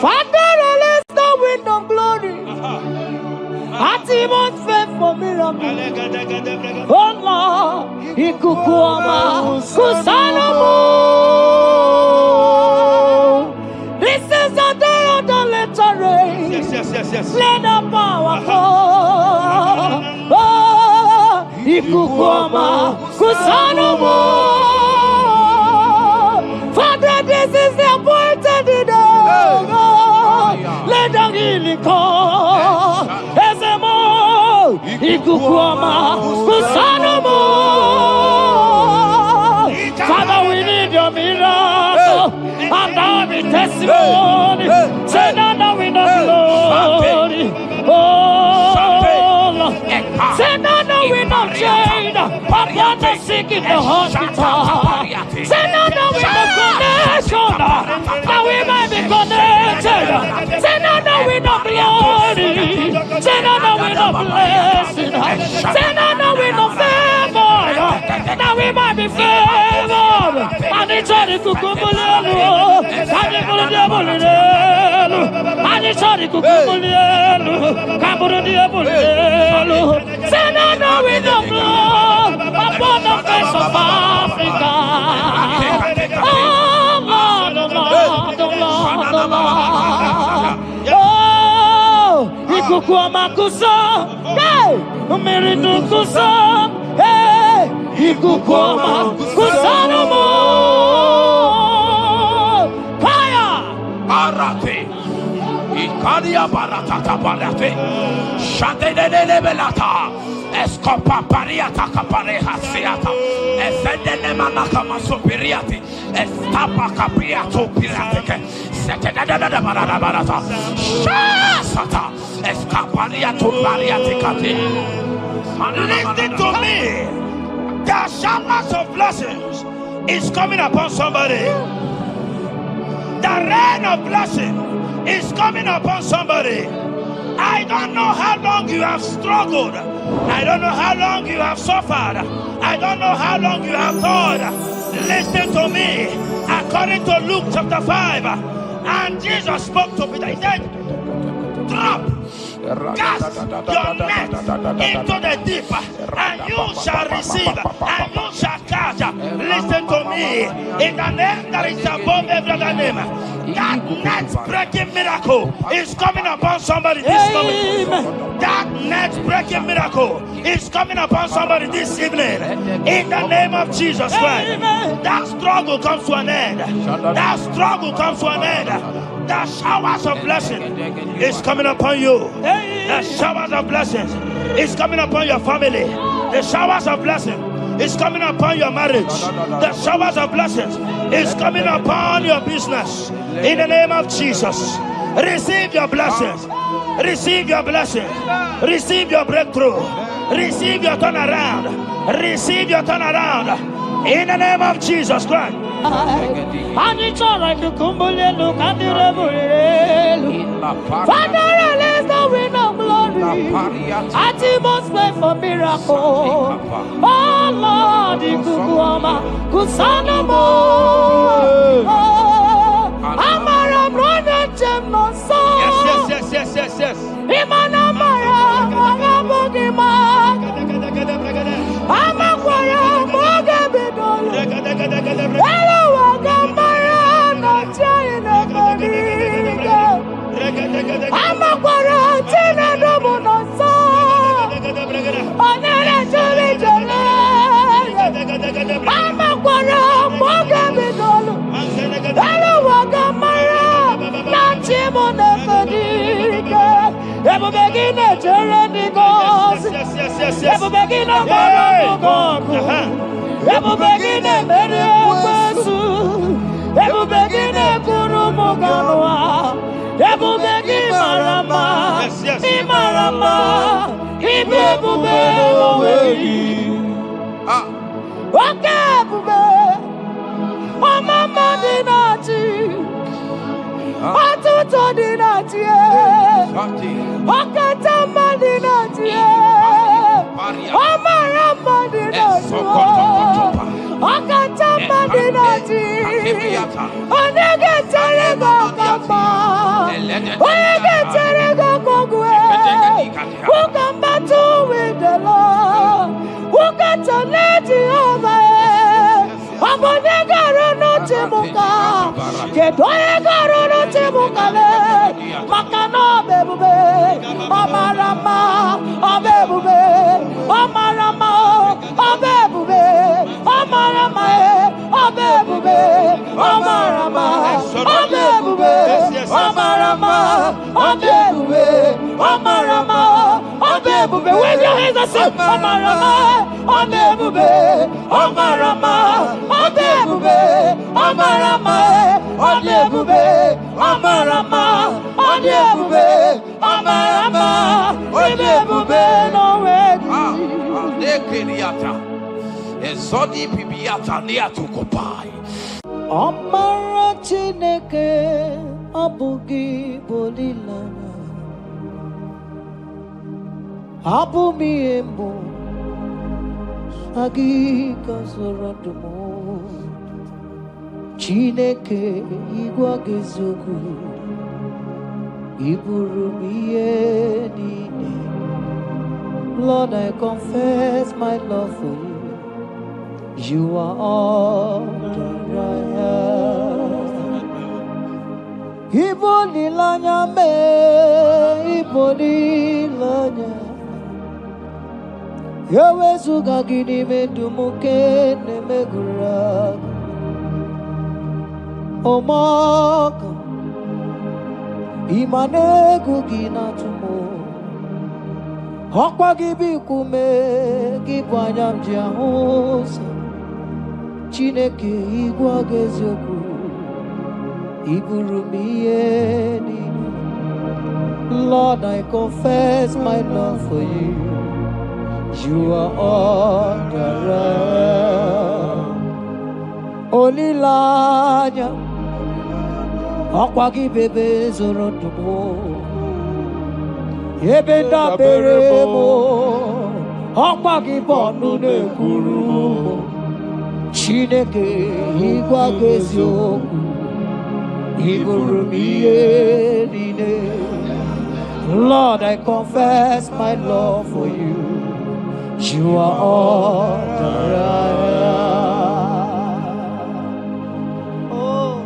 Father, release the wind of glory. Atmosphere for miracle. Oh Lord, Ikukuama, Kusanomo. This is the day of the letter rain. Yes. Let the power come. Oh, Ikukuama, Kusanomo. Father, this is the appointed day. Let the healing come. Ezemo, Ikukuama, Kusanomo. Father, we need your miracle. And now we testimony. Say now we know glory. Oh, Lord. Say now we know chain. Upon the sick in the hospital. Say now we know connection. Now we might be connected. Say now we know glory. Say now we know blessing. Say now we know favor. Now we might be favored. And it's all the kukumulelu. And it's all the diabolelu. And it's all the kukumulelu. Kaburu diabolelu. Say now we know blood upon the face of Africa. Oh Lord, oh Lord, oh Lord, oh Lord. Oh, Ikukuama kusa, hey, Umiridu kusa, hey, Ikukuama kusa no more. Fire, Arate, Ikadia baratata barate, Shadene belata. Escopa pariata capareja seata, Efendene manaka masopiriati, Estapa capriato pirate, Setadada barata, Shasata, Escapariato bariate cate. Listen to me, the showers of blessings is coming upon somebody. The rain of blessing is coming upon somebody. I don't know how long you have struggled. I don't know how long you have suffered. I don't know how long you have thought. Listen to me. According to Luke chapter 5, and Jesus spoke to Peter. He said, drop, cast your net into the deep, and you shall receive, and you shall catch. Listen to me. In the name that is above every other name, that net breaking miracle is coming upon somebody this moment. That net breaking miracle is coming upon somebody this evening. In the name of Jesus Christ. That struggle comes to an end. That struggle comes to an end. The showers of blessing is coming upon you. The showers of blessings is coming upon your family. The showers of blessing is coming upon your marriage. The showers of blessings is coming upon your business. In the name of Jesus, receive your blessings. Receive your blessings. Receive your breakthrough. Receive your turnaround. Receive your turnaround. In the name of Jesus Christ. And it's all right to kumbulelu kandirelu. Father, release the wind of glory. Atmosphere for miracle. Oh Lord, Ikukuama, Kusanamo. Amara brother Jemno so. Yes. Imana Mara, Magabogima. Amakwara, Mogabidolo. Hello, Wagamara, not China, Bodiga. Amakwara, Tina Domonoso. Onera Jolly. Amakwara, Mogabidolo. Hello, Wagamara, not Chimona Bodiga. Ever begin a journey goes. Ever begin a Ever begin a Mediasu. Ever begin a Kurumoganoa. Ever begin Marama. Imarama. Ibebube. Okay, Bube. Oh, Mama Dinati. Atuto Dinati. Okatama Dinati. Omarama Dinati. Okatama Dinati. Onege Telego Kama. Oye getere gokogwe. Who can battle with the Lord? Who can challenge Jehovah? Abone garono timuka. Kedoye garono timuka le. Makano bebube. Amarama. Abebube. Amarama. Abebube. Amarama. Abebube. Amarama. Abebube. Amarama. Abebube. Amarama. Abebube. Wave your hands and say Amarama. Abebube. Amarama. Abebube. Amarama. Abebube. Amarama. Abebube. Amarama. Abebube. No way. Nekeriata. Ezodi bibiata niatukopai. Amara Chineke abugi bolilana. Abumi embo agi kasorodumo. Chineke igwa gezogu iburumiye nine. Lord, I confess my love for you. You are all that I have. Ibonilanya me, ibonilanya. Yawe suga gini me dumuke ne megura. Omaka, imane kugina tumo. Hokwa gibi kume, kibanyam jiahosa. Chineke igwa gezoku iburumiye nini. Lord, I confess my love for you. You are all that I am. Olilanya akwagi bebe zorotumo. Ebenda beremo akwagi bonu ne kuru. Chineke igwa gezoku iburumiye nine. Lord, I confess my love for you. You are all that I am. Oh.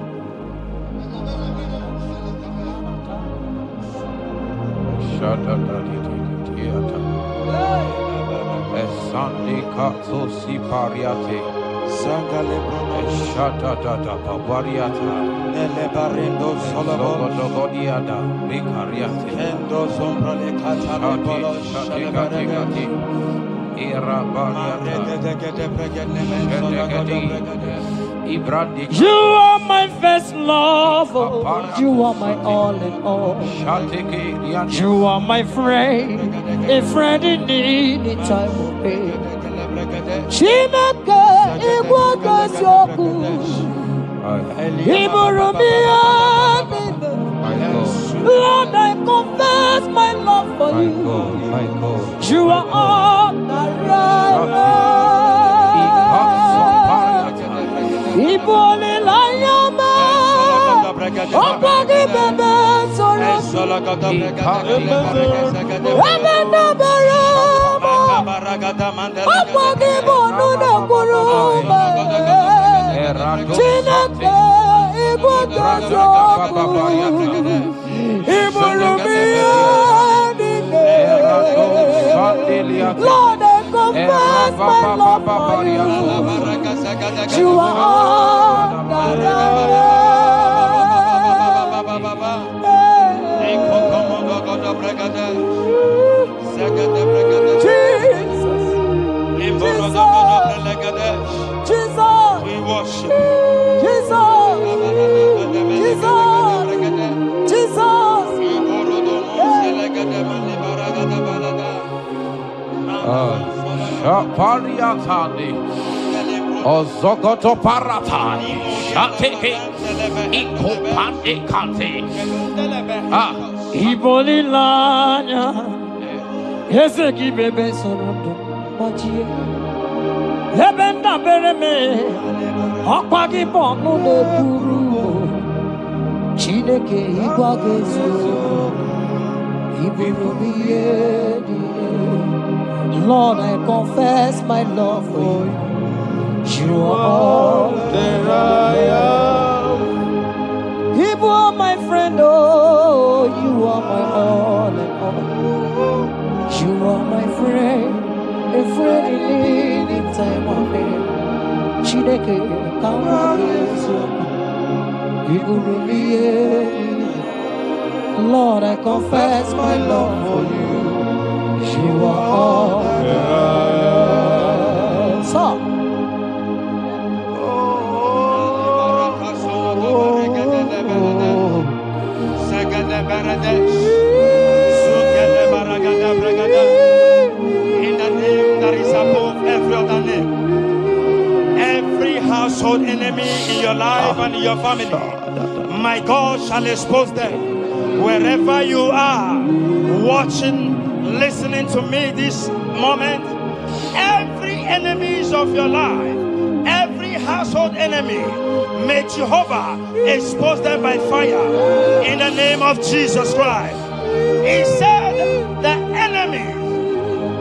Esandi katso si pariate. Sangale brono Shata tata papariata. nele barendo solomon Sogodiada. Ricariate. endo sombra le catale polo Shati. Era bariata. You are my first love. You are my all in all. You are my friend, a friend in need in time of pain. Chineke igwa gezoku iburumiye nine. Lord, I confess my love for you. You are all that I am. Ibole layama, opagi bebe soro. Ebena berama, opagi bonu ne kuruma. Chineke igwa gezoku iburumiye nine. Lord, I confess my love for you. You are all that I Jesus, we worship Jesus, Jesus. Pariatani. Ozogoto paratai. Shateke. Ikopande kate. Ibolilanya. Ezeki bebe sorodo. Majie. Ebenda bereme. Akwagi bonu ne kuru. Chineke igwagezo ibirobiyedi. Lord, I confess my love for you. You are all that I am. You are my friend, oh, you are my all and all. You are my friend, a friend in need in time of need. Chineke igwagezo. Lord, I confess my love for you. You are all that I am. So, in the name that is above every other name, every household enemy in your life and in your family, my God shall expose them. Wherever you are, watching, listening to me this moment, every enemies of your life, every household enemy, may Jehovah expose them by fire in the name of Jesus Christ. He said the enemy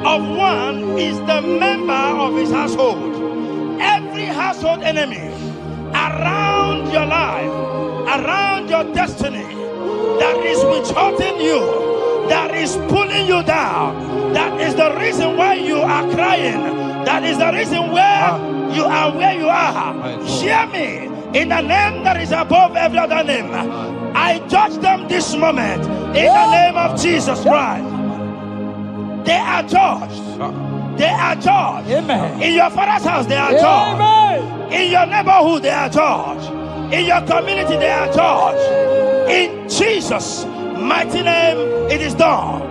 of one is the member of his household. Every household enemy around your life, around your destiny, that is withholding you, that is pulling you down, that is the reason why you are crying, that is the reason where you are where you are. Hear me, in the name that is above every other name, I judge them this moment in the name of Jesus Christ. They are judged. They are judged. Amen. In your father's house, they are judged. Amen. In your neighborhood, they are judged. In your community, they are judged. In Jesus' mighty name, it is done.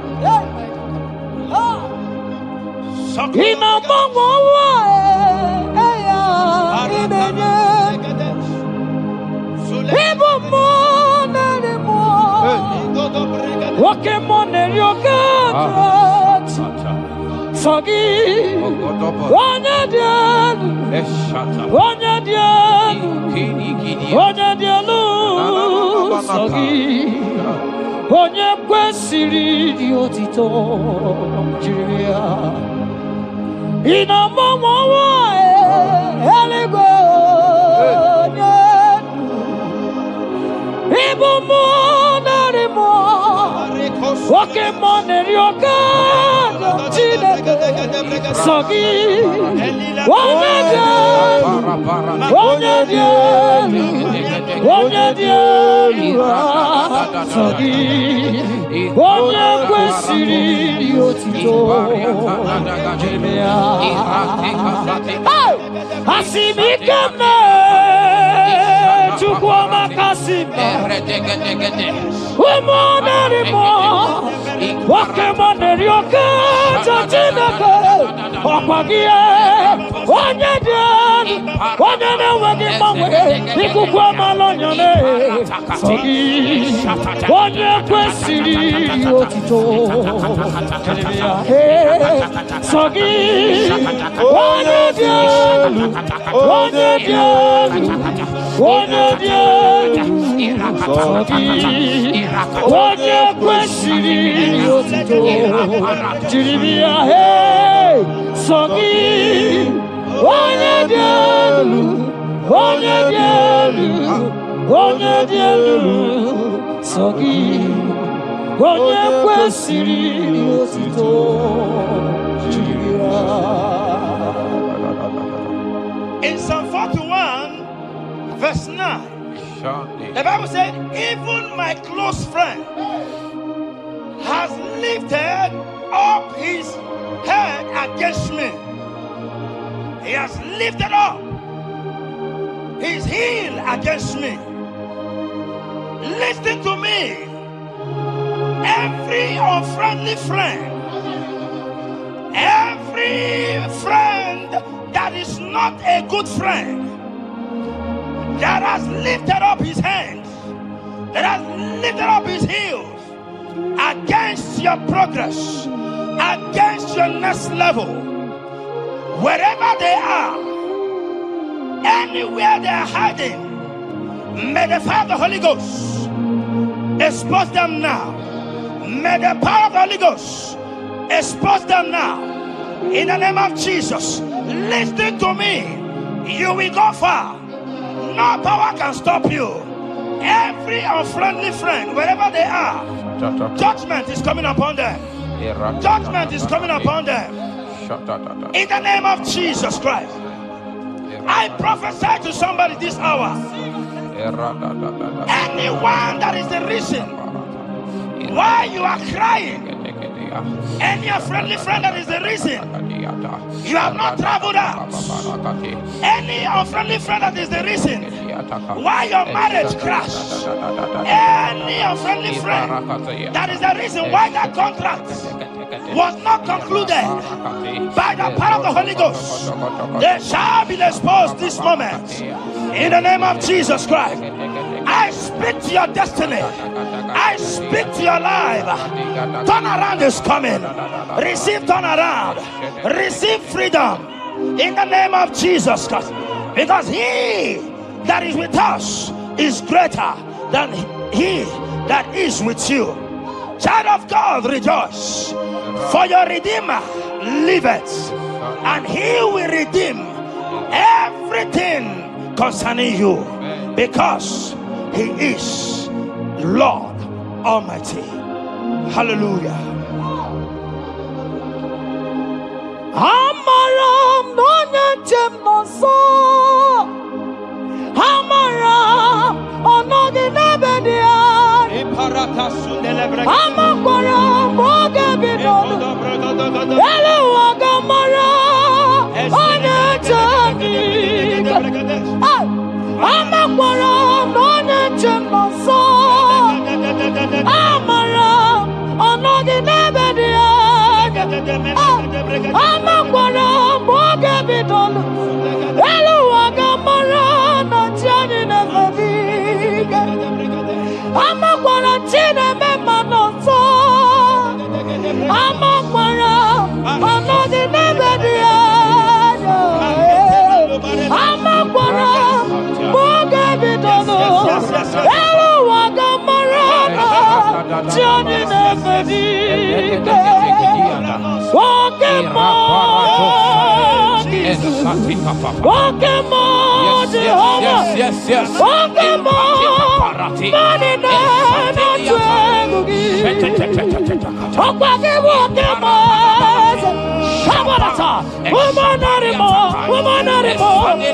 Onye kwesịrị dị otito jiri ya ịnọmọmọwa eluigwe onye ịbụ mmụọ narị mmụọ nwoke mmụọ na-eri oke Chineke sọ gị onye dị elu onye dị elu onye dị elu sọ gị onye kwesịrị dị otito jiri ya asị m ike mee Chukwu ọmaka sị m ụmụ narị mmụọ nwoke mmụọ na-eri oke Chineke ọkwa gị onye dị elu onye na-enweghị mgbanwe ikuku amala onyone sọ gị onye kwesịrị otito sọ gị onye dị elu onye dị elu onye dị elu sọ gị onye kwesịrị otito jiri bịa sọ gị onye dị elu onye dị elu onye dị elu sọ gị onye kwesịrị otito jiri ya. In Psalm 41 verse 9, the Bible said, even my close friend has lifted up his head against me. He has lifted up his heel against me. Listen to me. Every unfriendly friend, every friend that is not a good friend, that has lifted up his hands, that has lifted up his heels against your progress, against your next level, wherever they are, anywhere they are hiding, may the fire of the Holy Ghost Expose them now. May the power of the Holy Ghost expose them now. In the name of Jesus. Listen to me. You will go far. No power can stop you. Every unfriendly friend, wherever they are, judgment is coming upon them. Judgment is coming upon them. In the name of Jesus Christ. I prophesy to somebody this hour. Anyone that is the reason why you are crying, any friendly friend that is the reason you have not traveled out, any unfriendly friend that is the reason why your marriage crashed, any unfriendly friend that is the reason why that contract was not concluded, by the power of the Holy Ghost, they shall be exposed this moment. In the name of Jesus Christ, I speak to your destiny. I speak to your life. Turnaround is coming. Receive turnaround. Receive freedom. In the name of Jesus Christ. Because he that is with us is greater than he that is with you. Child of God, rejoice. For your Redeemer liveth, and he will redeem everything concerning you, because he is Lord Almighty. Hallelujah. Amaram nonyenchem noso. Amaram onoginebedia. Amaram ogebidodo. Elu agamara onyenchem. Amaram nonyenchem noso. Amaram onoginebedia. Amaram ogebidodo. Elu agamara nanchani neveviga. Amakwara chine mema noso. Amakwara anodi nebedia. Amakwara moge bidono. Elu wagamara chine nebedia. Pokemon, Jehovah. Yes. Pokemon, money na tuegugi. Pokemon, Shabarata, Womanarimo. Pokemon, money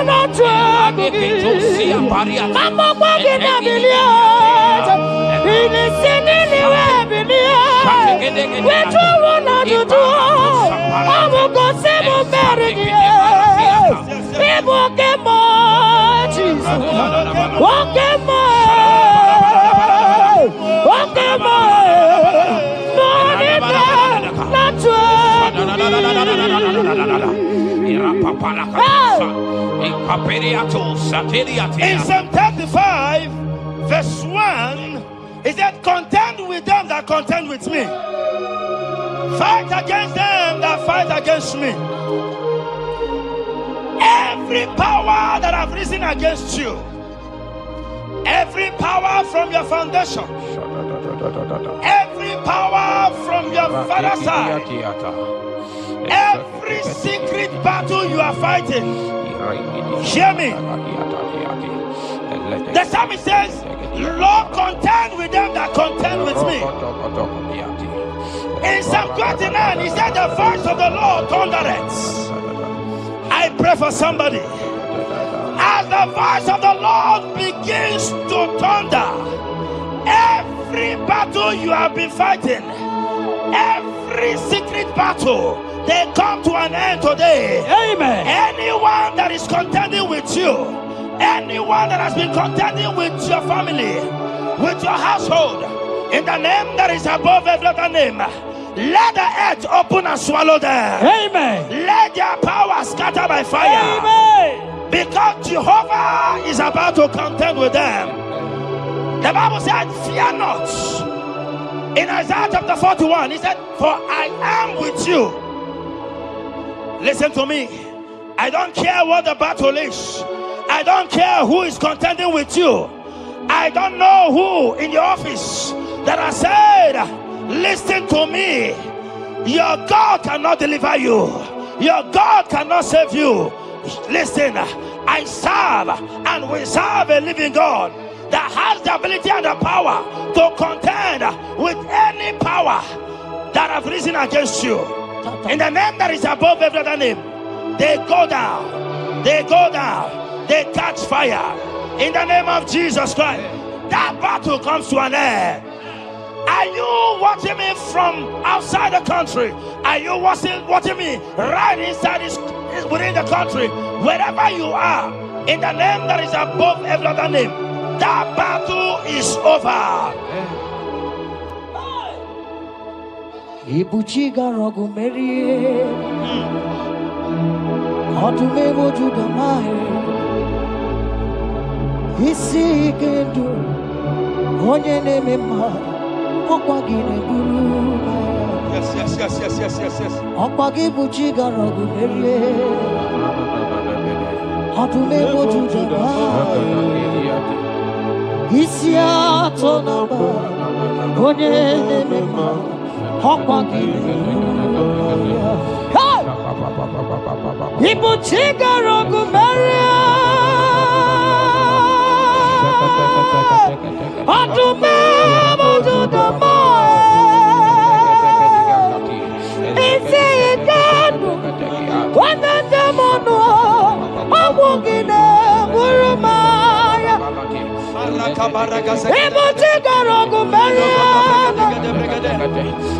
na tuegugi. Mama Pokemon, billions. Which one not to do? I will go save a marriage. Walk him on, Jesus. Walk him on. In Psalm 35, verse 1, it said, contend with them that contend with me. Fight against them that fight against me. Every power that have risen against you, every power from your foundation, every power from your father's side, every secret battle you are fighting, hear me. The psalmist says, Lord, contend with them that contend with me. In Psalm 29, he said, the voice of the Lord thundereth. I pray for somebody. As the voice of the Lord begins to thunder, every battle you have been fighting, every secret battle, they come to an end today. Amen. Anyone that is contending with you, anyone that has been contending with your family, with your household, in the name that is above every other name, let the earth open and swallow them. Amen. Let their power scatter by fire. Amen. Because Jehovah is about to contend with them. The Bible said, fear not. In Isaiah chapter 41, he said, for I am with you. Listen to me. I don't care what the battle is. I don't care who is contending with you. I don't know who in your office that has said, listen to me. Your God cannot deliver you. Your God cannot save you. Listen, I serve and we serve a living God that has the ability and the power to contend with any power that have risen against you. In the name that is above every other name, they go down. They go down. They catch fire. In the name of Jesus Christ, that battle comes to an end. Are you watching me from outside the country? Are you watching me right inside within the country? Wherever you are, in the name that is above every other name, that battle is over. Ibuchiga rogu merie, odume wojuda mai, isi kendu, onye neme ma, okwagine guru. Yes. Okwagi buchiga rogu merie, odume wojuda mai, isi atona ba, onye neme ma. People chiga rogu meria, adume mojuda mai, isi ikanu, wananda mono, awugine burumaya. People chiga rogu meria.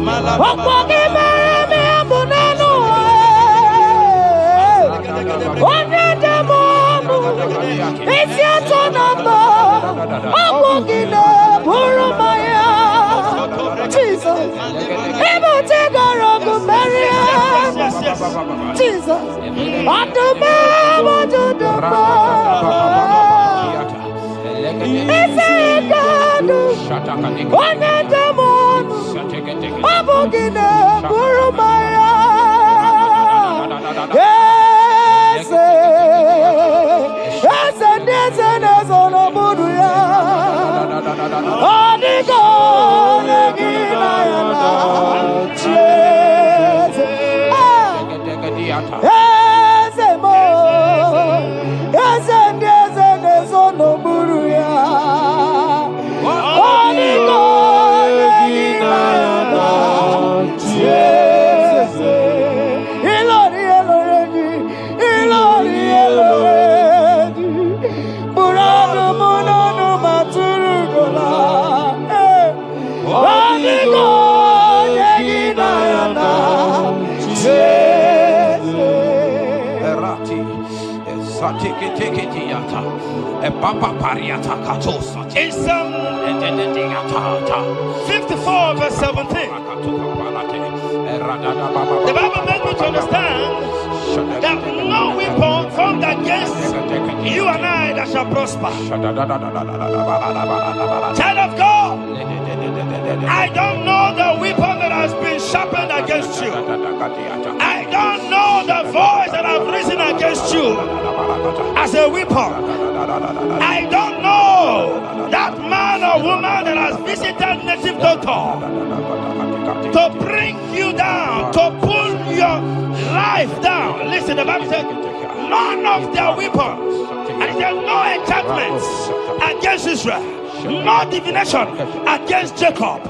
Okwagi mereme abunanu, onye demonu, isi atonamba, okwagi ne burumaya. Jesus, ibu tigarogu meria. Jesus, adume wajudamba, isi ikanu, onye demonu. Abogine Burumaya. Yes, no Buruya. Odigo, Neginayana. Yes, mo. Yes, no Buruya. Odigo. In Psalm 54 verse 17, the Bible makes me to understand that no weapon formed against you and I that shall prosper. Child of God, I don't know the weapon that has been sharpened against you. I don't know the voice that has risen against you as a weapon. I don't know that man or woman that has visited native doctor to bring you down, to pull your life down. Listen, the Bible said, none of their weapons, and it said no enchantments against Israel, no divination against Jacob.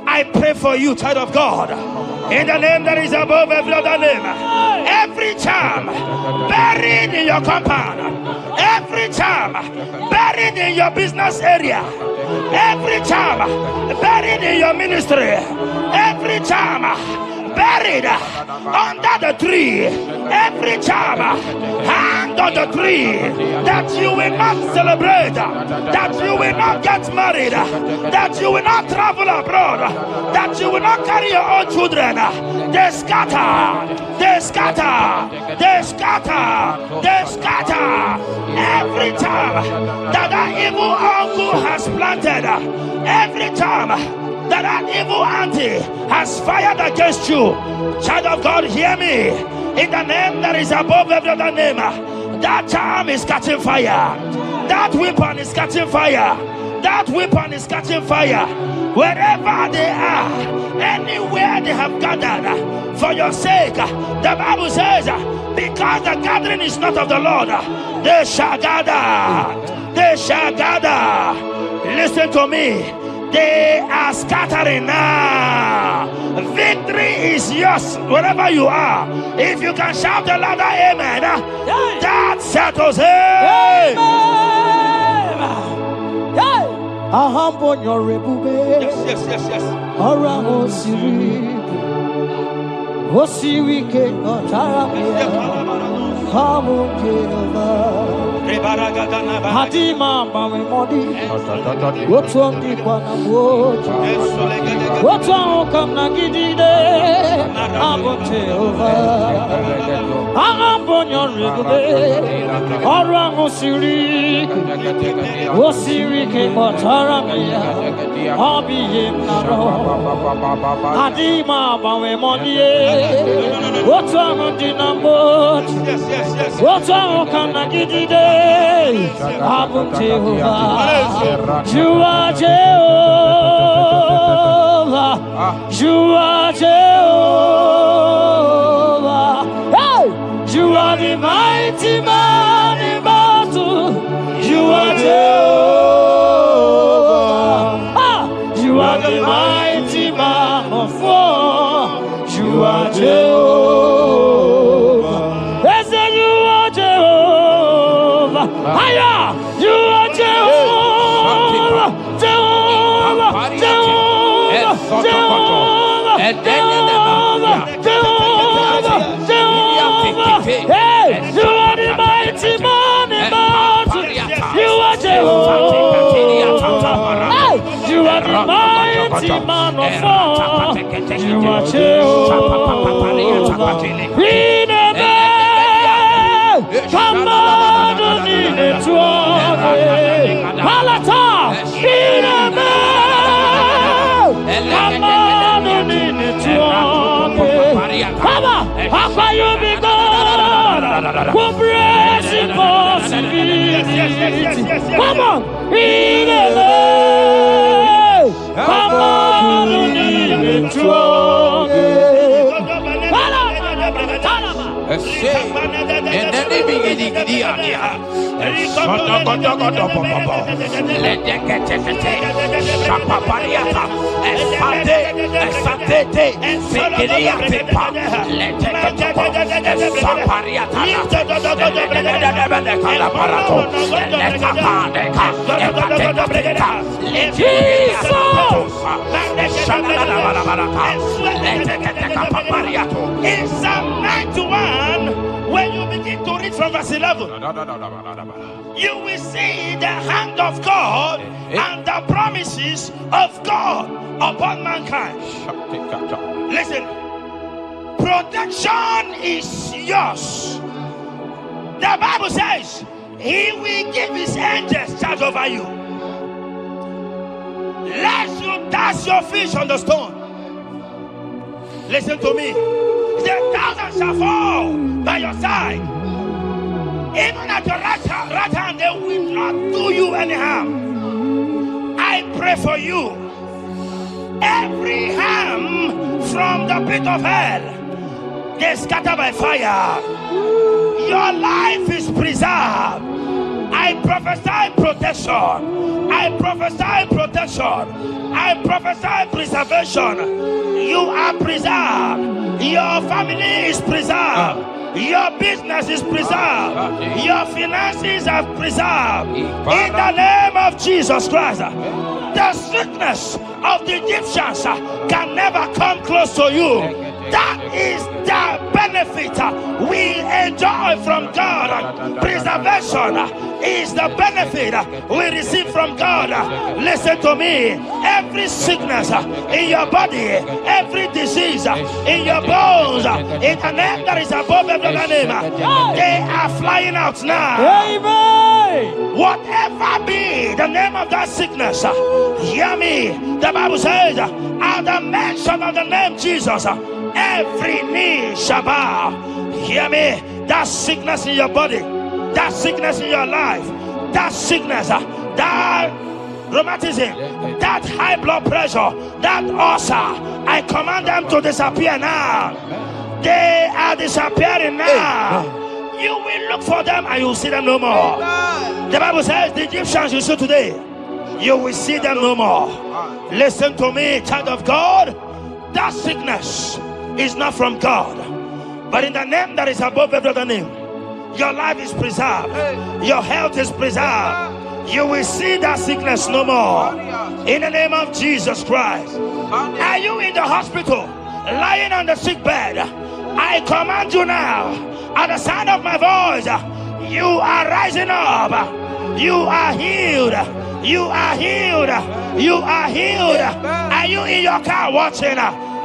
I pray for you, child of God, in the name that is above every other name. Every charm buried in your compound, every charm buried in your business area, every charm buried in your ministry, every charm buried under the tree, every charm hang on the tree, that you will not celebrate, that you will not get married, that you will not travel abroad, that you will not carry your own children. They scatter, they scatter, they scatter, they scatter. Every time that evil uncle has planted, every time that evil auntie has fired against you, child of God, hear me. in the name that is above every other name. That charm is catching fire. That weapon is catching fire. That weapon is catching fire. Wherever they are, anywhere they have gathered for your sake, the Bible says, because the gathering is not of the Lord, they shall gather. They shall gather. Listen to me. They are scattering now. Victory is yours wherever you are. If you can shout a louder amen, that settles it. Yes. Hadima mami modi, what's on the Panamoji? What's on come Nagide? I'm on Jehovah. I'm on your river. Orango Siri, Osiri came on Taramia. Hobby him Naro. Hadima mami modi, what's on the Namboji? What's on come Nagide? Abum Jehovah, you are Jehovah, you are Jehovah. Hey, you are the mighty man in battle. You are Jehovah. You are the mighty man of war. You are Jehovah. Yes, you are Jehovah. Higher! You are Jehovah! Jehovah! Jehovah! Jehovah! Jehovah! Jehovah! Hey! You are the mighty man in battle! You are Jehovah! Hey! You are the mighty man of war! You are Jehovah! Come on, in it to Palata, in a man. Come on, in it to Papa, Papa, you be God. Who brings impossibility? Come on, in a man. Come on, in it to and then they begin to get in Psalm 91, when you begin to read from verse 11, you will see the hand of God and the promises of God upon mankind. Listen, protection is yours. The Bible says He will give His angels charge over you, lest you dash your fish on the stone. Listen to me. The 1,000 shall fall by your side, even at your right hand, they will not do you any harm. I pray for you. Every harm from the pit of hell, they scatter by fire. Your life is preserved. I prophesy protection. I prophesy protection. I prophesy preservation. You are preserved. Your family is preserved. Your business is preserved. Your finances are preserved. In the name of Jesus Christ. The sickness of the Egyptians can never come close to you. That is the benefit we enjoy from God. Preservation is the benefit we receive from God. Listen to me. Every sickness in your body, every disease in your bones, in the name that is above every other name, they are flying out now. Amen. Whatever be the name of that sickness, hear me. The Bible says, at the mention of the name Jesus, every knee shall bow. Hear me. That sickness in your body, that sickness in your life, that sickness, that rheumatism, that high blood pressure, that ulcer, I command them to disappear now. They are disappearing now. You will look for them and you will see them no more. The Bible says the Egyptians you see today, you will see them no more. Listen to me, child of God. That sickness is not from God, but in the name that is above every other name, your life is preserved, your health is preserved. You will see that sickness no more. In the name of Jesus Christ. Are you in the hospital, lying on the sick bed? I command you now, at the sound of my voice, you are rising up. You are healed. You are healed. You are healed. Are you in your car watching?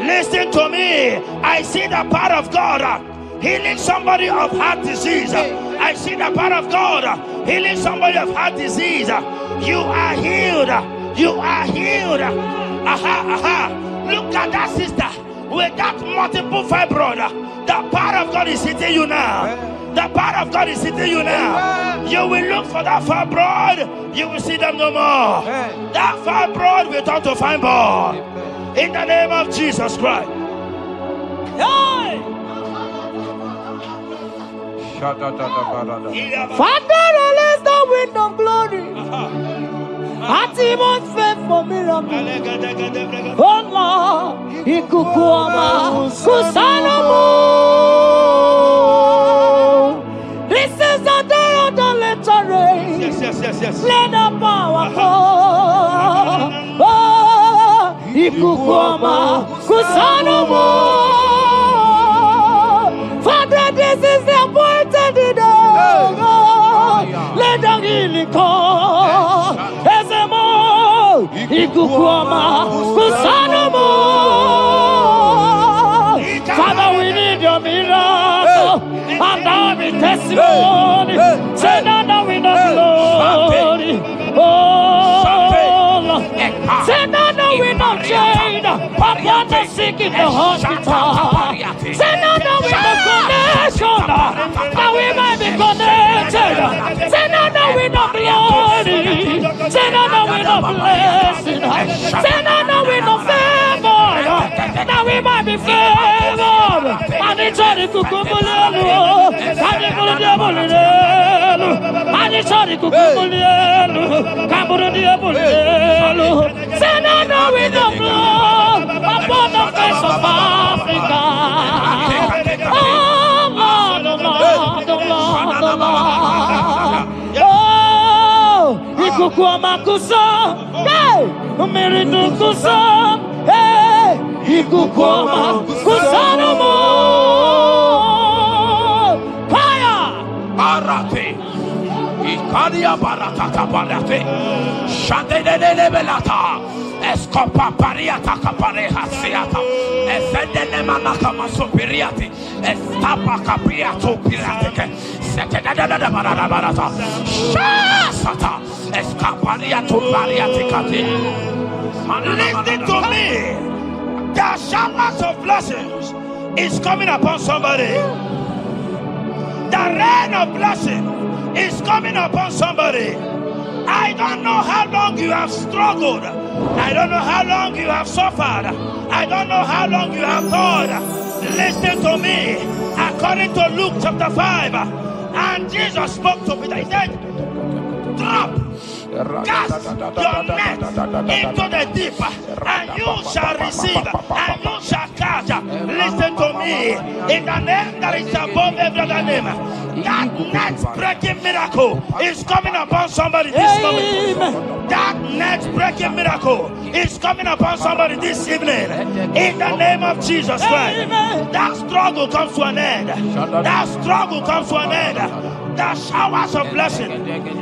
Listen to me. I see the power of God healing somebody of heart disease. I see the power of God healing somebody of heart disease. You are healed. You are healed. Look at that sister with that multiple fibroid. The power of God is hitting you now. The power of God is hitting you now. You will look for that fibroid. You will see them no more. That fibroid will turn to fibroid. In the name of Jesus Christ. Father, release the wind of glory. Atmosphere for miracle. Oh Lord, ikukuama kusanomo. This is the day of the letter rain. Yes. Let the power fall. Oh, ikukuama kusanomo. Father, this is the appointed day. Let the healing come. Ezemo, ikukuama, kusanomo. Father, we need your miracle. And now we testimony. Say now we know glory. Oh, Lord. Say now we know chain. Upon the sick in the hospital. Say now we know connection. Now we might be connected. Say now we know glory. Say now we know blessing. Say now we know favor. Now we might be favored. And it's only kukumulelu. And it's only diabulelu. And it's only kukumulelu. Kaburu diabulelu. Say now we know blood upon the face of Africa. Oh Lord, oh Lord, oh Lord, oh Lord. Oh, ikukuama kusa, hey, umiridu kusa, hey, ikukuama kusa no more. Fire! Arate. Ikadia baratata barate. Shadene belata. Escopa pariata capareha seata. Efendene manaka masopiriati. Estapa capriato pirate. Setedada barata. Shasata. Escapariato bariati cati. Listen to me. The showers of blessings is coming upon somebody. The rain of blessing is coming upon somebody. I don't know how long you have struggled. I don't know how long you have suffered. I don't know how long you have thought. Listen to me. According to Luke chapter 5, and Jesus spoke to Peter. He said, drop, cast your net into the deep, and you shall receive, and you shall catch. Listen to me. In the name that is above every other name, that net breaking miracle is coming upon somebody this moment. That net breaking miracle is coming upon somebody this evening. In the name of Jesus Christ. That struggle comes to an end. That struggle comes to an end. The showers of blessing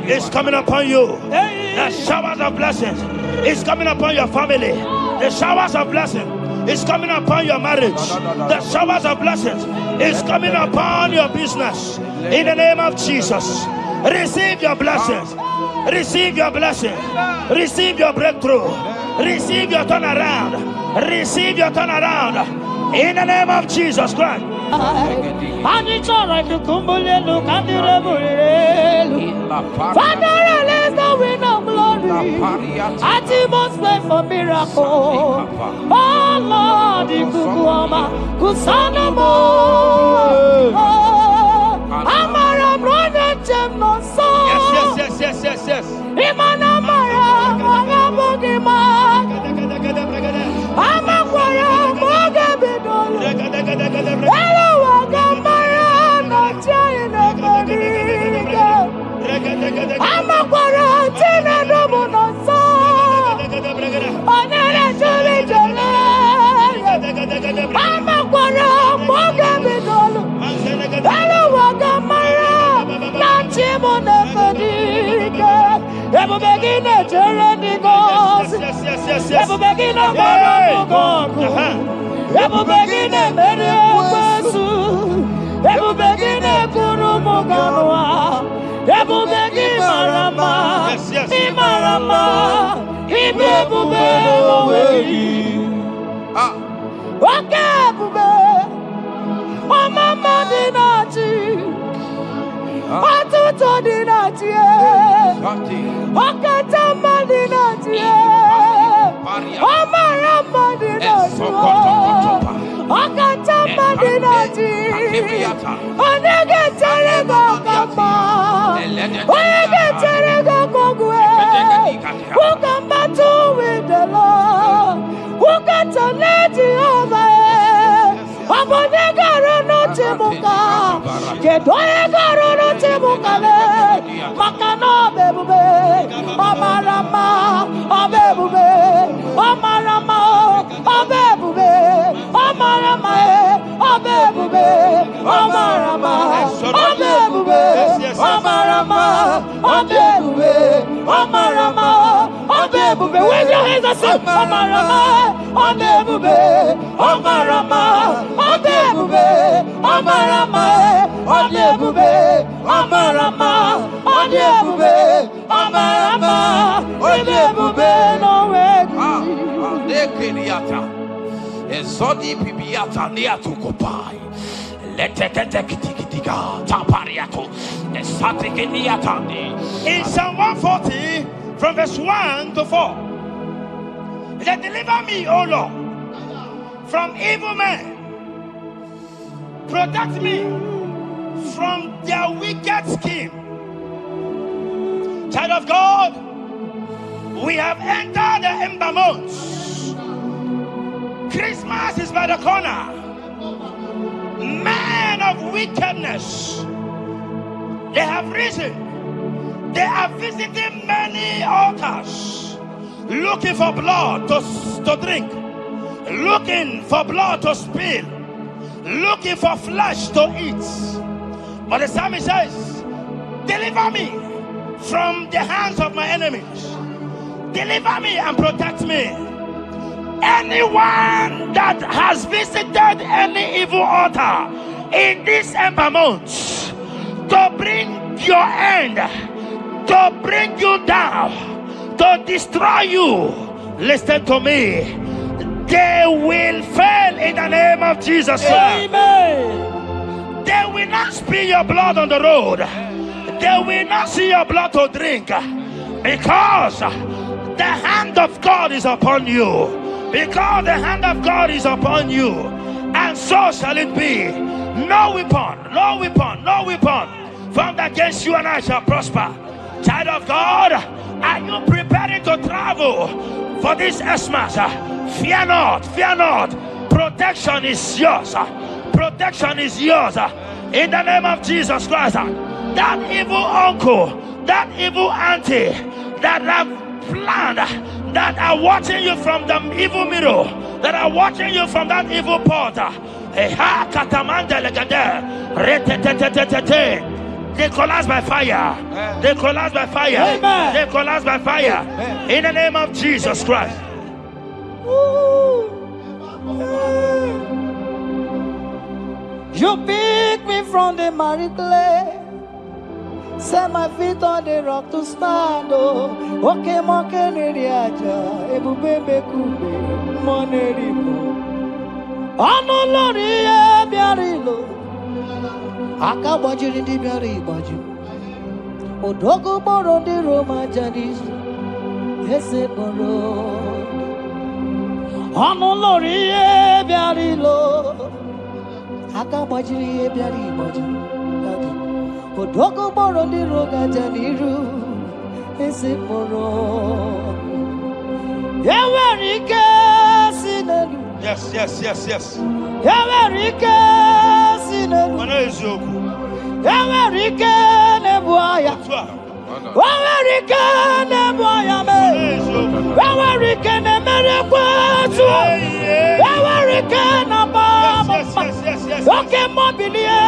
is coming upon you. The showers of blessings is coming upon your family. The showers of blessing is coming upon your marriage. The showers of blessings is coming upon your business. In the name of Jesus, receive your blessings. Receive your blessing. Receive your breakthrough. Receive your turnaround. Receive your turnaround. In the name of Jesus Christ. Ani chora kukumbulelu kandirebulelu. Father, release the wind of glory. Atimos pray for miracle. Oh Lord, ikukuoma kusanamo. Amara brother chem no so. Yes. Imana mara magabogima. Amakwara mogabidolo. Hello wagamara no chayina bodiga. Amakwara tina domo no so. Onere jole jole. Amakwara mogabidolo. Hello wagamara no chimona bodiga. Ebu begina jereni gosi. Ebu begina gosi. Ebu begina mere kwesu. Ebu begina kurumuganwa. Ebu begina marama. Imarama. Ibebu beweyi. Oke bube. Omama dinachi. Atuto dinachi. Okatama dinachi. Omarama dinachi. Okatama dinachi. Onege terego kama. Onege terego kogwe. Who can battle with the Lord? Who can challenge Jehovah? Abonega rono temuka. Kedoega rono temuka le. Makano bebube. Omarama. Obebube. Omarama. Obebube. Omarama. Obebube. Omarama. Obebube. Omarama. Obebube. Omarama. Obebube. Wave your hands and say Omarama. Obebube. Omarama. Obebube. Omarama. Obebube. Omarama. Obebube. Omarama. Obebube. No way. Ezodi pibiata niatu kopai. Leteketekitikitika tapariato. Esatikiniatandi. In Psalm 140, from verse 1 to 4. That deliver me, O Lord, from evil men. Protect me from their wicked scheme. Child of God, we have entered the ember months. Christmas is by the corner. Men of wickedness, they have risen. They are visiting many altars, looking for blood to drink, looking for blood to spill, looking for flesh to eat. But the psalmist says, deliver me from the hands of my enemies. Deliver me and protect me. Anyone that has visited any evil altar in this ember month to bring your end, to bring you down, to destroy you, listen to me, they will fail in the name of Jesus. Amen. They will not spill your blood on the road. They will not see your blood to drink, because the hand of God is upon you. Because the hand of God is upon you, and so shall it be. No weapon formed against you and I shall prosper. Child of God, are you preparing to travel for this Christmas? Fear not. Protection is yours. Protection is yours. In the name of Jesus Christ. That evil uncle, that evil auntie that have planned, that are watching you from the evil mirror, that are watching you from that evil portal, they collapse by fire. They collapse by fire. Amen. They collapse by fire. In the name of Jesus Christ. You pick me from the miry clay, set my feet on the rock to stand. Okay, monkey neriaja, ebube bekube, monerimo. Ano lori biarilo. Aka gbajiri ndị bịara ịgbaji. Odogo kpọrọ ndị Roma jadi. Eze kpọrọ. Ọnụ lụrụ ihe biarilo. Aka gbajiri ihe bịara ịgbaji. Odogo kpọrọ ndị Roma jadi. Eze kpọrọ. Enwere ike si n'elu. Yes, yes, yes, yes. Enwere ike si n'elu. Mana eziokwu. Enwere ike n'ebu agha. Enwere ike n'ebu agha mee. Enwere ike na-emere ekwetu. Enwere ike na mama. Oke mobilie,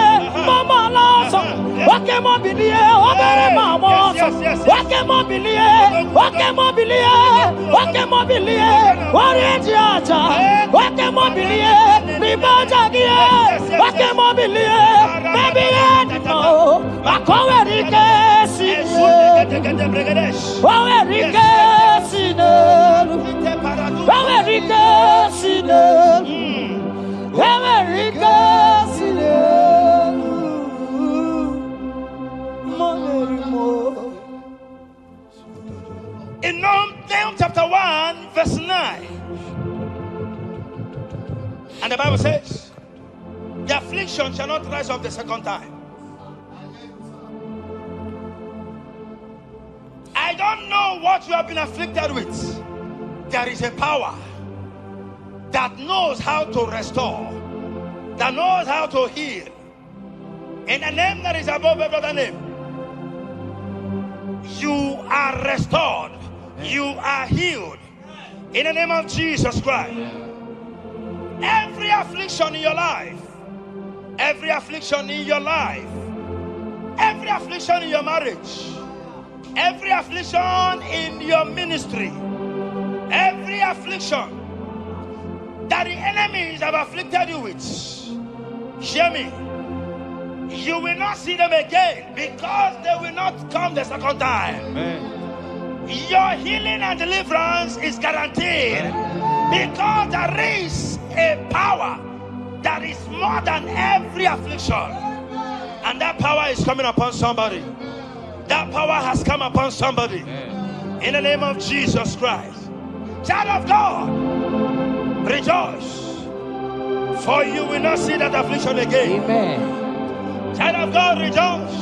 mama n'ọsọ. Oke mobilie, obere mama ọsọ. Oke mobilie, oke mobilie, oke mobilie. Wari eji aja. Oke mobilie, riba aja gị. Oke mobilie, baby edimo. Maka onwere ike si n'elu. Onwere ike si n'elu. Onwere ike si n'elu. Enwere ike si n'elu. In Nahum chapter 1, verse 9. And the Bible says, the affliction shall not rise up the second time. I don't know what you have been afflicted with. There is a power that knows how to restore, that knows how to heal. In a name that is above every other name, you are restored. You are healed. In the name of Jesus Christ. Every affliction in your life, every affliction in your life, every affliction in your marriage, every affliction in your ministry, every affliction that the enemies have afflicted you with, hear me, you will not see them again because they will not come the second time. Amen. Your healing and deliverance is guaranteed because there is a power that is more than every affliction, and that power is coming upon somebody. That power has come upon somebody. In the name of Jesus Christ. Child of God, rejoice, for you will not see that affliction again. Amen. Child of God, rejoice,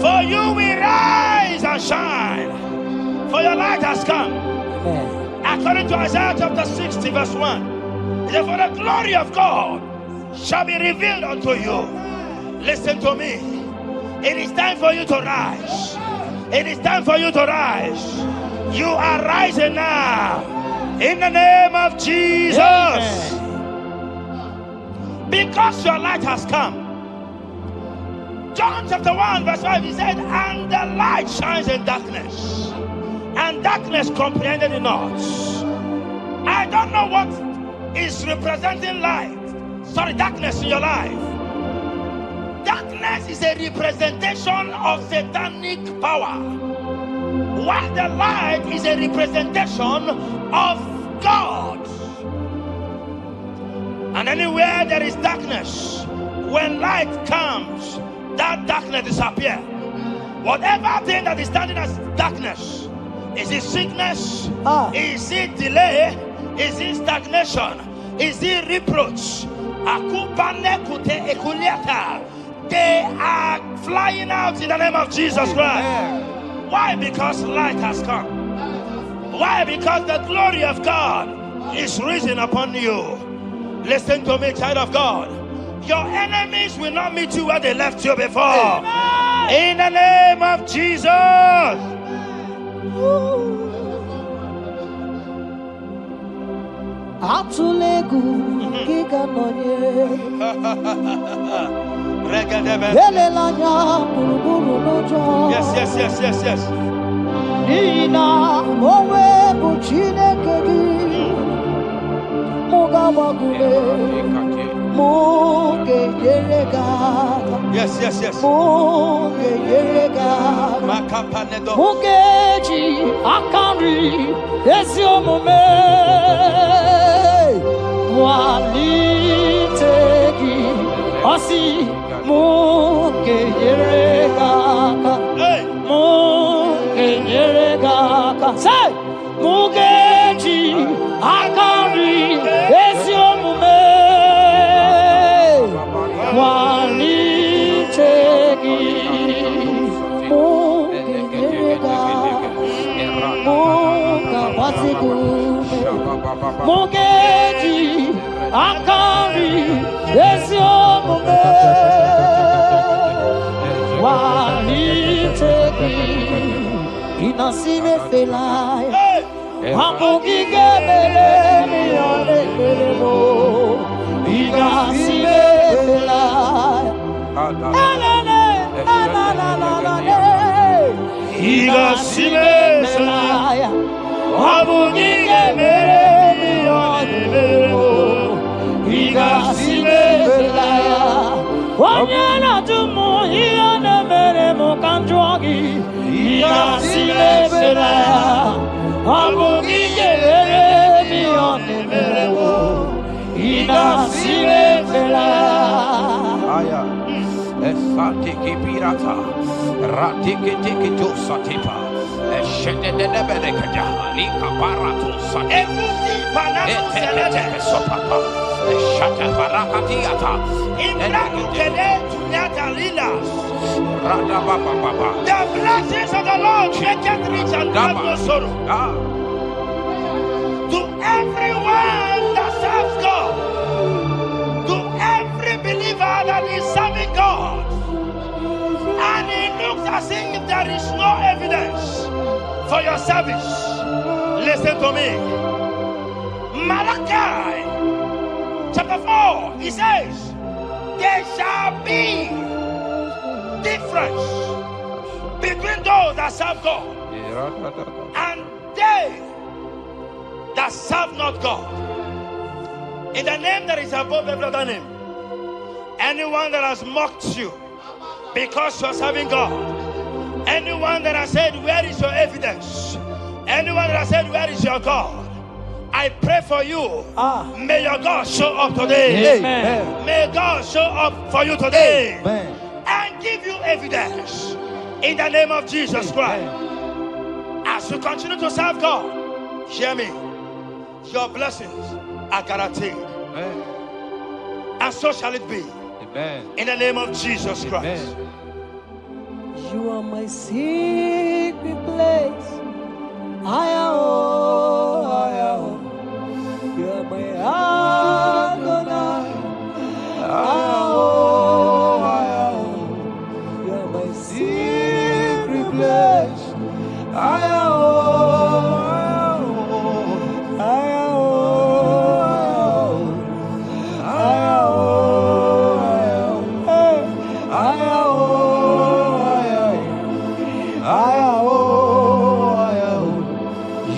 for you will rise and shine, for your light has come. Amen. According to Isaiah chapter 60 verse 1, it says, for the glory of God shall be revealed unto you. Listen to me. It is time for you to rise. It is time for you to rise. You are rising now. In the name of Jesus. Amen. Because your light has come. John chapter 1 verse 5, he said, and the light shines in darkness, and darkness comprehended it not. I don't know what is representing light. Sorry, darkness in your life. Darkness is a representation of satanic power, while the light is a representation of God. And anywhere there is darkness, when light comes, that darkness disappears. Whatever thing that is standing as darkness, is it sickness? Is it delay? Is it stagnation? Is it reproach? They are flying out in the name of Jesus Christ. Why? Because light has come. Why? Because the glory of God is risen upon you. Listen to me, child of God. Your enemies will not meet you where they left you before. In the name of Jesus. Atulegu giga nonye. Yes. Nina mowe buchineke gi. Muga wagule. Muge yerega. Yes. Muge yerega. Mugeji akari esi omume. Walitegi Osi mugeyeregaka. Mugeyeregaka. Say mugeji akari esiomume. Wali tegi mugeyeregaka. Mugeji akari esiomume. Wali tegi inasime felaya. Hamugige bele mione belemo. Inasime felaya. Inasime felaya. Hamugige bele mione belemo. Inasime felaya. Wanyana tumu iyane meremo kanjwagi. Inasime felaya. Hamugige bele mione belemo. Inasime felaya. Esatiki pirata, ratiki tiki to satipa, eshedene berekada, lika parato satipa, etete sopapa, eshata barakatiata, Imrakukede tunyatalilas. rada baba baba. The blessings of the Lord make it rich and add no sorrow. To everyone that serves God, to every believer that is serving God, and it looks as if there is no evidence for your service. Listen to me. Malachi chapter 4, he says, there shall be difference between those that serve God and they that serve not God. In the name that is above every other name, anyone that has mocked you because you are serving God, anyone that has said, where is your evidence? Anyone that has said, where is your God? I pray for you. May your God show up today. Amen. May God show up for you today. Amen. And give you evidence in the name of Jesus Christ. As you continue to serve God, hear me, your blessings are guaranteed. And so shall it be. In the name of Jesus Christ. You are my secret place. You are my Adonai. You are my secret place.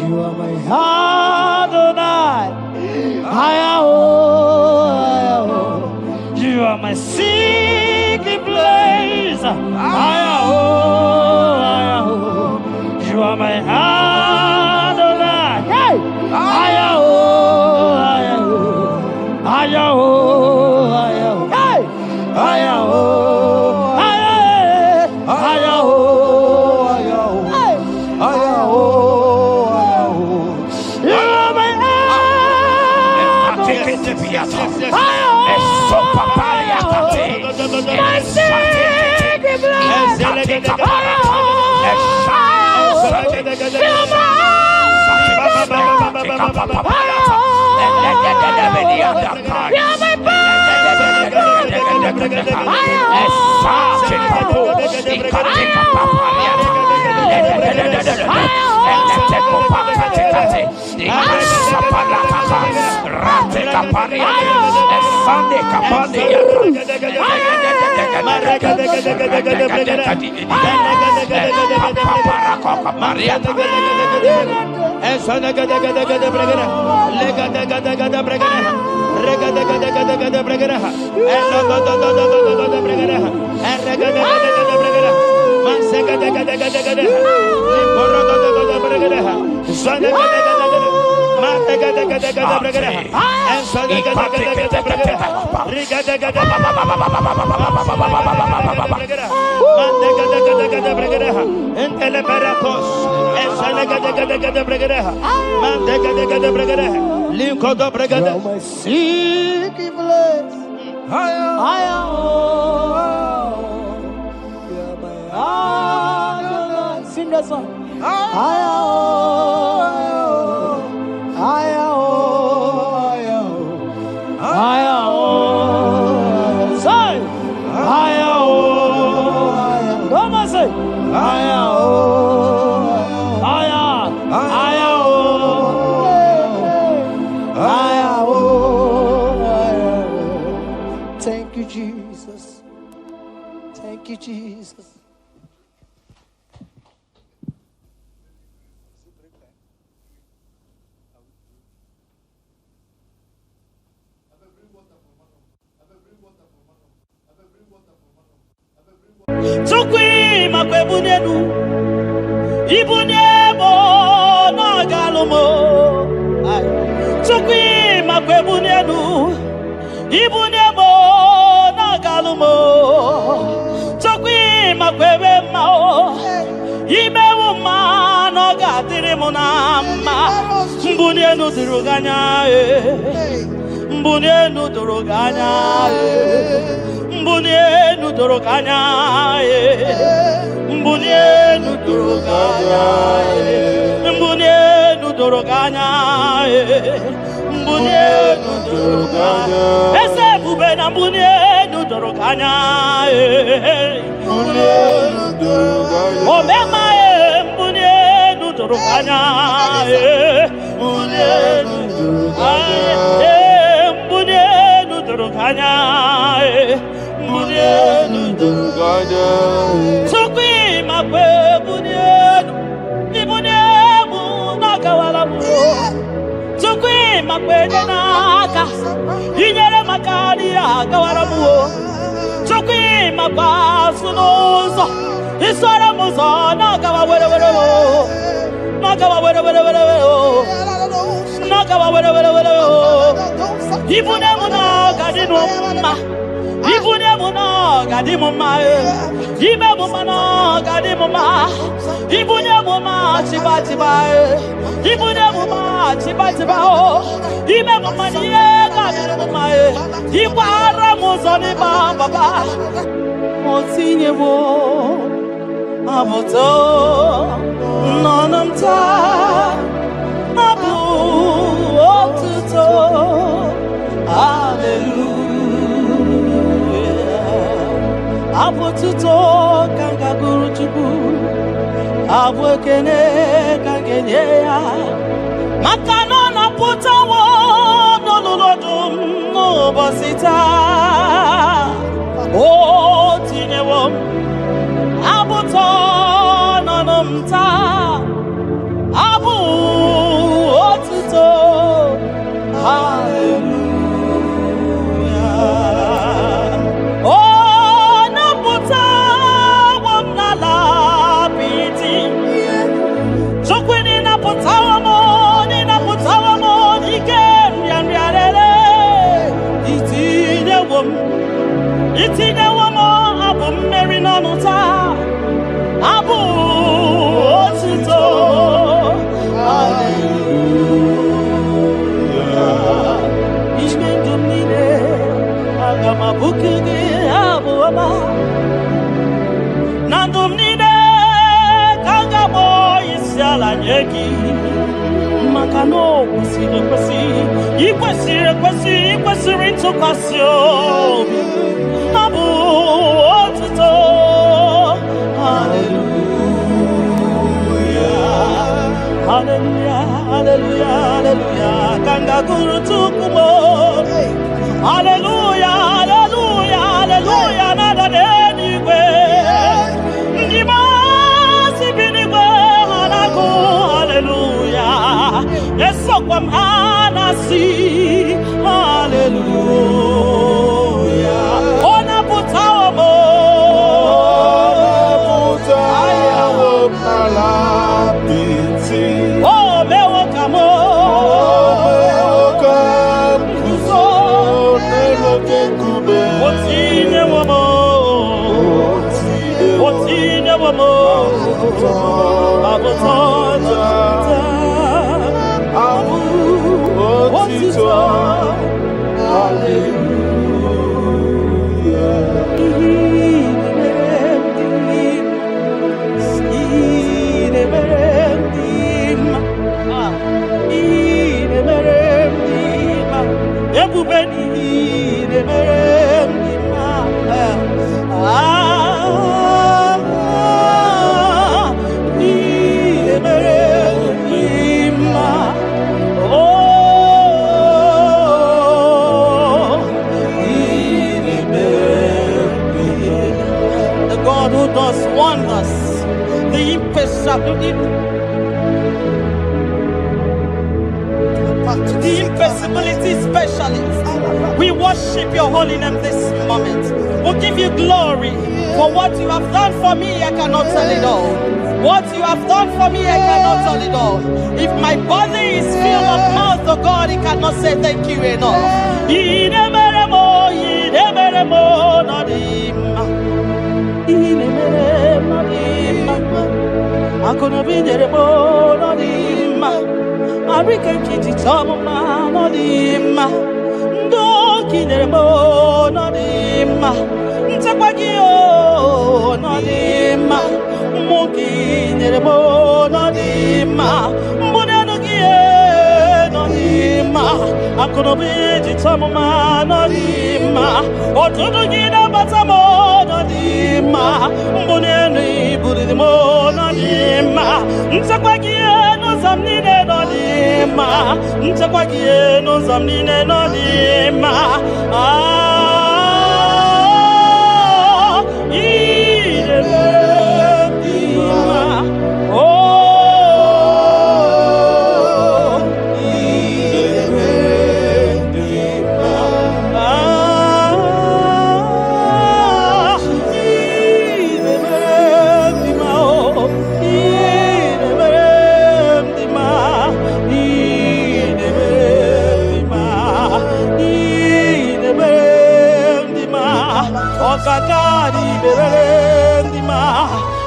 You are my Adonai. You are my secret place. You are my Adonai. Hey! Sing that song. Thank you, Jesus. Thank you, Jesus. Tukwi makwebunenu Ibunyebo na galumo Tukwi makwebunenu Ibunyebo na galumo Tukwi makwebe mao Imewu ma no gadiri munama Mbunenu duruganya Mbunenu duruganya Mbunenu doroganya Mbunenu doroganya Mbunenu doroganya Mbunenu doroganya Ese bube na mbunenu doroganya Mbunenu doroganya Omema mbunenu doroganya Mbunenu doroganya Mbunenu doroganya Bunenu doroganya Tukwi makwe bunenu Ibunemu nakawala mu Tukwi makwe naka Inyere makani akawala mu Tukwi makwa sunuzo Isora muzo nakawa were Nakawa were Nakawa were Ibunemu nakadinu ma Ibunemu no gadimuma Ibemu no gadimuma Ibunemu ma chiba Ibunemu ma chiba Ibemu ma niye gadimuma Ikwara muzoni baba Motinyewo Amoto Nonamta Abu Otuto Hallelujah Apotuto kanga guru chubu Abwekene kangenye ya Makano na putawo Nolulodum no bosita O tinewom Abuto nonomta Abu otuto Hallelujah Itina wamo abu meri nanuta Abu otito Hallelujah Ishmendum nine Agama bukugi abu ama Nandum nine Kangamo isyala nyeki Makano Ikwesiri ntụkwasị Abu otuto Hallelujah Hallelujah Hallelujah Hallelujah Kanga guru tukumo Hallelujah Hallelujah Hallelujah Nada denigwe Ndimasi binigwe Hanaku Hallelujah Yeso kwa mhanasi Hallelujah Ona putawa mo Ayawo Nala Biti Oh mewo kamo The impossibility specialist. We worship your holy name this moment. We'll give you glory for what you have done for me. I cannot tell it all. What you have done for me, I cannot tell it all. If my body is filled of mouth of God, he cannot say thank you enough. I couldn't be there more than him. I reckon it's some of my him. Don't there more than him. Tapagio, not him. Monkey there more than him. Monanogia, not him. I couldn't be some of my him. Or to get up at some more than him. Monani, Buddha more than him. Tapagio, no some needed on him. Tapagio, no some needed on him.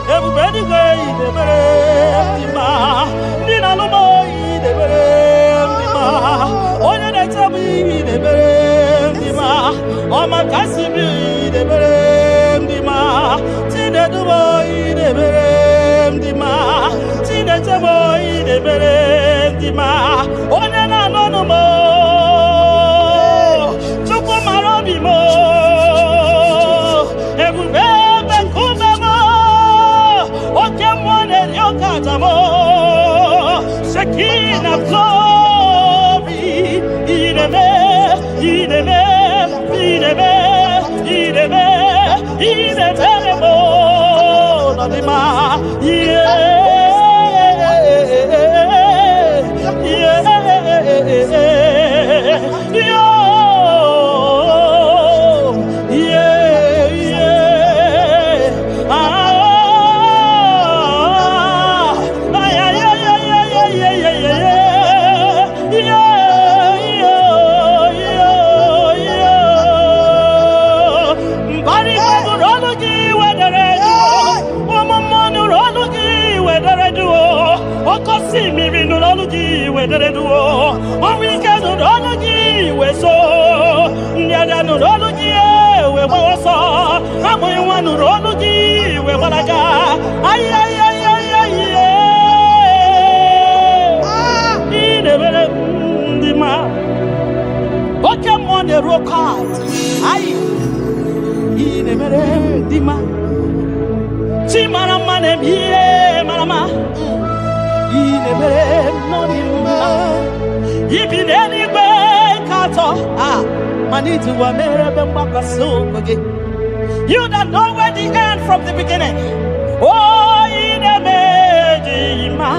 Everybody go the berendima, Nina no boy the berendima, Oya the tabi the berendima, Oma Kasibi the berendima, Tina the boy the berendima, Tina the boy the berendima, Oya no more, Chupo Marobi mo. Shekin of glory, ideme, You don't know where the end from the beginning. Oh, in a medima.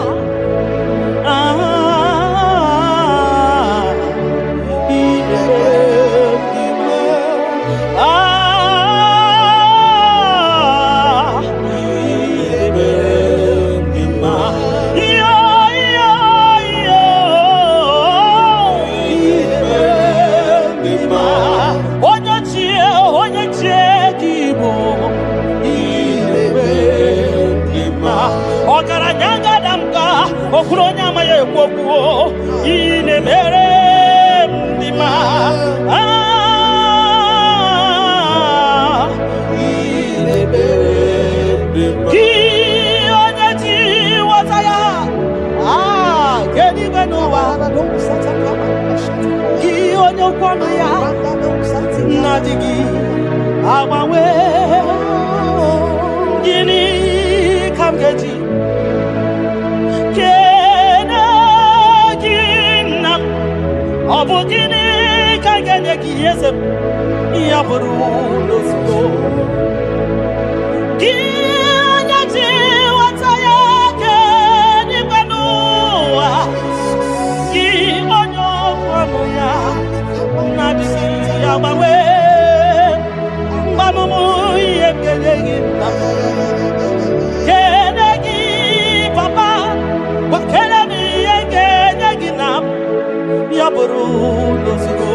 onye amaghị ekwu okwu ihe na-emere ndị ma gị onye ji ghọta ya kedu n'ụwa gị onye okwu ọnụ ya na-adịghị agbanwe gịnị ka m ga-eji kene gị nna m ọ bụ gịnị ka m ga-enye gị eze m ya bụrụ n'ozugbo gị onye ji ghọta ya kedu n'ụwa gị onye okwu ọnụ ya na-adịghị agbanwe mgbanụmụ ihe m ga-enye gị nna m kene gị papa kene m ihe ga-enye gị na m ya bụrụ n'ozugbo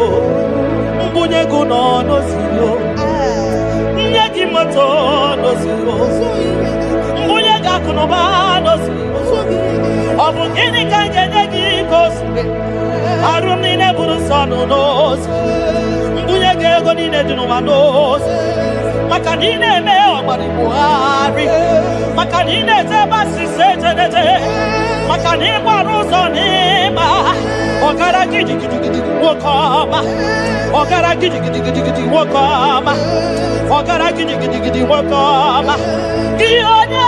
mbunye gị nọ n'ozugbo nye gị moto n'ozugbo mbunye gị akụnụba n'ozugbo ọ bụ gịnị ka m ga-enye gị ka o siri arụ m niile bụrụ nsọ nụ n'ozi mbunye gị ego niile dị n'ụwa n'ozi maka na ị na-eme ọgbara Buhari maka na ị na-ete ebe asịsị ejedede maka na ịgbara ụzọ n'ịgba ọgara gidigidigidi nwoke ọma ọgara gidigidigidi nwoke ọma ọgara gidigidigidi nwoke ọma gị onye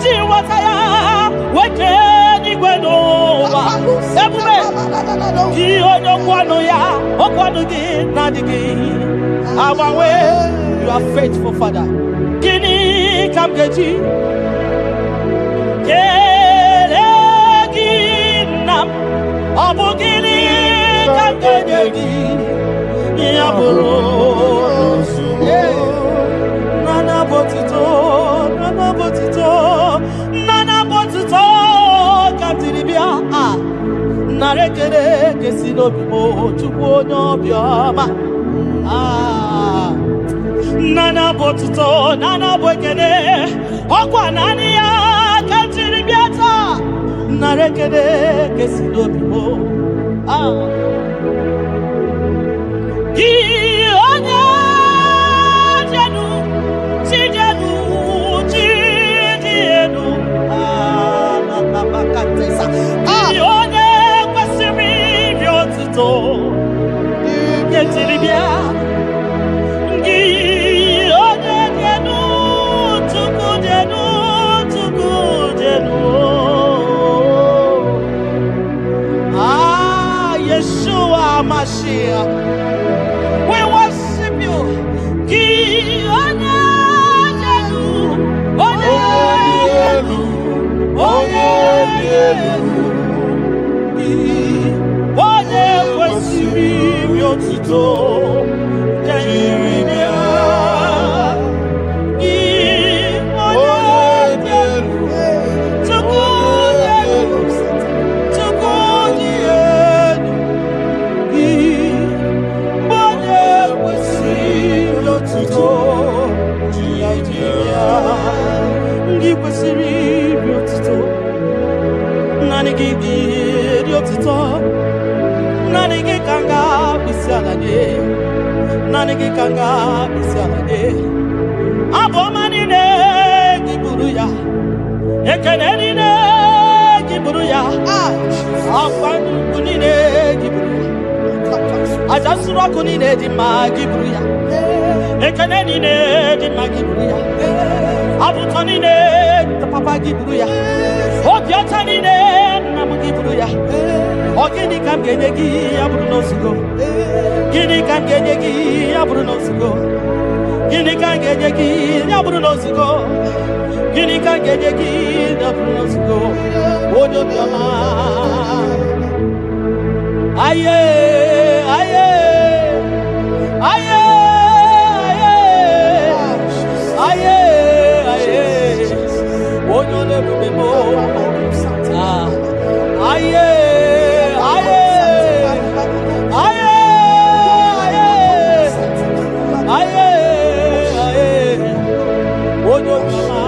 ji nghọta ya nwoke n'igwe n'ụwa ebube gị onye okwu ọnụ ya okwu ọnụ gị na-adịghị agbanwe. You are faithful, Father. Gịnị ka m ga-eji kele gị nna m ọ bụ gịnị ka m ga-enye gị ya bụrụ nana botito ka m tiri bịa nara ekele kesi n'obi m Chukwu onye obiọma nana botito nana bụ ekele ọkwa naanị ya ka m tiri bịa taa nara ekele kesi n'obi m gị onye jenu chijenu chijienu gị onye kwesịrị iri otuto nke tiri bịa gị onye jenu Chukwu jenu Yeshua Mashiach, we worship you. Gị onye elu, onye elu, onye elu, onye kwesịrị iri otuto ka iri bịa. Gị onye elu, Chukwu elu, Chukwu elu. Gị kwesịrị iri otuto naanị gị iri otuto naanị gị ka m ga-akpịsị ala gị naanị gị ka m ga-akpịsị ala gị abụ ọma niile gị buru ya ekele niile gị buru ya akwa nnukwu niile gị buru ya aja nsuru ọkụ niile dị mma gị buru ya ekele niile dị mma gị buru ya abụtọ niile papa gị buru ya obi ọcha niile nna m gị buru ya ọ gịnị ka m ga-enye gị ya bụrụ n'ozugbo gịnị ka m ga-enye gị ya bụrụ n'ozugbo gịnị ka m ga-enye gị ya bụrụ n'ozugbo gịnị ka m ga-enye gị ya bụrụ n'ozugbo onye obiọma aye aye aye aye aye onye ole ebube m aye aye aye aye aye onye obiọma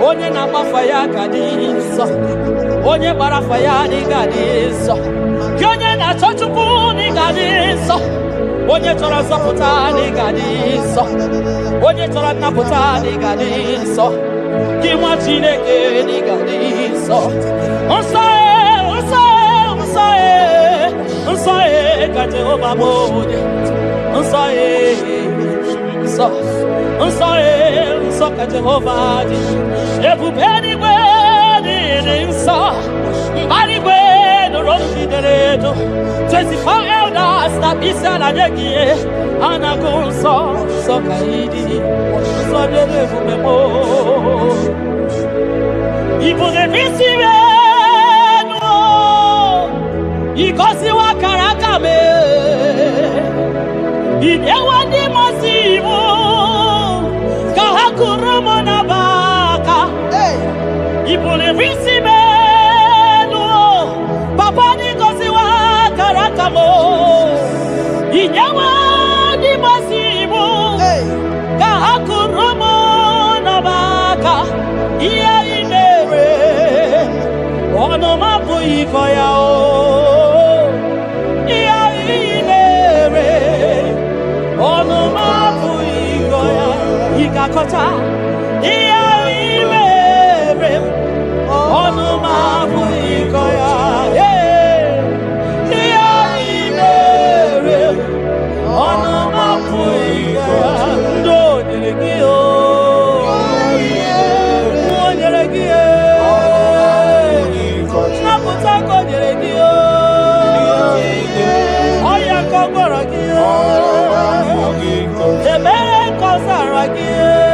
Onye na mafaya kadisa, onye barafaya ni kadisa, onye na chochuku ni kadisa, onye chora zaputa ni kadisa, onye chora naputa ni kadisa, kimwa chineke ni kadisa. Unsae ka Jehova moje, unsae ka Jehova di. Ebubeni wedi insa, mbali wedi rondi dereto. 24 elders na bisa na jegie, anakunso kaidi, unso derevu memo. Ibu de visiwe. Ikosi wa karaka me Idewa di masimu Kahakurumo na baka Ipule visi menu Papa ni kosi wa karaka mo Idewa di masimu Kahakurumo na baka Iya imere Ono mapu ikoya o Kota iya imere onu mabu ikoya iya imere onu mabu ikoya ndo nyelekio nyelekio naputako nyelekio oya kogorokio emere kozaragio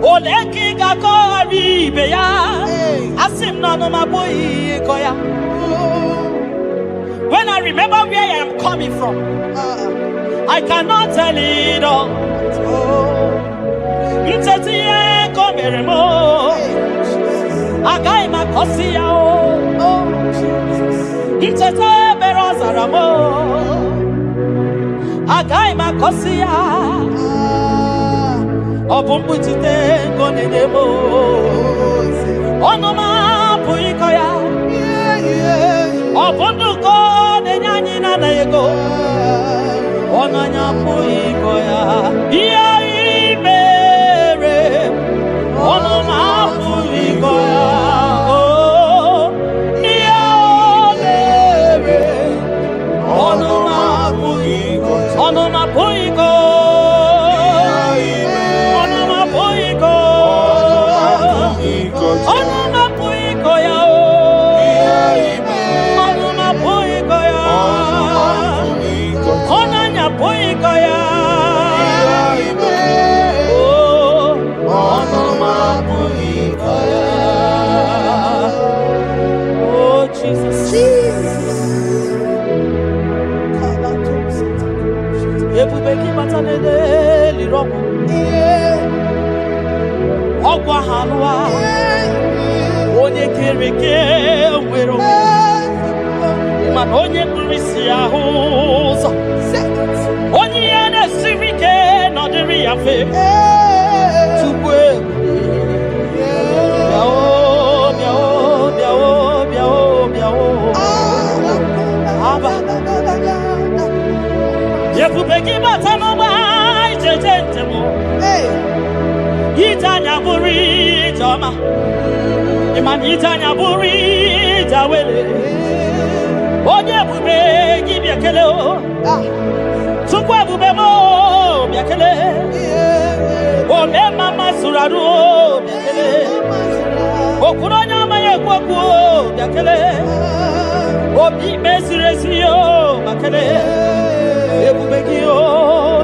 Oleki gakori beya asim no maboyi koya. When I remember where I am coming from, I cannot tell it all. Mtetiye komeremo agai makosi yao. Mtetiye berozaramo agai makosi yao. Obumbu tite konedemo onoma puikoya obundu konenyanyi na yego onanya puikoya iya imere onoma puikoya iya imere onoma puikoya ogwa hanwa onye kereke nwere mana onye kurisi ahụ ụzọ onye ya na-esiri ike nọdịrị ya fe tupu ebube gị bata n'ọgba ijeje njem ije anya bụrụ ije ọma ịmana ije anya bụrụ ije awele onye ebube gị bịa kele tupu ebube m bịa kele ome mama zụrụ arụ bịa kele okwuru onye amaghị ekwu okwu bịa kele obi ikpe ziri ezi ma kele ebube gị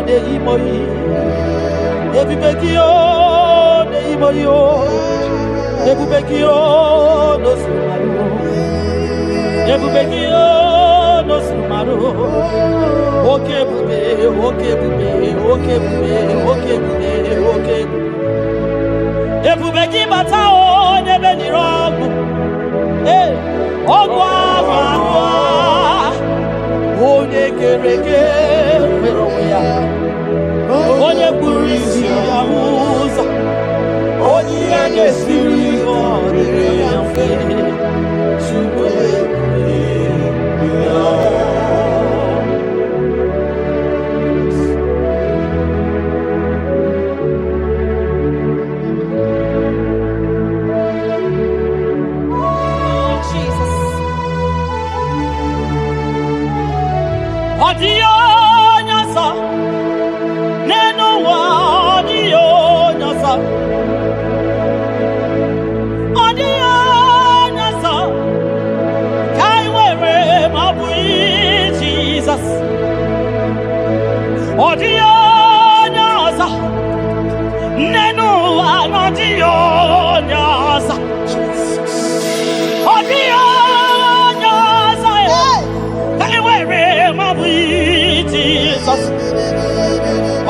na-eyi moyi ebube gị na-eyi moyi ebube gị n'osuru marụ ebube gị n'osuru marụ oke ebube oke ebube oke ebube oke ebube oke ebube gị bata onye beniri ọgwụ ọgwụ ahụ anụ onye kere eke nwere onwe ya onye kpụrụ isi ya ụzọ onye ihe na-esiri ọ dịrị ya mfe tupu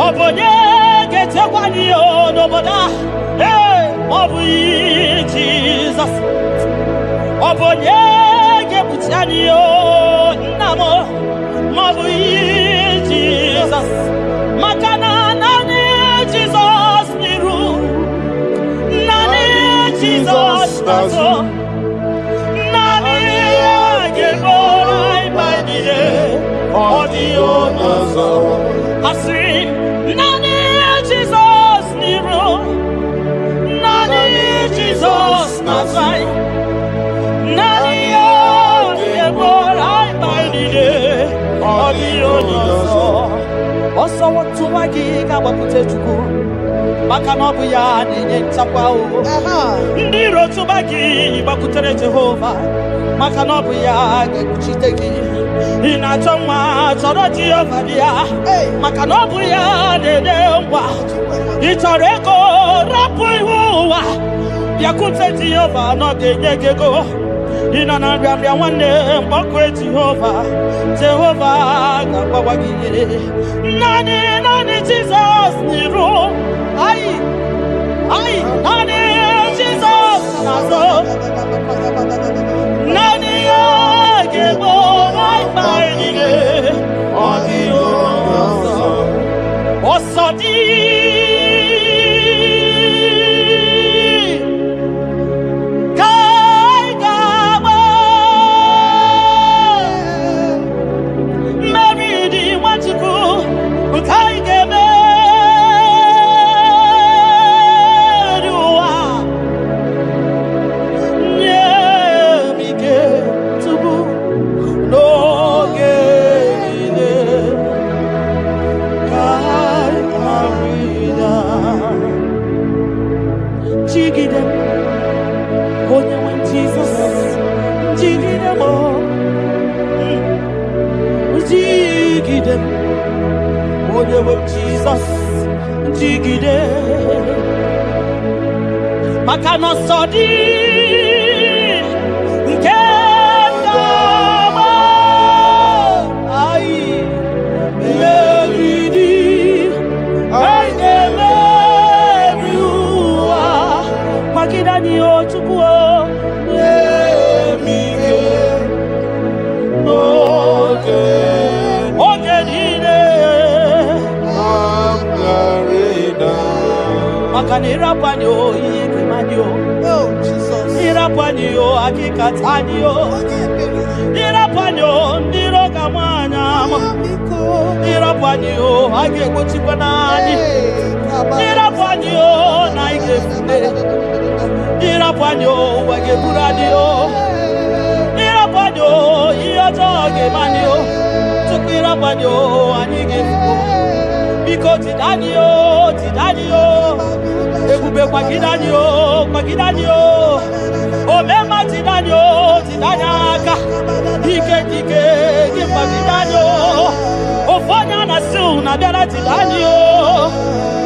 Obonye getekwani onoboda obu Jesus Obonye gebutiani namo obu Jesus Makana nani Jesus niru nani Jesus nazo nani ageborai baidide odio nazo Asri nani Jesus niru nani Jesus nazai nani ageborai baidide odio nazo Oso watu wagi kabakute chuku maka na ọ bụ ya na-enye nchekwa ndị iro tụba gị gbakwutere Jehova maka na ọ bụ ya ga-ekpuchite gị ị na-achọ nwa chọrọ Jehova bịa maka na ọ bụ ya na-enye ngwa ị chọrọ ego rapụ ihu ụwa bịakwute Jehova na ọ ga-enye gị ego ị nọ na nrịanrịa nwanne mkpọkụ Jehova ga-agbawa gị naanị Jizọs n'iru naanị Jizọs n'azụ naanị ya ga-egbo mkpa niile ọ dịghị ọsọ dị Jesus jigide maka na ọsọ dị nke ndama anyị meriri anyị ga-emeri ụwa Makanirapanyo, Yekemanyo. Oh, Jesus. Irapanyo, Akikatanyo. Irapanyo, Nirokamanyama. Irapanyo, Akekuchipanani. Irapanyo, Naikefune. Irapanyo, Wakepuradio. Irapanyo, Iotogemanyo. Tukirapanyo, Anigefuko. Biko Tidanio, Tidanio. Ekube kwa Kidanio. Omema Tidanio, Tidanyaka. Ike, Kimba Tidanio. Ofonya na su na bela Tidanio.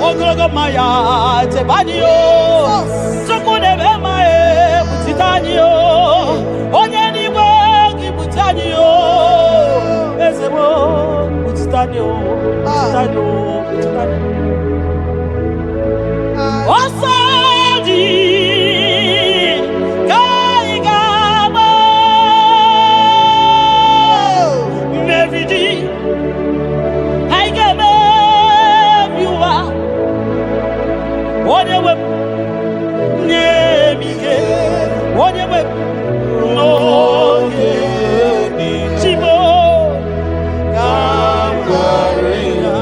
Oglogo Maya, Tebanio. Sukune Bema Tidanio. Onyeniwe Kibutanio. Ezebo, Tidanio. Osadi Kaigama Mevidi Kaigama Biwa Odewe Nemige Odewe No Chibo Kamgarina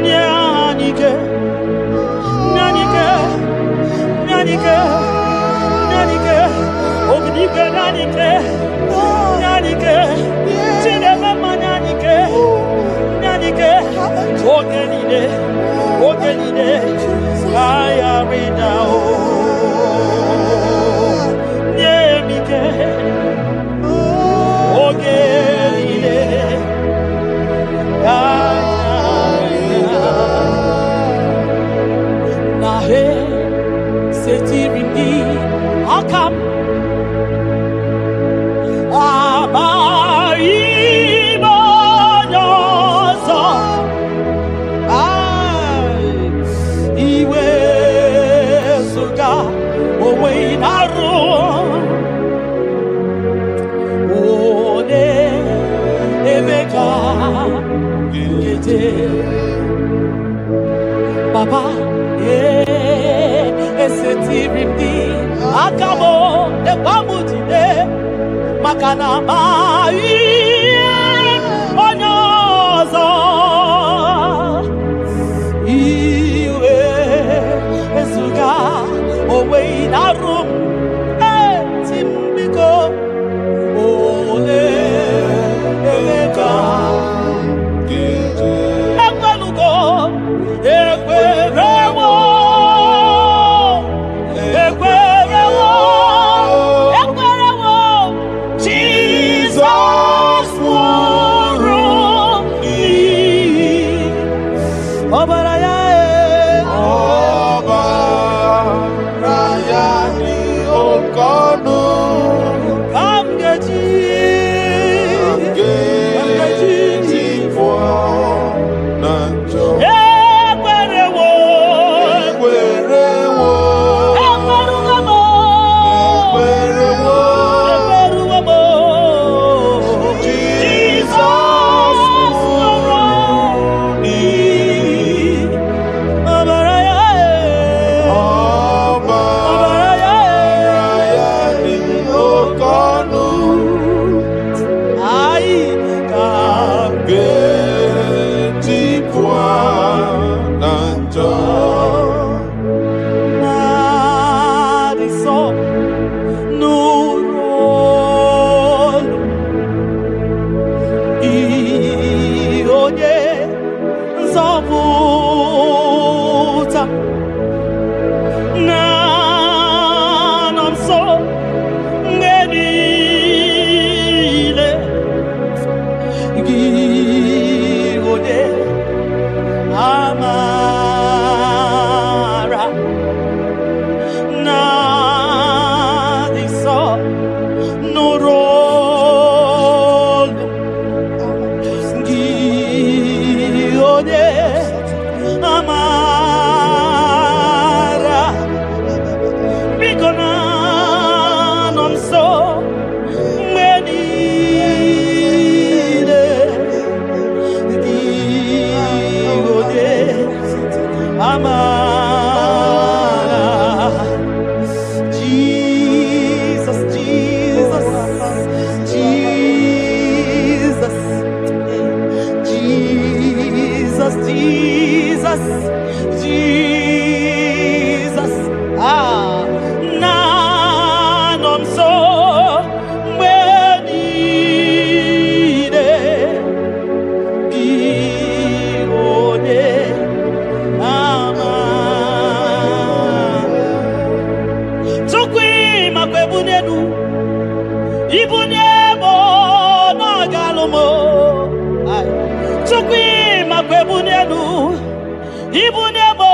Nyanike Ognike Nyanike Chinema Nyanike Ogenide Kaya Ridao Nyemike Ogenide Nahe Setiringi Akam Abaibonozo Iwe Suga Owe Naru Ode Emeka Gete Baba Esetirindi Akamo Ekwamutide Makana Mai Onyozo Iwe Esuga Owe Narum Timbiko Ole Emeka Ekwelugo Ekwerewo Jesus Chukwi makwebunenu Ibunemo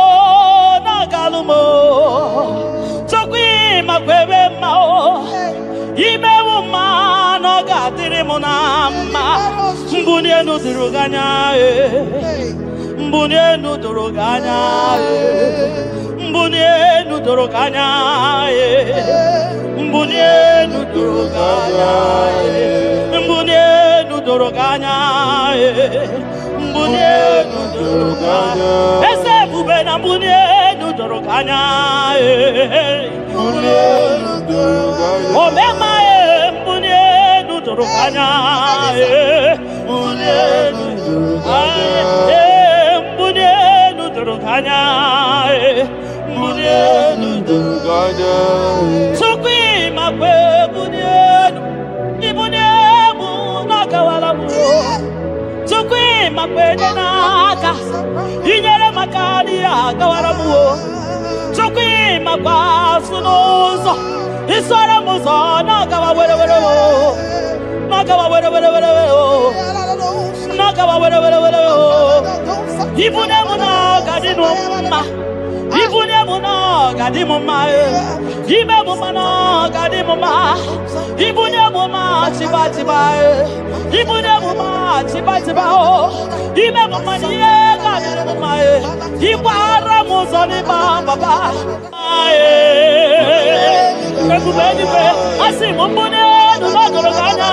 nagalumo Chukwi makwebe mao Imewu ma nogadiri munama Mbunienu duruganya Mbunienu duruganya Mbunienu duruganya Mbunienu duruganya Mbunienu duruganya Mbunienu duruganya Ese bubena mbunienu duruganya Mbunienu duruganya Omema mbunienu duruganya Mbunienu duruganya Mbunienu duruganya Mbunienu duruganya Chukwi makwe mbunienu Ibuniemu nakawalamu Chukwi makwe naka Inyere makani akawalamu Chukwi makwa sunuzo Isora muzo nakawa were Nakawa were Nakawa were Ibuniemu nakadinu ma Ibuniemu nakadimu ma Ibuniemu nakadimu ma Ibuniemu ma chiba Ibuniemu ma chiba Ibuniemu ma nakadimu ma Ibara muzoni baba Ekubeni pe asimu mbunienu nakadoganya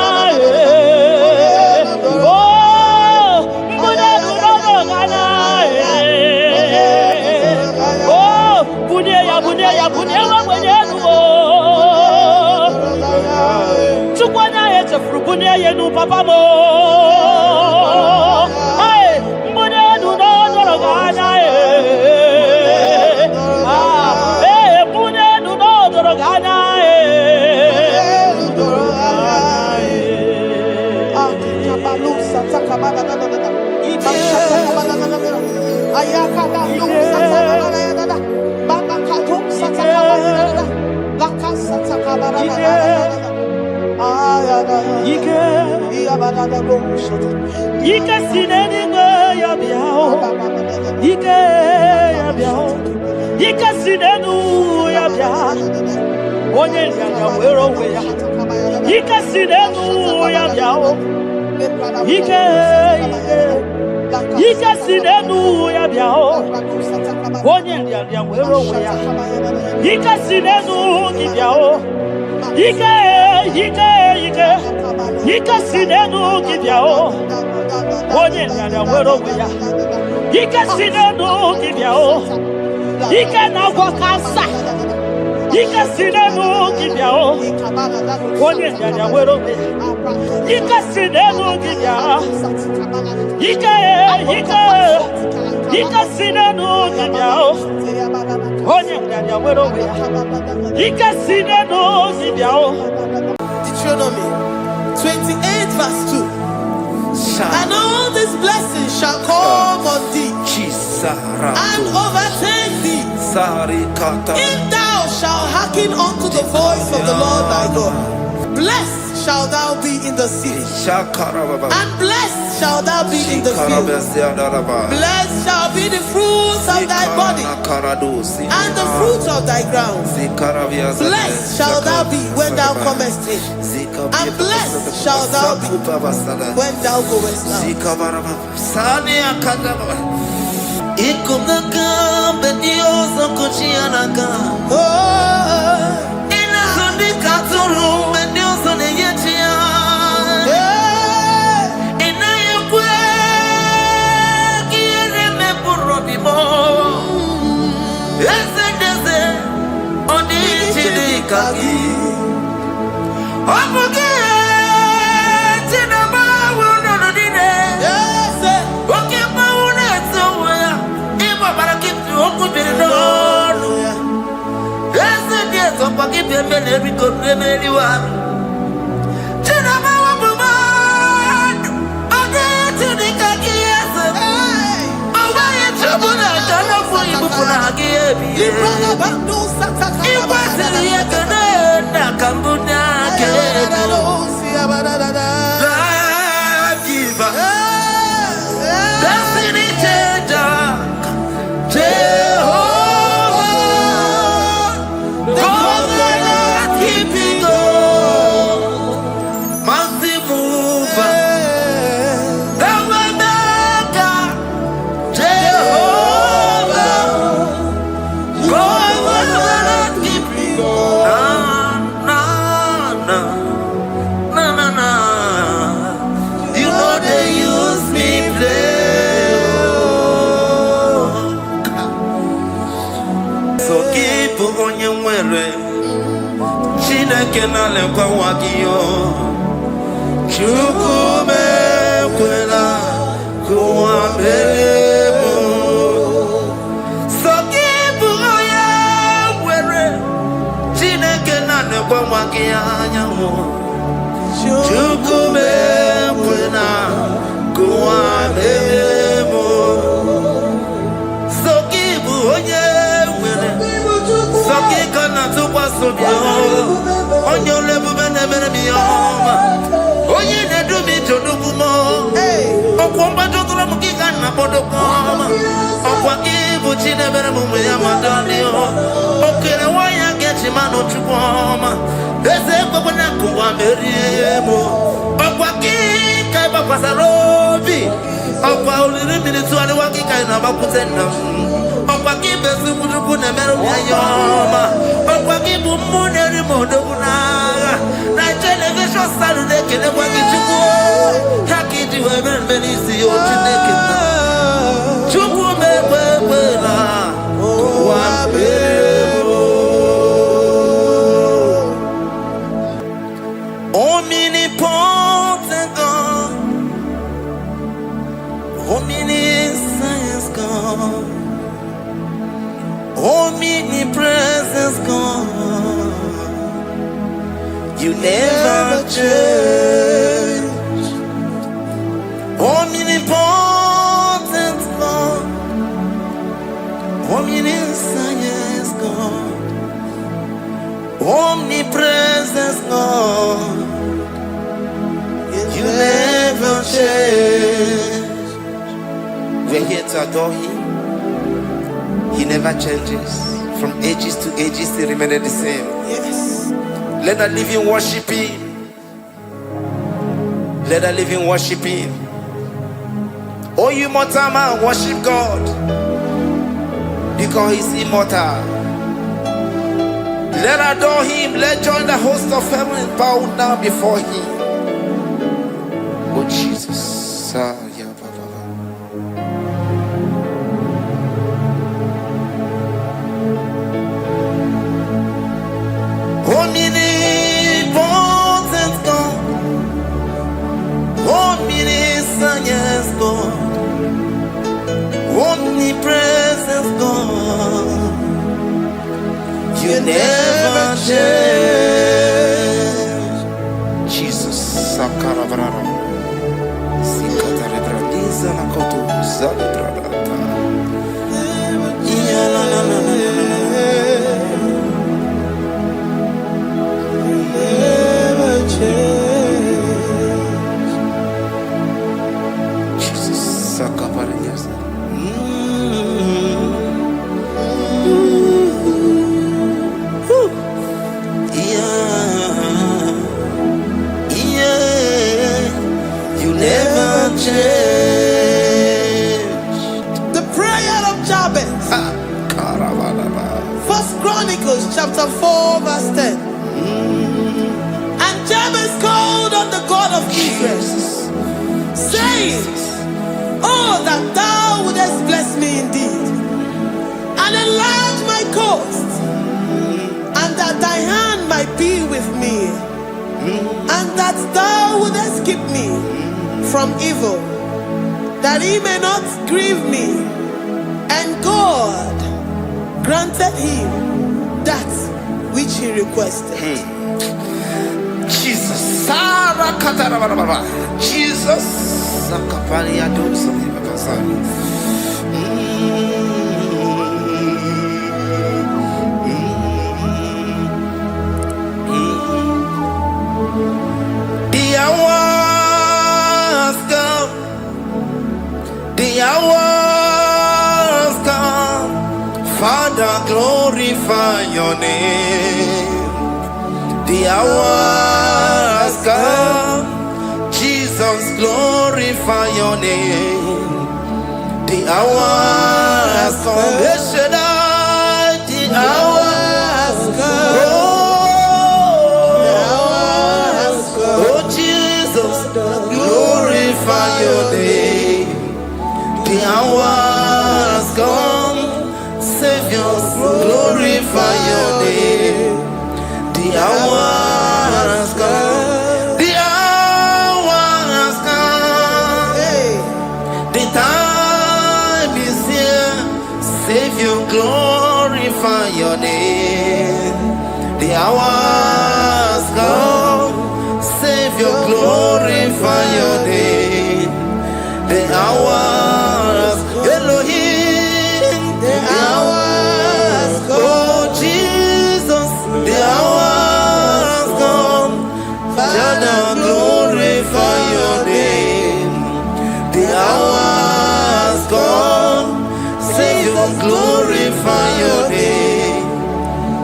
Oh mbunienu nakadoganya Bunia mwenyewe Chukwana yeche frubunia yenu papa mo Hey Bunia no dorogana Hey Bunia no dorogana Kabalusa takabana Ayaka Ike sineni ya biao Ike ya biao Ike sinenu ya biao Onye nyanya wero weya Ike sinenu ya biao Ike sinenu ya biao Onye nyanya wero weya Ike sinenu ya biao Ike sinenu kibyao Onye nyanya wero weya Ike sinenu kibyao Ike na wakasa Ike sinenu kibyao Onye nyanya wero weya Ike sinenu kibyao Ike sinenu kibyao Onye nyanya wero weya Ike sinenu kibyao Deuteronomy 28 verse 2. And all these blessings shall come on thee and overtake thee if thou shalt hearken unto the voice of the Lord thy God. Blessed shalt thou be in the city, and blessed shalt thou be in the field. Blessed shall be the fruits of thy body, and the fruit of thy ground. Blessed shalt thou be when thou comest in, and blessed shalt thou be when thou goest Chineke na lekwa wakio Chukume kwela kuwa meremo Sokibu oya were Chineke na lekwa wakia nyawo Chukume kwela kuwa meremo Sokibu oya were Sokika na tukwa sobia Onyo lebu bene bene biyoma Onye ne dumi jodugumo Okwomba jokula mukika na podokoma Okwa kibu chine bene mume ya madalio Okere waya gechi mano chukwoma Eze kwa na kuwa meriemo Okwa kika iba kwa sarobi Okwa uliri milituari wakika ina bakutena Okwa kibe sukuduku ne meru ya yoma Okwa kibu mune rimodo kunaga Na television salude kene kwa kichuku Haki diwe menisi yo chineke na Chuku mekwela Kwa bebo Omnipotent God Omniscience God Omnipresence God You never change Omnipotent God Omniscience God Omnipresence God You never change We're here to adore Him. He never changes. From ages to ages, He remains the same. Yes. Let the living worship Him. Let the living worship Him. Oh, you mortal man, worship God. Because He's immortal. Let adore Him. Let join the host of heaven and bow down before Him. Oh, Jesus. Omnipotent God, omniscience God, omnipresence God, You never change. Jesus, Sakarabrara, Sikatarebradiza la Kotu, Zalibrata, Jesus, Sakaparias. You never change. The prayer of Jabez. First Chronicles chapter 4 verse 10. And Jabez called on the God of Israel, saying, Oh, that thou wouldest bless me indeed, and enlarge my coast, and that thy hand might be with me, and that thou wouldest keep me from evil, that he may not grieve me. And God granted him that which he requested. Jesus, Sarah Katarababa, Jesus, Sakaparia Dosa, the hours come, the hours come, Father, glorify your name. The hours come, Jesus, glorify your name. The hours come, the hours come. Oh, Jesus, glorify your name. The hours come, Savior, glorify your name. The hours glorify your name. The hours come, Savior, glorify your name. The hours, Elohim, the hours come. Oh Jesus, the hours come. Father, glorify your name. The hours come, Savior, glorify your name.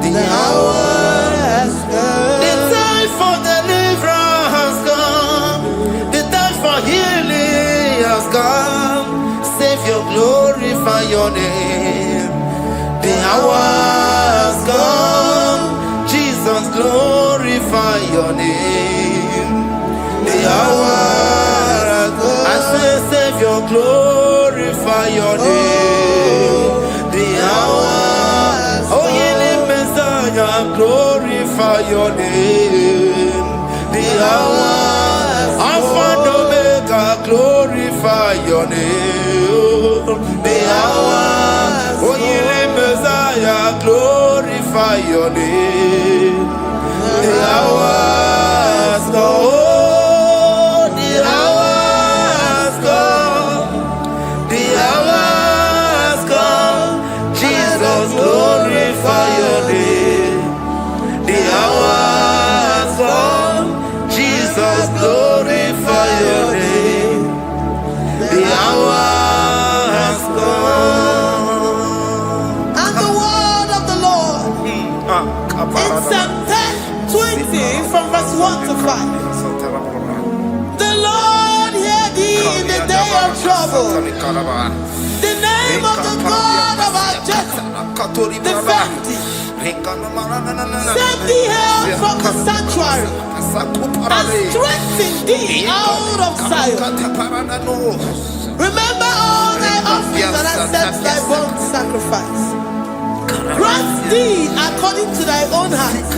The hours come. The time for deliverance has come. The time for healing has come. Savior, glorify your name. The hours come. Jesus, glorify your name. The hours come. I say, Savior, glorify your name. The hours, oh, healing Messiah, glorify your name. The hours, Alpha and Omega, glorify your name. The hours, oh, healing Messiah, glorify your name. The hours, oh, the hours come. The hours come. Jesus, glorify your name. The hours come. Jesus, glorify your name. The hours come. And the word of the Lord in Psalm 10:20 from verse 1 to 5. The Lord hear thee in the day of trouble. The name of the God of our Jacob defend thee. Send thee help from the sanctuary and strengthen thee out of Zion. Remember all thy offerings and accept thy burnt sacrifice. Grant thee according to thy own heart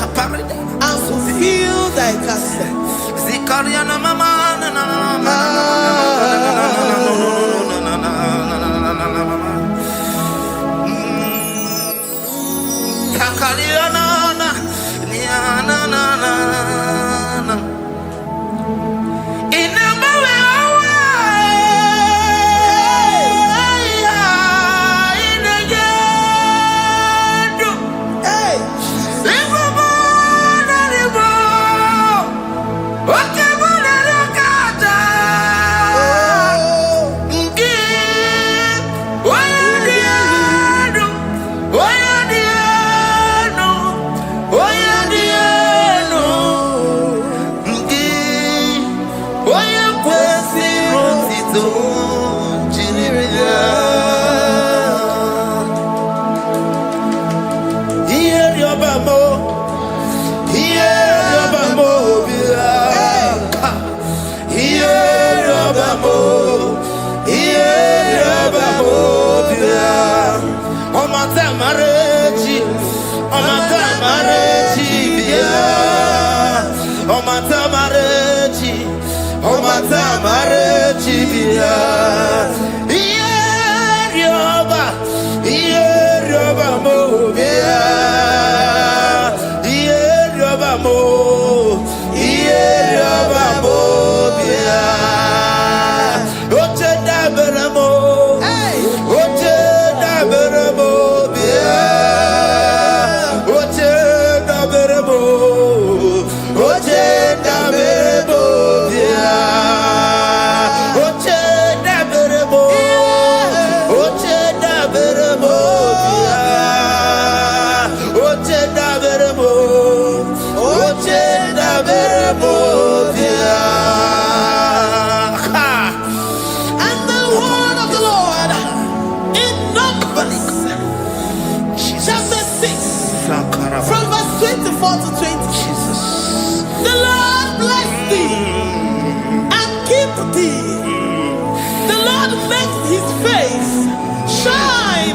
and fulfill thy counsel.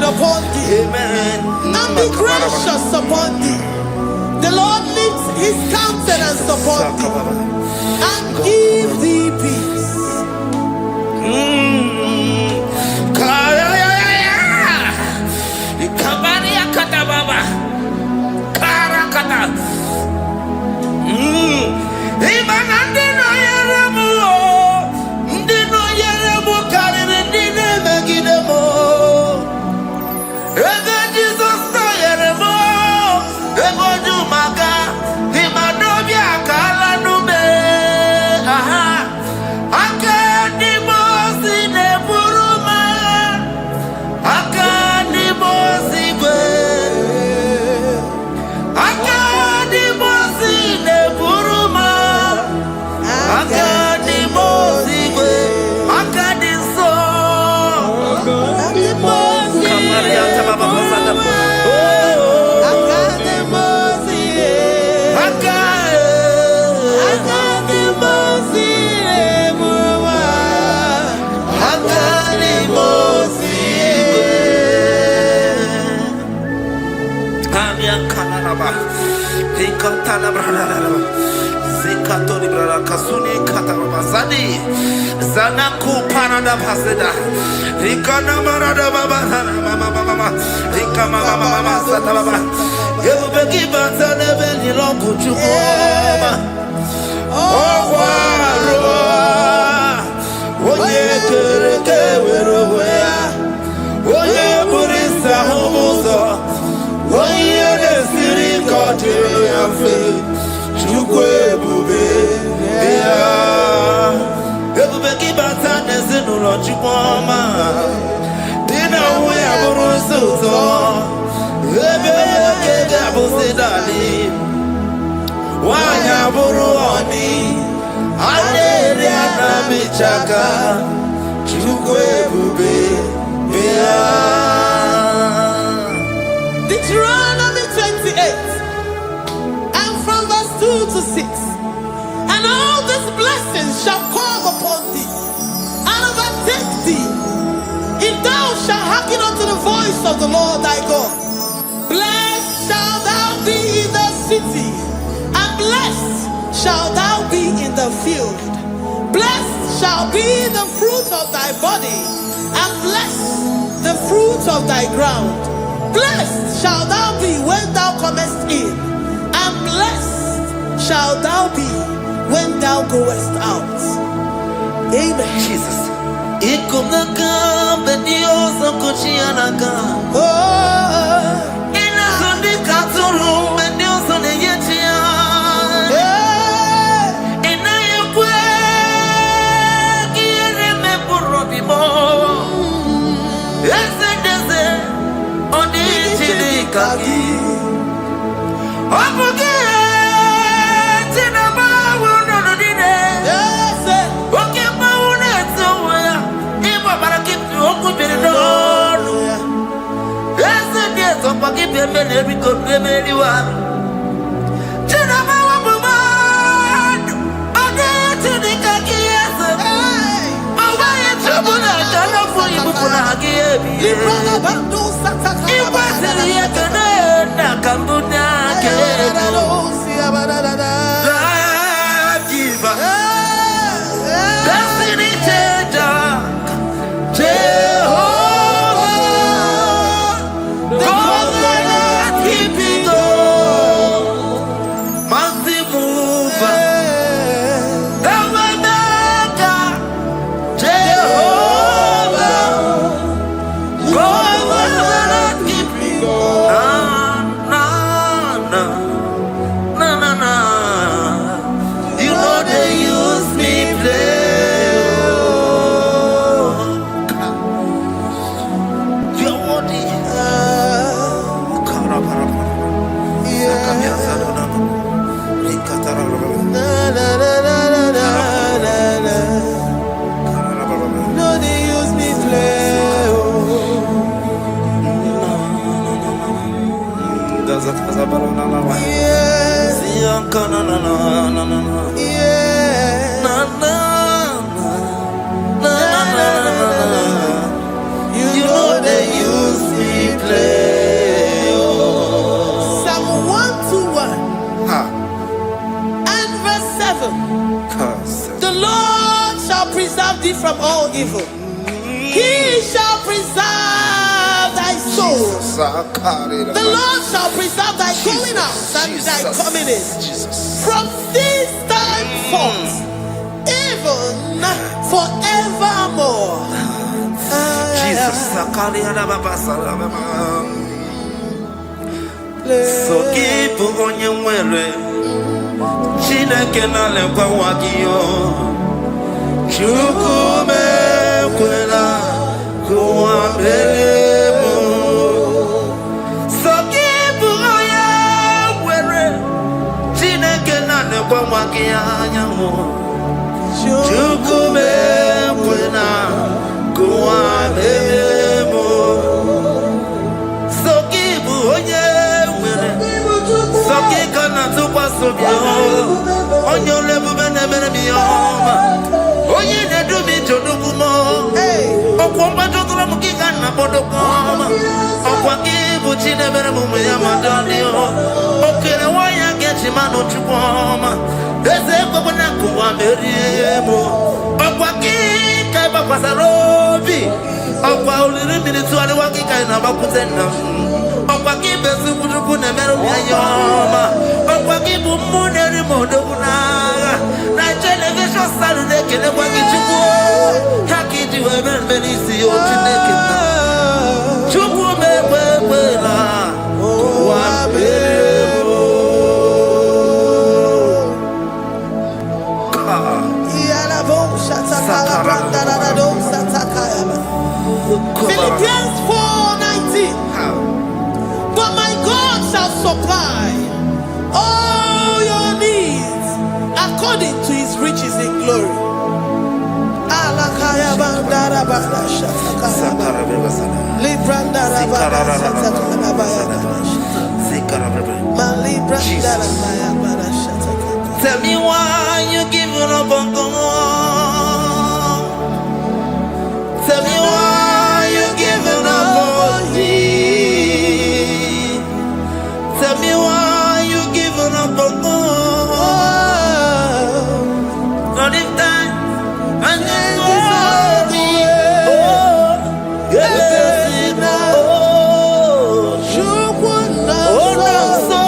Upon thee, amen, and be gracious upon thee. The Lord lifts his countenance upon thee and give thee peace. You come Rikatana brada. Zikatori brada kasuni katabazani. Zanaku parada paseda. Rikana marada baba mama. Rikama mama satababa. You begi batane beni longu chukoma. Oye kereke weroya. Oye burisa humuzo. Oye desiri kotiru yafe. Chukwe bube ya. Ebubeki batane zinulo chukoma. Dina uwe aburusu to. Ebubeki gabusidali. Wanya buruoni. Adere anamichaka. Chukwe bube ya. Deuteronomy 28 and from verse 2 to 6. And all these blessings shall come upon thee and overtake thee, if thou shalt hearken unto the voice of the Lord thy God. Blessed shalt thou be in the city, and blessed shalt thou be in the field. Blessed shall be the fruit of thy body, and blessed the fruit of thy ground. Blessed shall thou be when thou comest in, and blessed shall thou be when thou goest out. Amen. Jesus. Ikumnaka Dios kuchianaka. Oh, Inazundi katuru Dios neyetia. Inayekwe kiere me burobimo. Esedeze oni chidikaki. Obuge tinaba wono dine. yes, Oke mauna tsoya. Iba barakitu okubiri no. Esedeze opaki pembele biko pembele wa. Tinaba wabuma. Ode chidikaki yese. Awaye chobuna kana furi bukuna hagiyebi. Ibrana bandu sataka. Iwasiri yakane na kambuna kene. Jiva. Destiny changer. Jehovah. Covenant keeping God. Mighty mover. The Waymaker. Jehovah. Covenant keeping God. Na. You know they use me play. You're worthy. No, they use me play. Yes, yeah. You know they use me play. Psalm 121 and verse 7. The Lord shall preserve thee from all evil. He shall preserve thy soul. The Lord shall preserve thy going out and thy coming in from this time forth, even forevermore. Jesus. So keep on your way. Chineke na lekwa wakio. Chukume kwela kuambelemo. So keep on your way. Chineke na lekwa wakianyamo. Chukume kwela kuambelemo. So keep on your way. So keep on your onyo lebu bene bene miyoma. Oye ne du mi jodu kumo. Okwamba jodula mukika na bodo koma. Okwa kibu chine bene mume ya madani o. Okere waya ke no chupoma. Eze kwa na kuwa meriemo. Okwaki kai bapasarobi. Okwa uliri minitu ali waki kai na bakutena. Okwaki besi kuduku na meru yayoma. Okwaki bumune rimodo kunaga. Na television salude kele waki chupu. Haki diwe benisi yo chineke na. Chupu mewe na. Wa meremo. Philippians 4:19. But my God shall supply all your needs according to his riches in glory. Tell me why you giving up on God. Tell me why you giving up on me. Tell me why you giving up on God. Not if time and then sorry. Oh, yeah, oh, no, so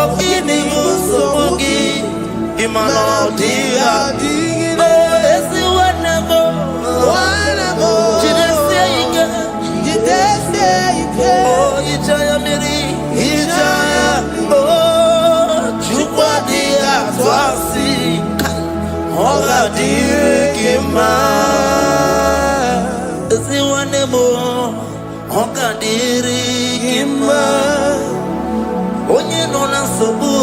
of any so Imano dia, oh, esi whatever. Oh, Ijaya Miri, Ijaya, oh, Chukwadia, Twasi, Hola Dirikima, Ziwanemo, Hoka Dirikima, Onye Nona Sobu,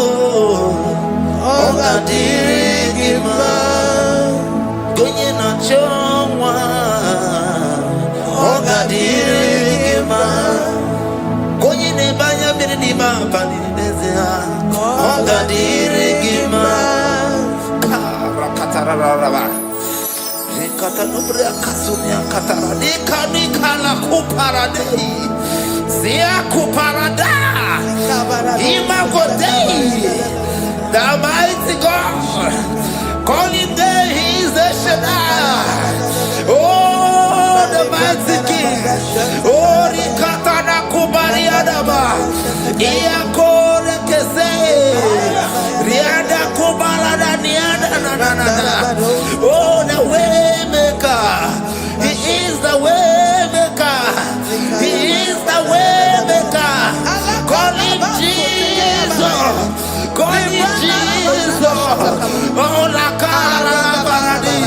Hoka Dirikima, Gonye na Chongwa, Hoka Dirikima. Konye ne banya bini ni ma bani nezea. Onga dirigima. Karakatara. Rekata nubre akasunya katara. Nika la kuparade. Zia kuparada. Ima godei. The mighty God. Calling there he is the Shaddai. Oh, the mighty King. Oh, Rikata na kubariadaba. Iya kore kese. Riada kubalada niada na. Oh, the way maker. He is the way maker. He is the way maker. Call him Jesus. Call him Jesus. Oh, la cara baradi.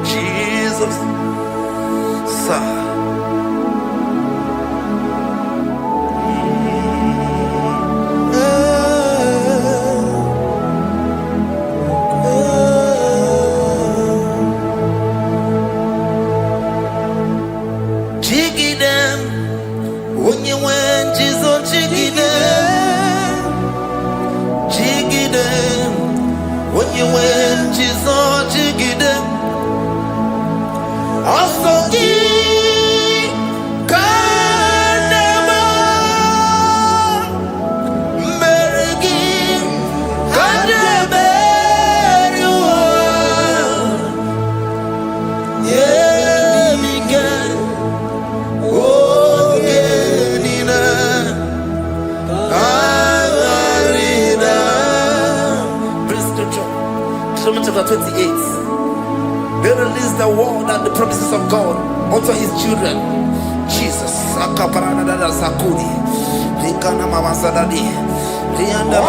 Jesus, sir. Jiggy them when you went, Jesus, jiggy them. Jiggy them when you went, Jesus, jiggy them. Also, chapter 28. They release the word and the promises of God unto his children. Jesus. Sakuri. Rikana mama sadadi. Rianda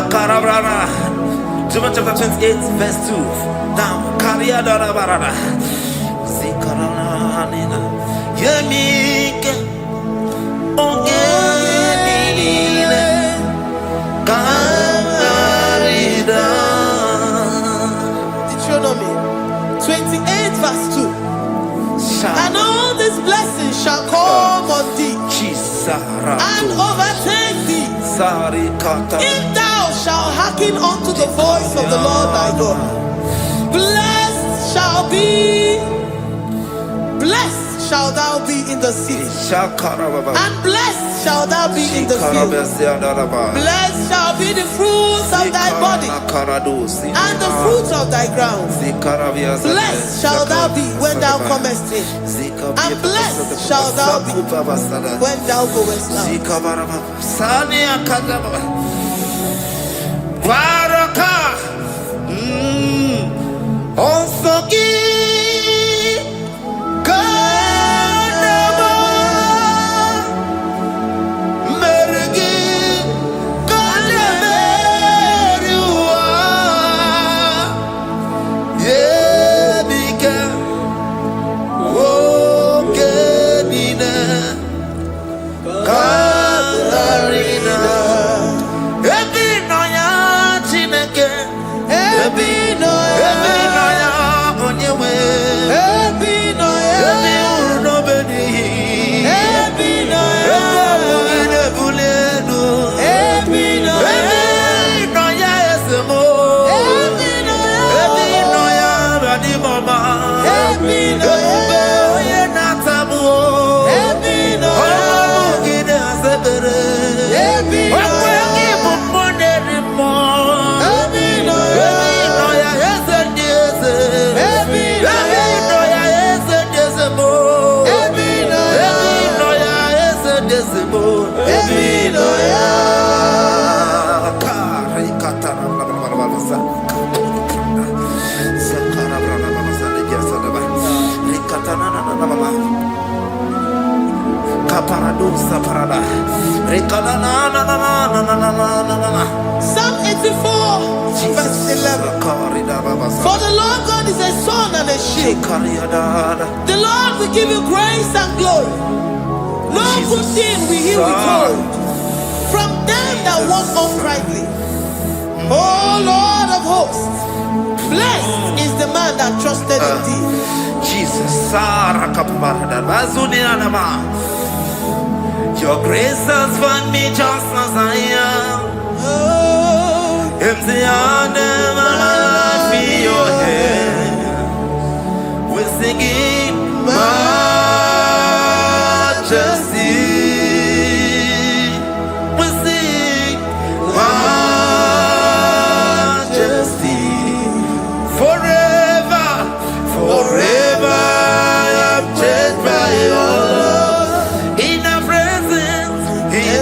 Karama. John chapter 28 verse 2. Now, Karia Dara Barada. Zikarana Hanina. Yemike Ongenile Karida. Deuteronomy 28 verse 2. And all these blessings shall come on thee and overtake thee if thou shalt hearken unto the voice of the Lord thy God. Blessed shall thou be in the city, and blessed shall thou be in the field. Blessed shall be the fruits of thy body, and the fruits of thy ground. Blessed shall thou be when thou comest in, and blessed shall thou be when thou goest out. Psalm 84 verse 11. For the Lord God is a sun and a shield. The Lord will give you grace and glory. No good thing will he withhold from them that walk uprightly. O Lord of hosts, blessed is the man that trusted in thee. Jesus, your grace has found me just as I am. Empty handed, I feel your hand. We're singing majesty. We sing majesty. Forever, forever I'm changed by your love. In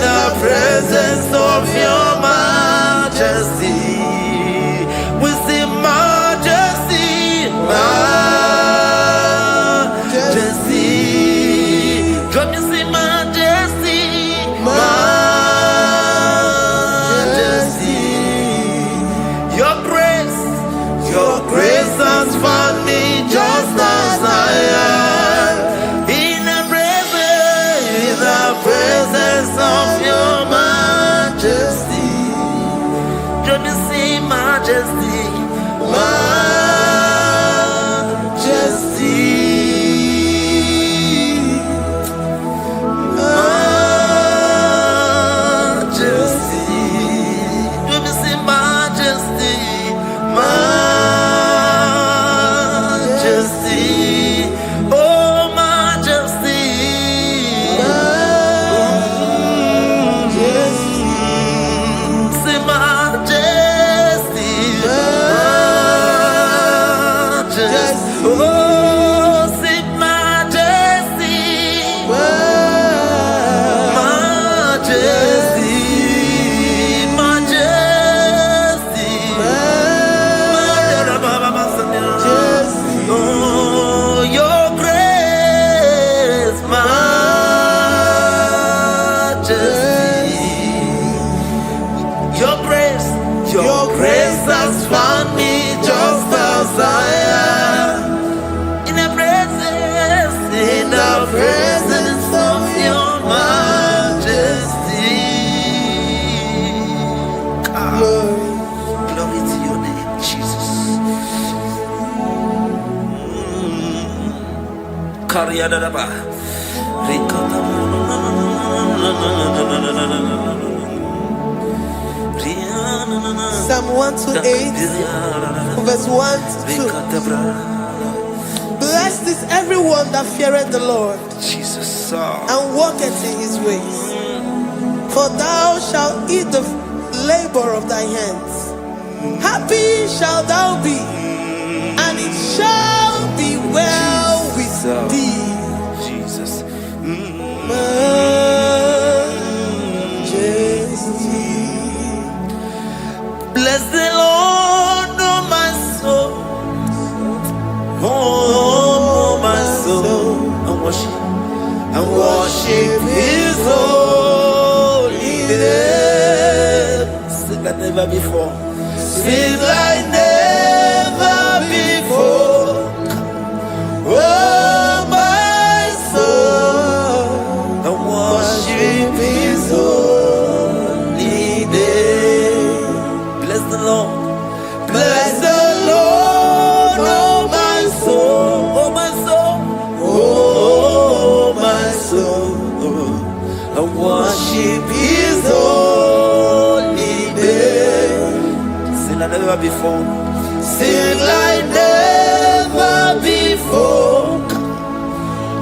the presence of your majesty, we see majesty, majesty. Come you see majesty, majesty. Your grace has found me just as I am. In the presence of your majesty, can you see majesty, majesty, majesty, can you see majesty, majesty, oh majesty. Your grace has found me just as I am. In the presence of your majesty. Glory. Glory to your name, Jesus. Psalm 128, verse 1 to 2. Blessed is everyone that feareth the Lord, Jesus, and walketh in his ways. For thou shalt eat the labor of thy hands. Happy shalt thou be, and it shall be well with thee. Jesus. Majesty. Bless the Lord, oh my soul. Oh, my soul. And worship his holy name. Sing like never before. Sing like never before. Oh, my soul. And worship his holy name. Bless the Lord. Bless the Lord, oh my soul, oh my soul, oh my soul, and worship his holy name. Sing like never before. Sing like never before.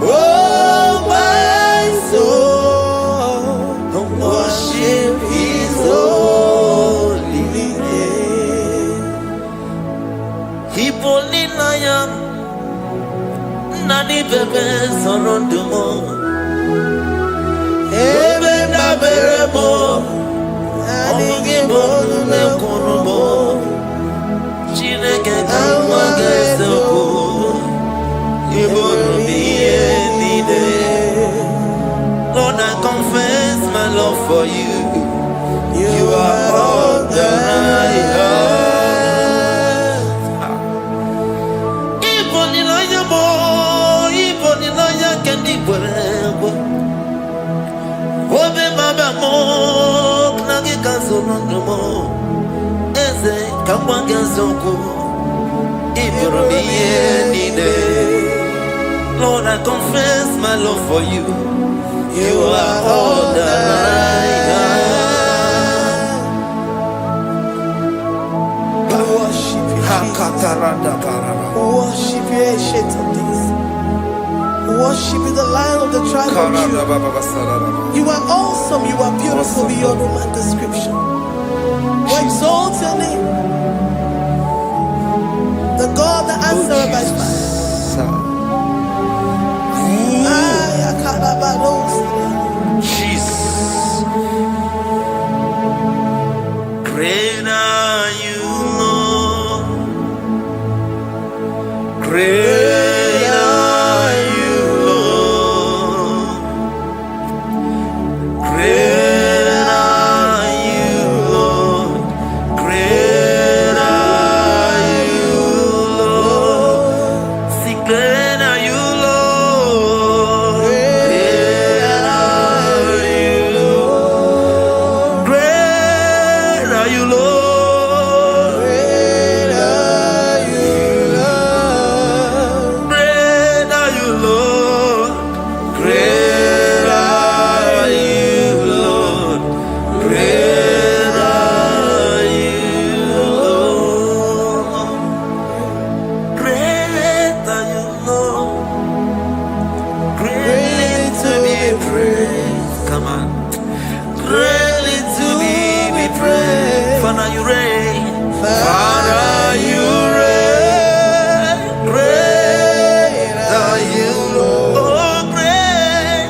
Oh my soul, and worship his holy name. Hipoli nayam nani bebe sorondumo ebe na beremo ani bonu ne konumo chineke kanwa gesoko ibonu biye nide. Lord, I confess my love for you. You are all that I have. Lord, I confess my love for you. You are all that I have. I worship you, Jesus. Worship you, ancient of days. Worship you, the Lion of the tribe of Judah. You are awesome. You are beautiful beyond human description. We exalt your name, the God that answered by fire. Jesus, great are you, Lord. Great are you, Lord. Great are you, Lord. Great are you, Lord. Sing, great are you, Lord. Great are you, Lord. Great are you, Lord. Great are you, Lord. Great are you, Lord. Great are you, Lord. Great are you, Lord. Great are you, Lord. Greatly to be praised. Come on. Greatly to be praised. Father, you reign. Father, you reign. Great are you, Lord. Oh, great.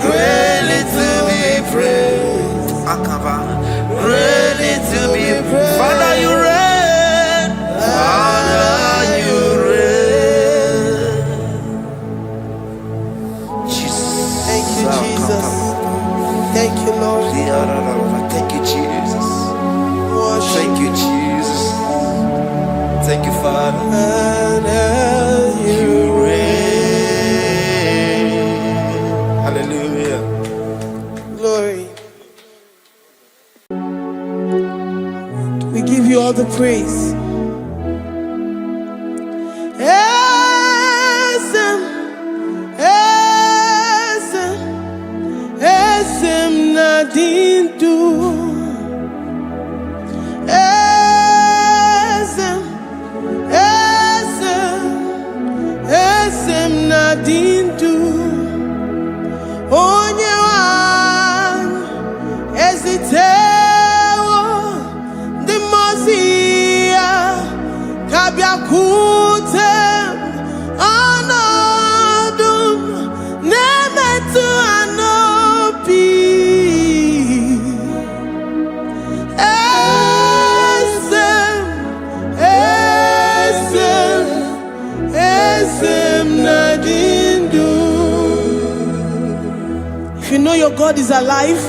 Greatly to be praised. Greatly to be praised. Father, you reign. Father, you reign. Jesus. Thank you, Jesus. Thank you, Lord. Thank you, Jesus. Worship We give you all the praise. Esem nadindu. Esem nadindu. Onye wan ezitewo di mozia kabia kutem anadum nemetu anopi. Esem nadindu. If you know your God is alive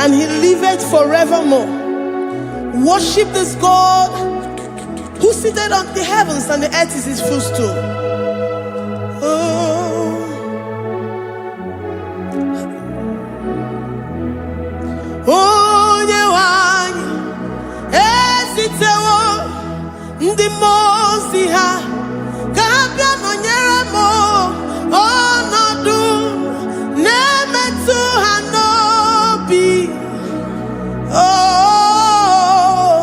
and he liveth forevermore, worship this God who seated on the heavens and the earth is his footstool. Oh. Onye wanyi ezitewo ndi mozi ha kabia nonyere mo onodu nemetu hanobi. Oh,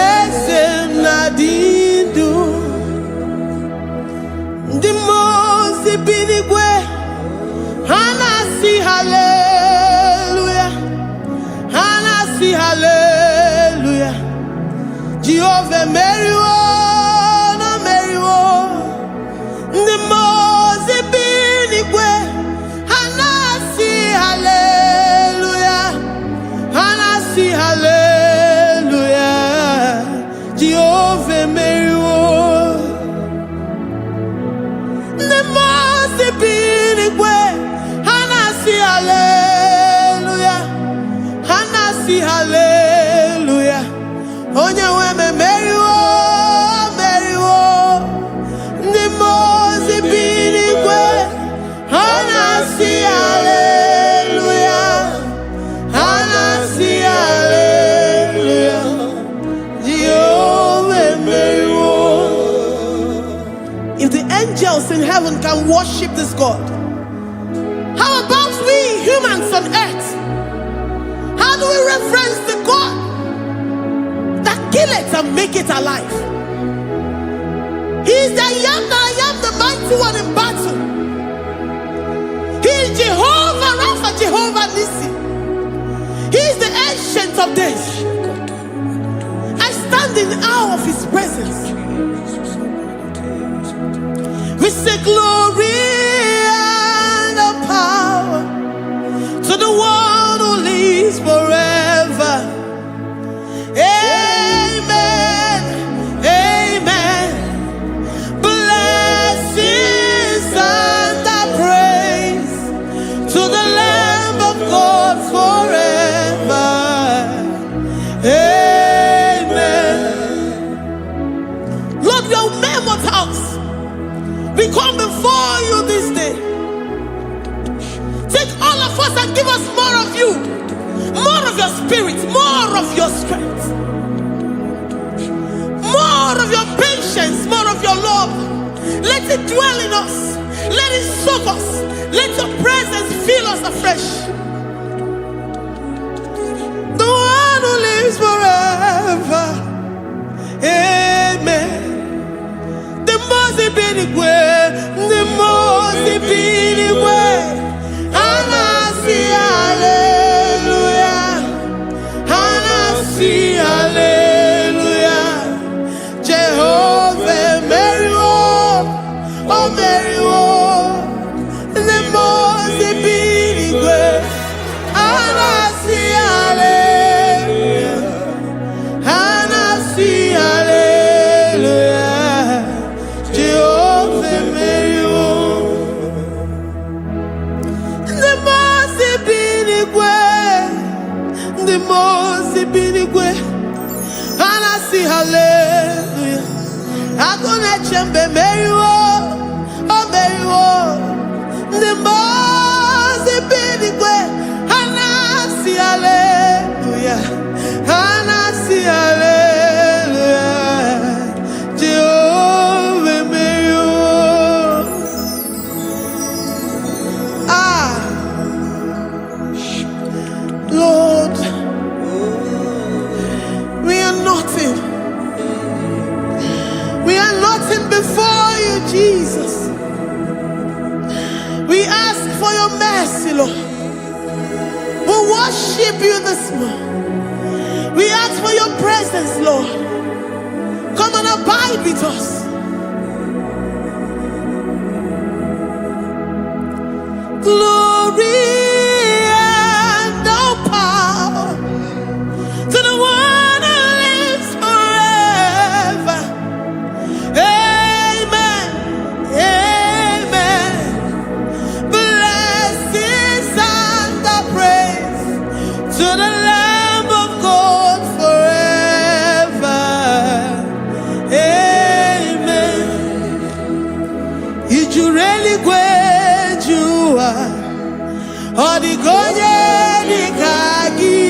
esem nadindu. Ndi mozi binigwe hanasi hallelujah, hanasi hallelujah. Jehovah meriwo no meriwo. Ndi mozi binigwe hanasi hallelujah, hanasi hallelujah. Jehovah meriwo. Ndi mozi binigwe hanasi hallelujah, hanasi hallelujah. Onye weme meriwo, meriwo. Ndi mozi binigwe hanasi hallelujah, hanasi hallelujah. Jehovah meriwo. If the angels in heaven can worship this God, how about we humans on earth? How do we reference the God that kill it and make it alive? He is the I am, the mighty one in battle. He is Jehovah Rapha, Jehovah Nissi. He is the ancient of days. I stand in awe of his presence. We say glory and power to the one who lives forever. Amen, amen. Blessings and praise to the Lamb of God forever. Amen. Lord, we are mammoth house. We come before you this day. Take all of us and give us more of you, more of your spirit, more of your strength, more of your patience, more of your love. Let it dwell in us. Let it soak us. Let your presence fill us afresh. The one who lives forever. Amen. The most binigwe, the most binigwe. Hanasi hallelujah, hanasi hallelujah. Jehovah meriwo, oh meriwo. The most binigwe, hanasi hallelujah, hanasi hallelujah. Jehovah meriwo. The most binigwe, hanasi hallelujah. Agone chembe meriwo, oh meriwo. The most binigwe, worship you this morning. We ask for your presence, Lord. Come and abide with us. Glory and all power to the one who lives forever. Amen. Amen. Blessings and the praise to the Lamb of God forever. Amen. Did you really go? Odigonye dikagi,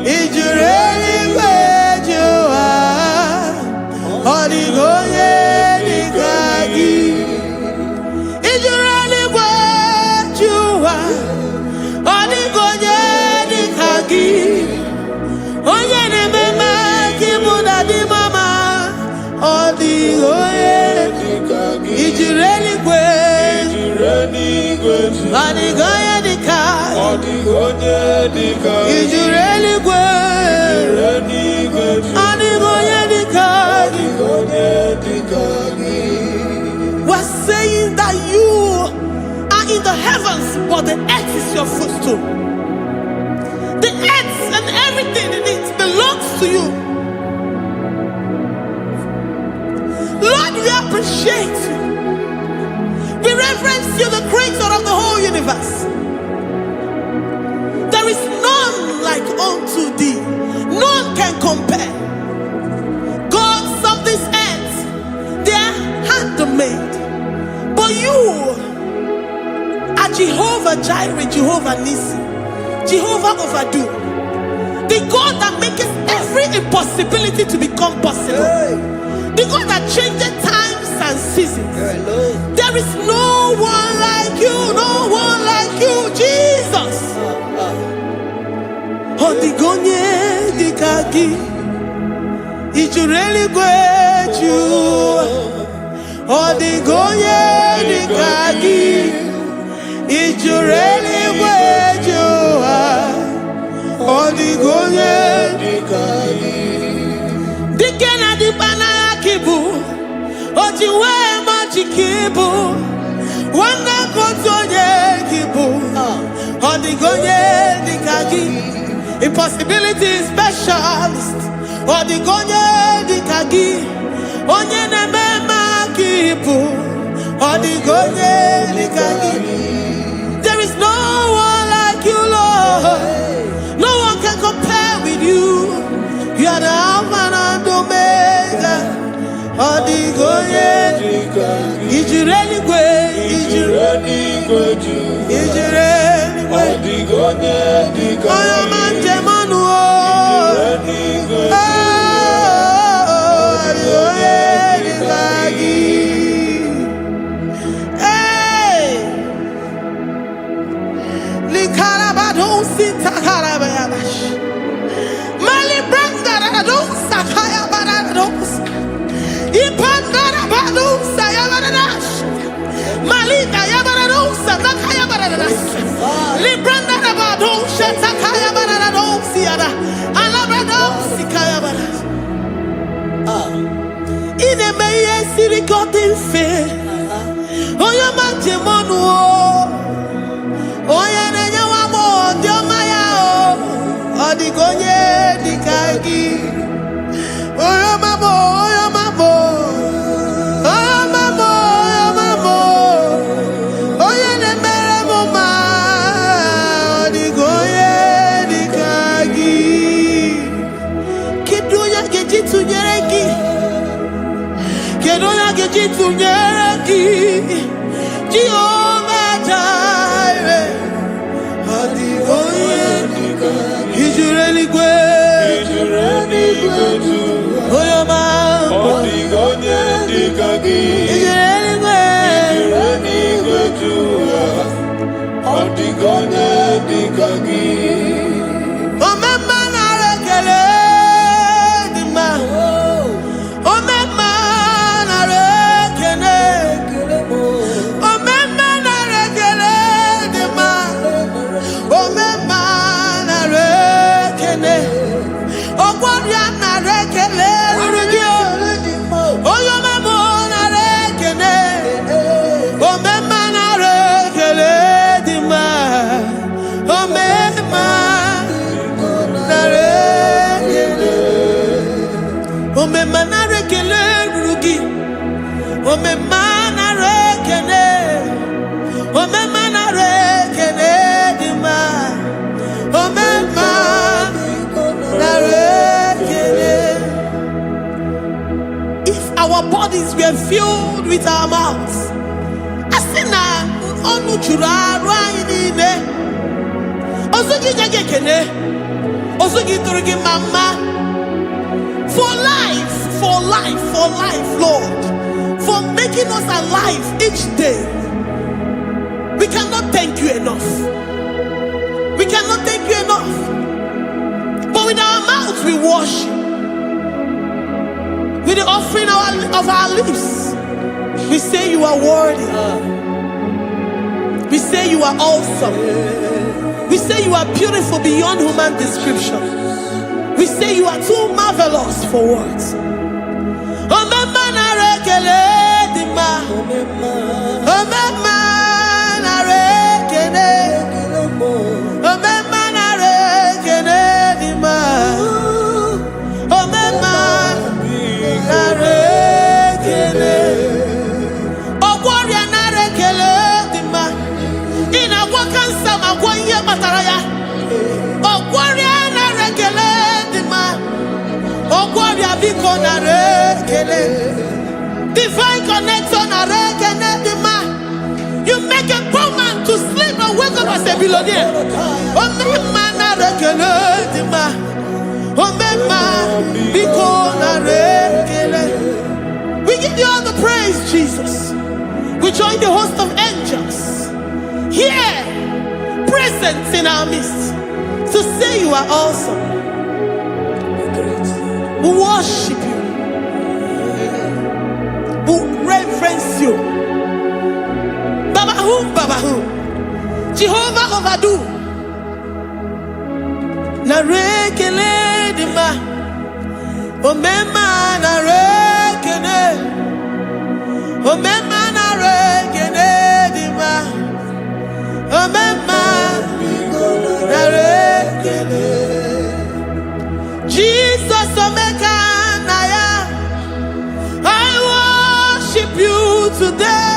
ijureli wejoa. Odigonye dikagi, ijureli wejoa. Odigonye dikagi, onye ne mema kimuda di mama. Odigonye dikagi, ijureli wejoa. Odigonye dikagi, odigonye dikagi, ijureli wejoa. Odigonye dikagi. We're saying that you are in the heavens, but the earth is your footstool. The earth and everything in it belongs to you. Lord, we appreciate you. We reverence you, the creator of the whole universe. There is none like unto thee. None can compare. Gods of this earth, they are handmade. But you are Jehovah Jireh, Jehovah Nissi, Jehovah Overdo, the God that makes every impossibility to become possible. The God that changes times and seasons. There is no one like you, no one like you, Jesus. Odigonye dikagi, ijureli wejoa. Odigonye dikagi, ijureli wejoa. Odigonye dikagi. Dikena dibana kibu, ojiwe majikibu, wana kotonye kibu. Odigonye dikagi, impossibility specialist. Odigonye dikagi, onye nemema kibu. Odigonye dikagi. There is no one like you, Lord. No one can compare with you. You are the Alpha and Omega. Odigonye dikagi, ijureli wejoa. Ijureli wejoa. Odigonye dikagi, oyamanje manu. Odigonye dikagi. Hey, likarabado sitakarabayabash. Mali branda radon sakaya barados. Ipandara badusa yabaradas. Malika yabaradosa takaya baradas. Libranda badusa takaya barados yada. Alabrados kaya baradas. Ine meye sirikotin fe. Oya manje monu. Oya nenya wamo diomaya o. Odigonye dikagi. Oya mamo, oya mamo. Oya mamo, oya mamo. Oya nemere moma. Odigonye dikagi. Kidunya gejitu nyereki. Kidunya gejitu nyereki. Jehovah Jireh. Odigonye dikagi. Ijureli wejoa. Oya mamo. Odigonye dikagi. Ijureli wejoa. Odigonye dikagi. Omema na rekele dima. Omema na rekele. Omema na rekele dima. Omema filled with our mouths. Asina onu jura rainine. Osugi jagekene. Osugi turigi mama. For life, Lord. For making us alive each day. We cannot thank you enough. We cannot thank you enough. But with our mouths we worship. With the offering of our lips, we say you are worthy. We say you are awesome. We say you are beautiful beyond human description. We say you are too marvelous for words. Divine connection. You make a poor man to sleep and wake up as a billionaire. We give you all the praise, Jesus. We join the host of angels here, present in our midst, to say you are awesome. We worship you. We reverence you. Babahu, Jehovah overdo. Na rekele dima, omema na rekene, omema na rekene dima, omema na rekene. Jesus omeka naya, I worship you today.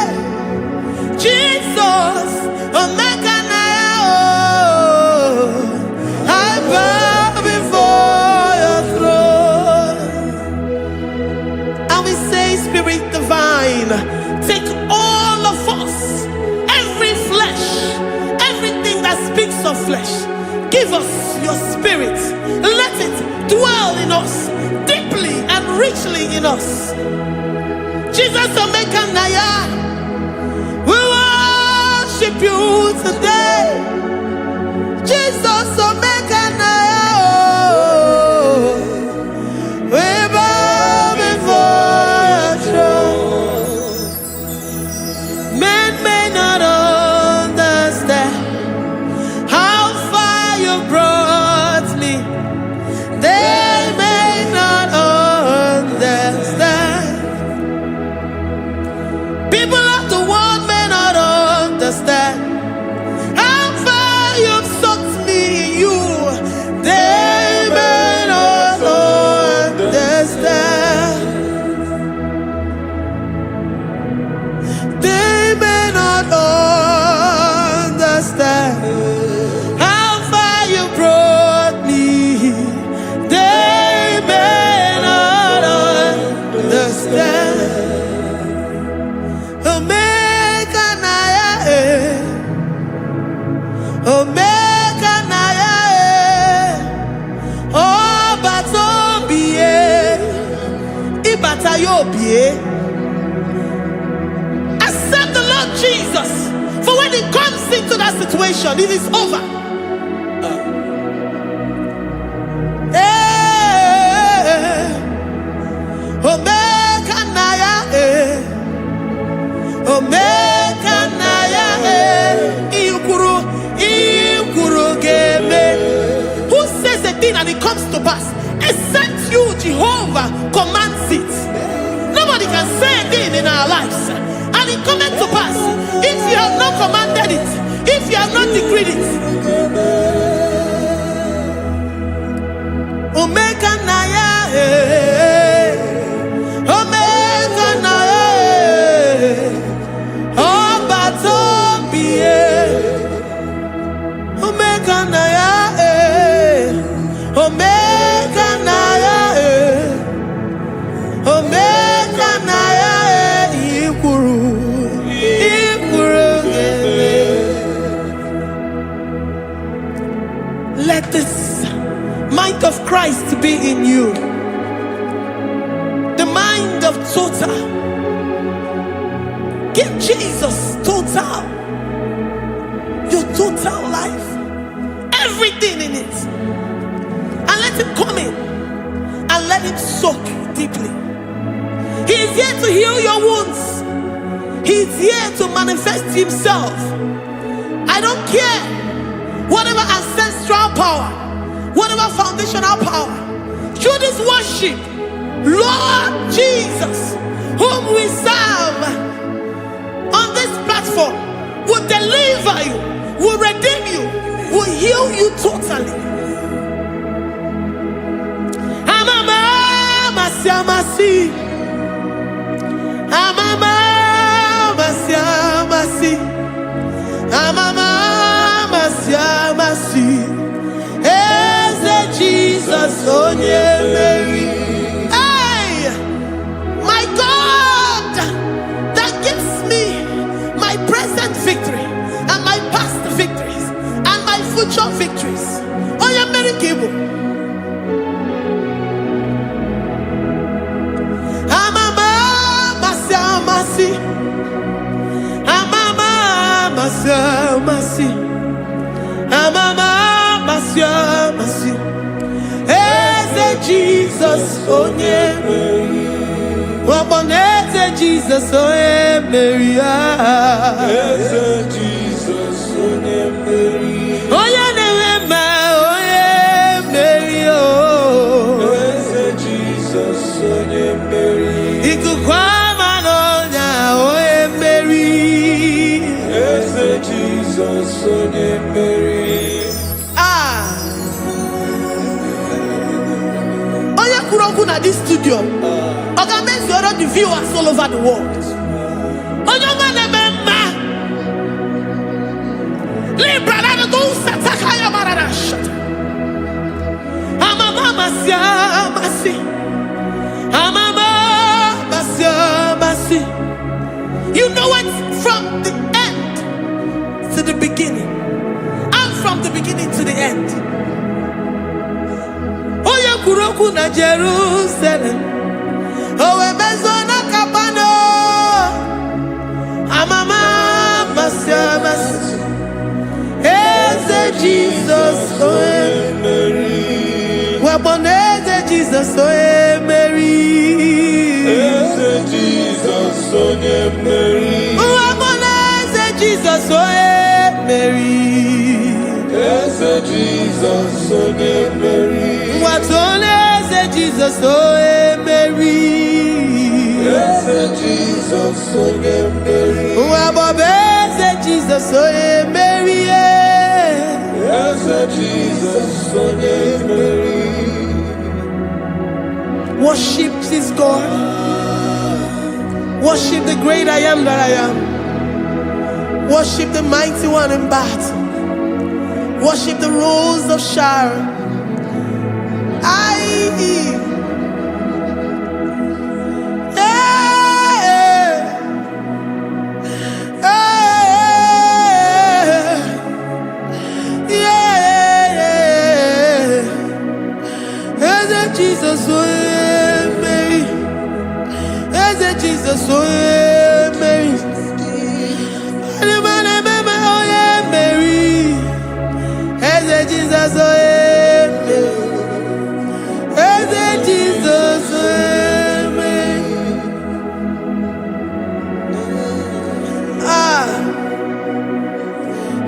Jesus, omeka naya, I bow before your throne. And we say, Spirit divine, take all of us, every flesh, everything that speaks of flesh. Give us your spirit. Let it dwell in us, deeply and richly in us. Jesus, omeka naya, we worship you today. Jesus, omeka naya, we bow before your throne. Men may not understand how far you brought me. They may not understand. People of the world may not understand how far you've sucked me in you. They may not understand. They may not understand how far you brought me. They may not understand. Omeka naya, oh batobie, ibatayobie. Accept the Lord Jesus, for when He comes into that situation, it is over. Omeka naya, omeka naya, who says a thing and it comes to pass? Except you, Jehovah, commands it. Nobody can say a thing in our lives and it comes to pass if you have not commanded it, if you have not decreed it. Omeka naya, omeka naya, oh batobie. Omeka naya, omeka naya, omeka naya, Let this mind of Christ be in you. The mind of total. Give Jesus total. Your total life. Everything in it. And let him come in. And let him soak deeply. He is here to heal your wounds. He is here to manifest himself. I don't care. Whatever ancestral power, whatever foundational power, through this worship, Lord Jesus, whom we serve on this platform, will deliver you, will redeem you, will heal you totally. Amamasi, amamasi, amamasi, Eze Jesus, onye Mary. Hey, my God, that gives me my present victory and my past victories and my future victories. Onye Mary Igbo. Amamasi, amamasi, amamasi, Eze Jesus, onye Mary. Eze Jesus, onye Mary. Eze Jesus, onye Mary. Onye na-eme, onye Mary. Eze Jesus, onye Mary. Ikuku ama n'ọnya, onye Mary. Eze Jesus, onye Mary. At this studio, organize the viewers all over the world. You know it from the end to the beginning, and from the beginning to the end. Kuroku na Jerusalem, owe bezona kapano, amama masiamas, Eze Jesus, oe Mary, waboneze Jesus, oe Mary, Eze Jesus, oe Mary, waboneze Jesus, oe Mary, Eze Jesus, oe Mary. What's on Jesus, oh Mary. Yes, Jesus, oh Mary. Yes, Jesus, oh Mary. Yes, Jesus, oh Mary. Worship this God. Worship the great I am that I am. Worship the mighty one in battle. Worship the rose of Sharon. Jesus, oh Mary, Eze Jesus, oh Mary, Mary, Eze Jesus, oh Mary, Jesus, oh Mary.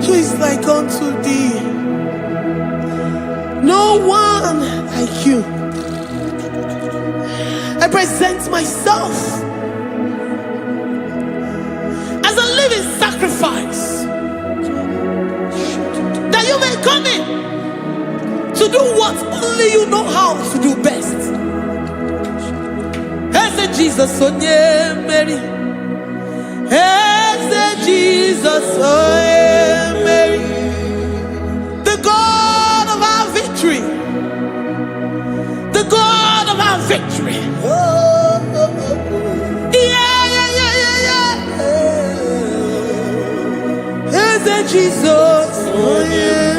Who is like unto thee? No one like you. I present myself as a living sacrifice, that you may come in to do what only you know how to do best. Eze Jesus, oh Mary. Eze Jesus, oh Mary. The God of our victory. The God of our victory. Jesus, oh yeah,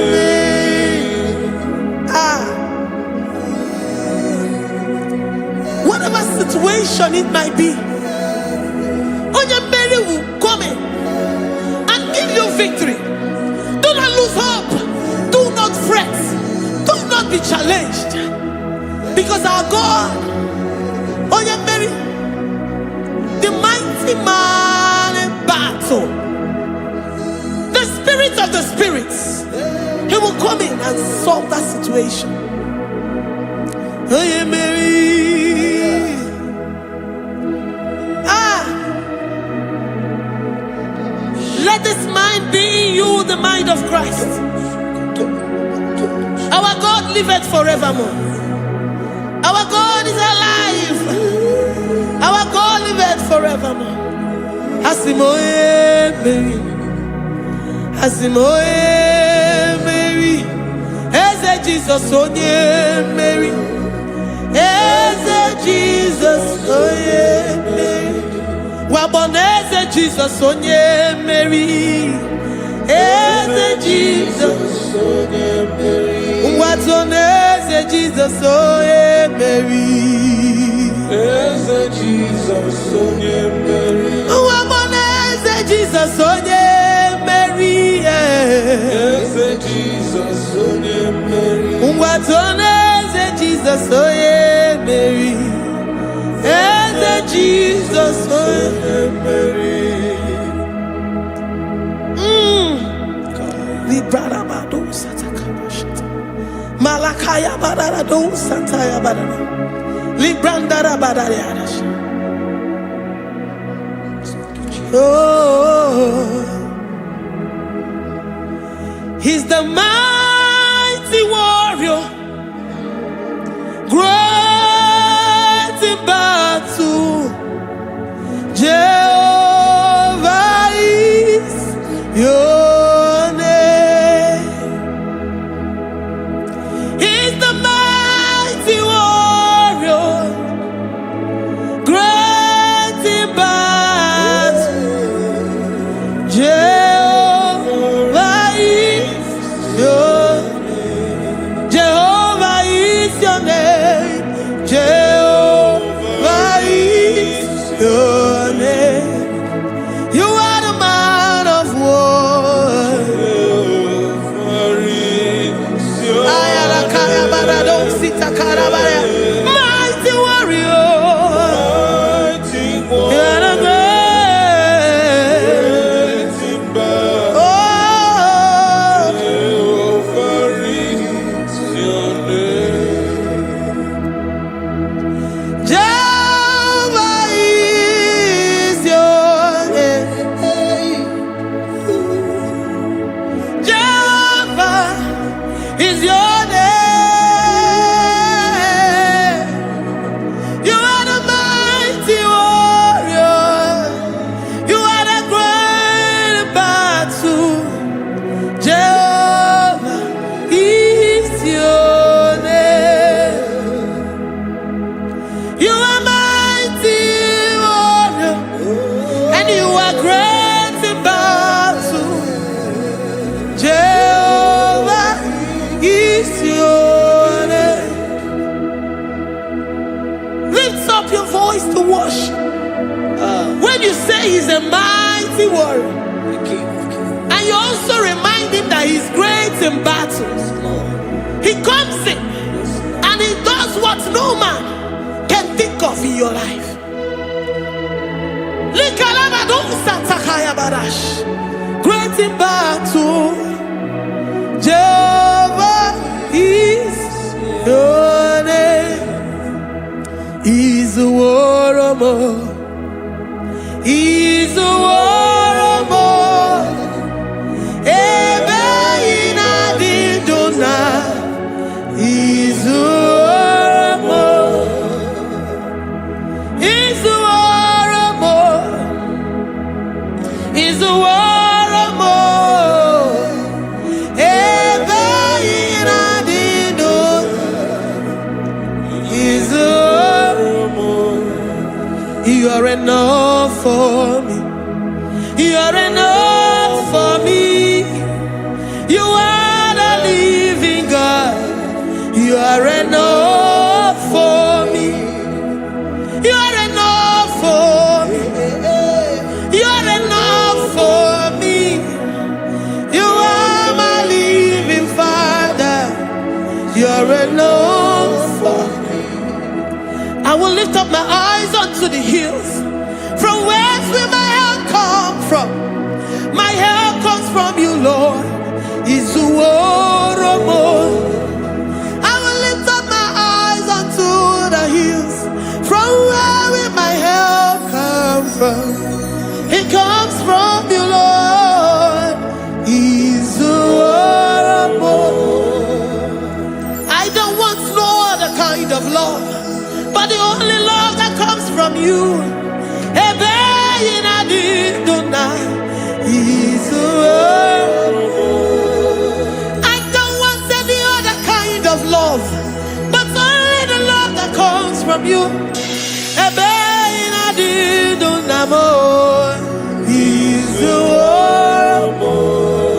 situation it might be, Onyemeri will come in and give you victory. Do not lose hope. Do not fret. Do not be challenged. Because our God, Onyemeri, the mighty man in battle, the spirit of the spirits, he will come in and solve that situation. Onyemeri. Let this mind be in you, the mind of Christ. Our God liveth forevermore. Our God is alive. Our God liveth forevermore. Asimoye Mary. Asimoye Mary. Eze Jesus onye Mary. Eze Jesus onye Mary. Waboneze Jesus onye Mary. Eze Jesus onye Mary. Watoneze Jesus onye Mary. Eze Jesus onye Mary. Waboneze Jesus onye Mary. Eze Jesus onye Mary. Watoneze Jesus onye Mary. Eze Jesus onye Mary. Librarabado satakabashita. Malakaya bararado sataya barara. Librandara barariadash. Oh, he's the mighty warrior, great in battle. Jehovah is your name. He's the mighty warrior, great in battle. Jehovah is your name. Jehovah is your name. Jehovah is your name. You are the man of war. Mighty warrior. You are the great. Oh, Jehovah is your name. Jehovah is your name. You are the mighty warrior. You are the great battle. Jehovah is your name. You are mighty warrior, and you are great in battle. Jehovah is your name. Lift up your voice to worship. When you say he's a mighty warrior, and you also remind him that he's great in battles, he comes in and he does what no man can think of in your life. Great in battle, Jehovah is your name. He's a warrior. He's a warrior. Ebe ina didona. He's a warrior. He's a warrior. He's a warrior. Ebe ina didona. He's a warrior. You are enough for me. You are enough for me. You are the living God. You are enough for me. You are enough. lift up my eyes unto the hills. From whence will my help come from? My help comes from you, Lord. I will lift up my eyes unto the hills. From where will my help come from? It comes from you, Lord. I don't want no other kind of love, but the only love that comes from you. I don't want any other kind of love, but only the love that comes from you.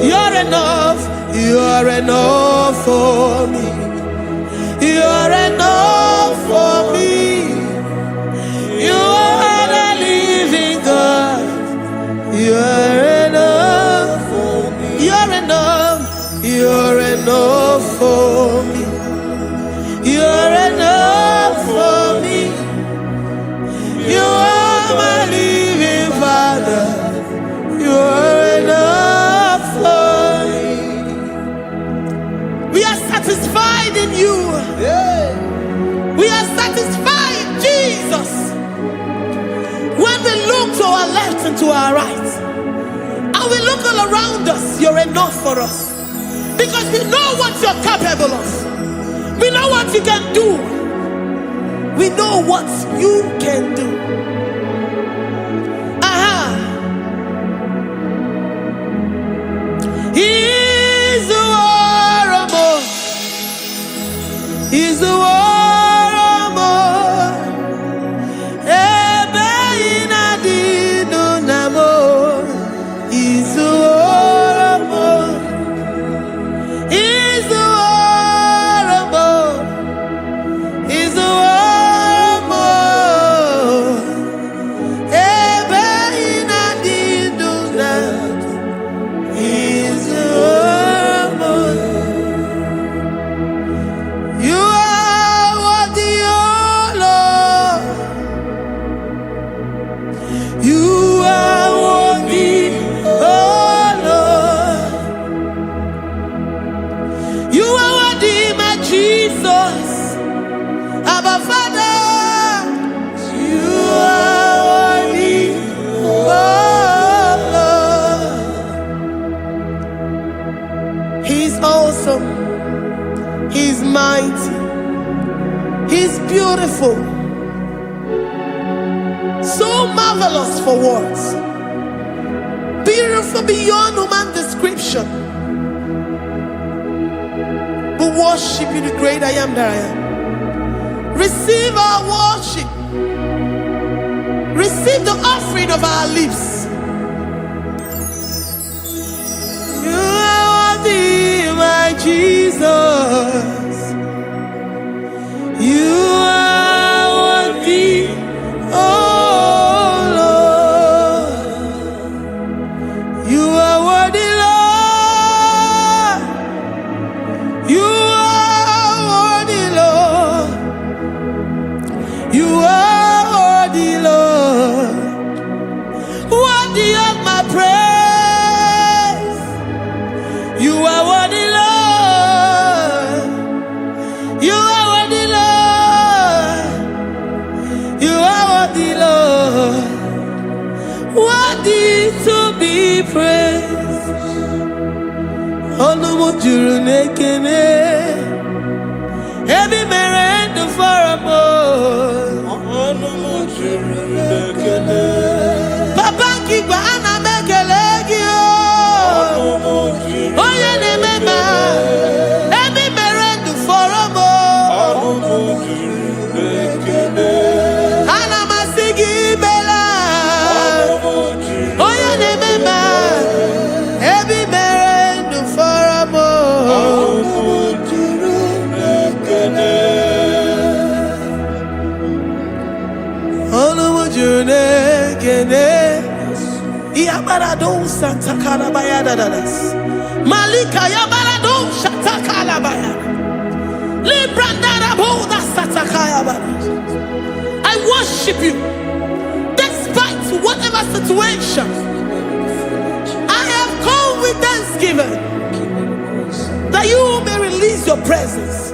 You're enough. You're enough for me. You're enough for me. You are the living God. You're enough for me. You're enough. You're enough for me. You're enough for me. You are my living Father. You're enough for me. We are satisfied in you. We are satisfied in Jesus. When we look to our left and to our right, and we look all around us, you're enough for us. Because we know what you're capable of. We know what you can do. We know what you can do. He's the warrior. He's the warrior. He's mighty. He's beautiful. So marvelous for words. Beautiful beyond human description. We worship you, the great I am that I am. Receive our worship. Receive the offering of our lips. You are worthy, my Jesus. You are worthy, oh Lord. You are worthy, Lord. You are worthy, Lord. You are worthy, Lord. Worthy of my praise. You are worthy, Lord. You are worthy, Lord. You are worthy, Lord. Worthy to be praised. Onumujuru nekene. Every merend for a more. Onumujuru nekene. Papa kigba ana mekelegi o. Onumujuru. Oye ne mema. Every merend for a more. Onumujuru nekene. Ana masigi bela. Onumujuru. Oye ne mema. Every merend for a more. Onumujuru nekene. Yabarado Santa Calabaya Dadas Malika Yabarado Shata Calabaya Librandara Boda Satakaya. I worship you. Despite whatever situation, I have come with thanksgiving that you may release your presence.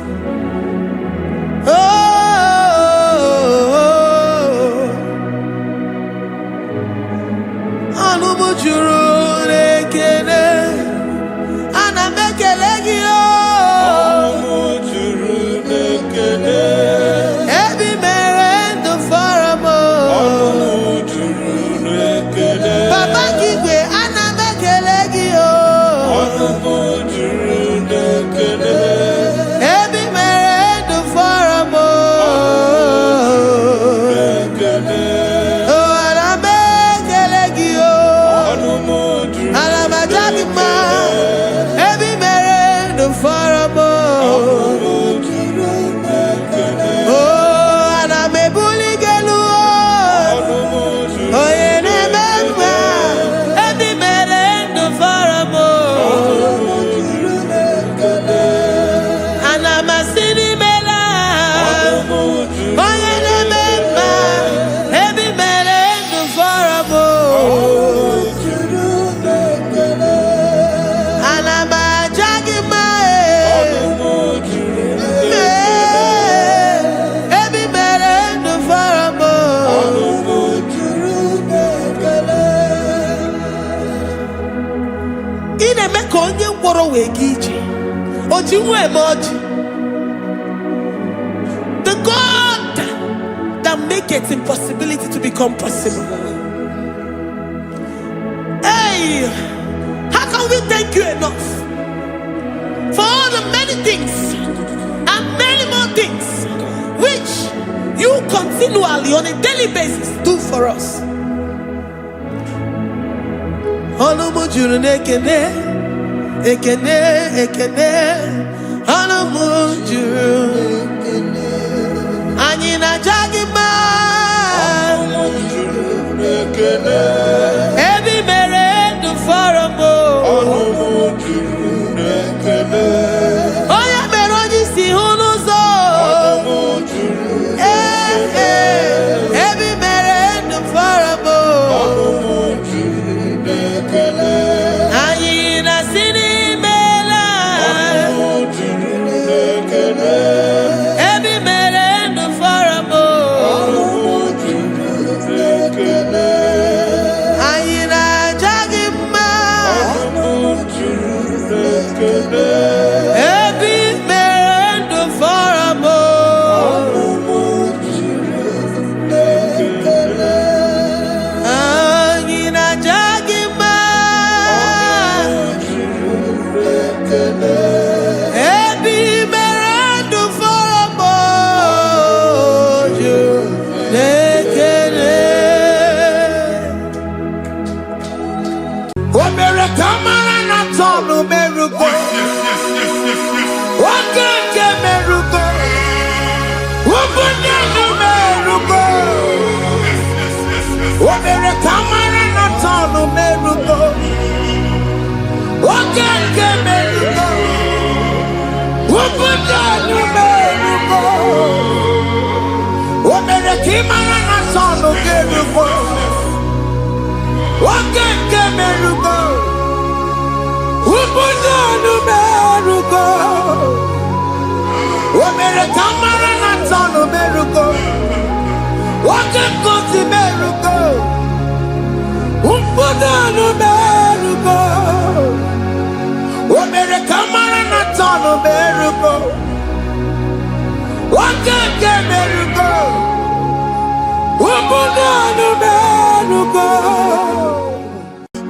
The God that maketh impossibility to become possible. Hey, how can we thank you enough for all the many things and many more things which you continually on a daily basis do for us? Ekene, ekene, anamujuru. Anyina jagima, ebi mere du faramo. Oya meroji si hunuzo. Ebi mere du faramo. Anyina sini.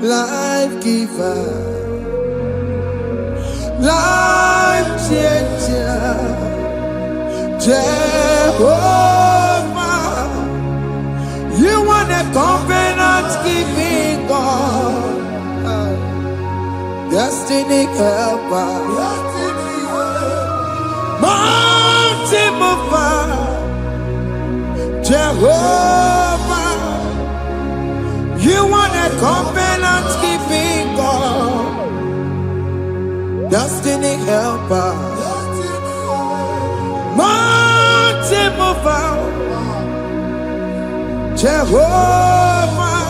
Life giver, life changer, Jehovah, you are the covenant keeping God, destiny helper, mountain mover, Jehovah, you are the covenant keeping God, destiny helper, mountain mover, Jehovah,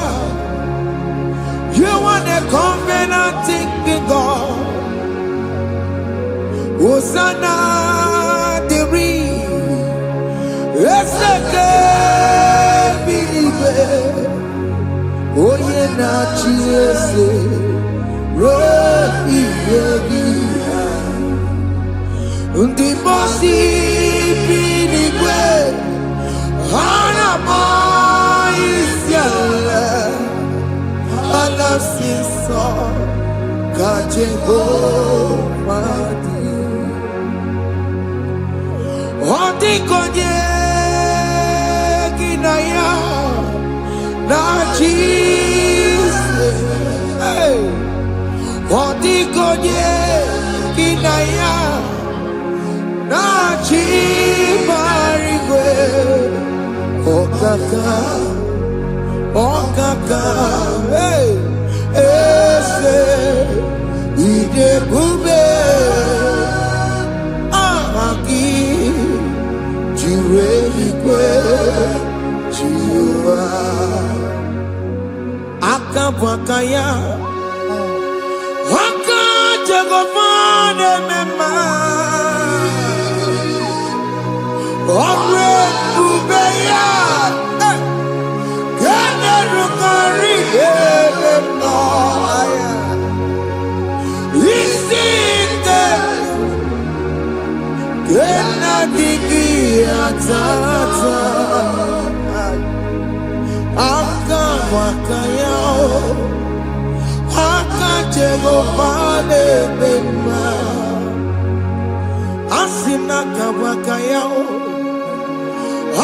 you are the covenant-keeping God. Hosanna, the oh, yeah, not Jesus. Undi bosi pinigwe hana moisiala alasiso kajehomadi oti konye kinaya na Jesus. Oti konye kinaya na chimarigwe okaka ese idebube amaki jiwelikwe jiwa akabwakaya Jehovah mema Omre kubeya Kene rukari no aya Isinde Kena digi atata Aka wakayao Jehovah mema asina kabakayao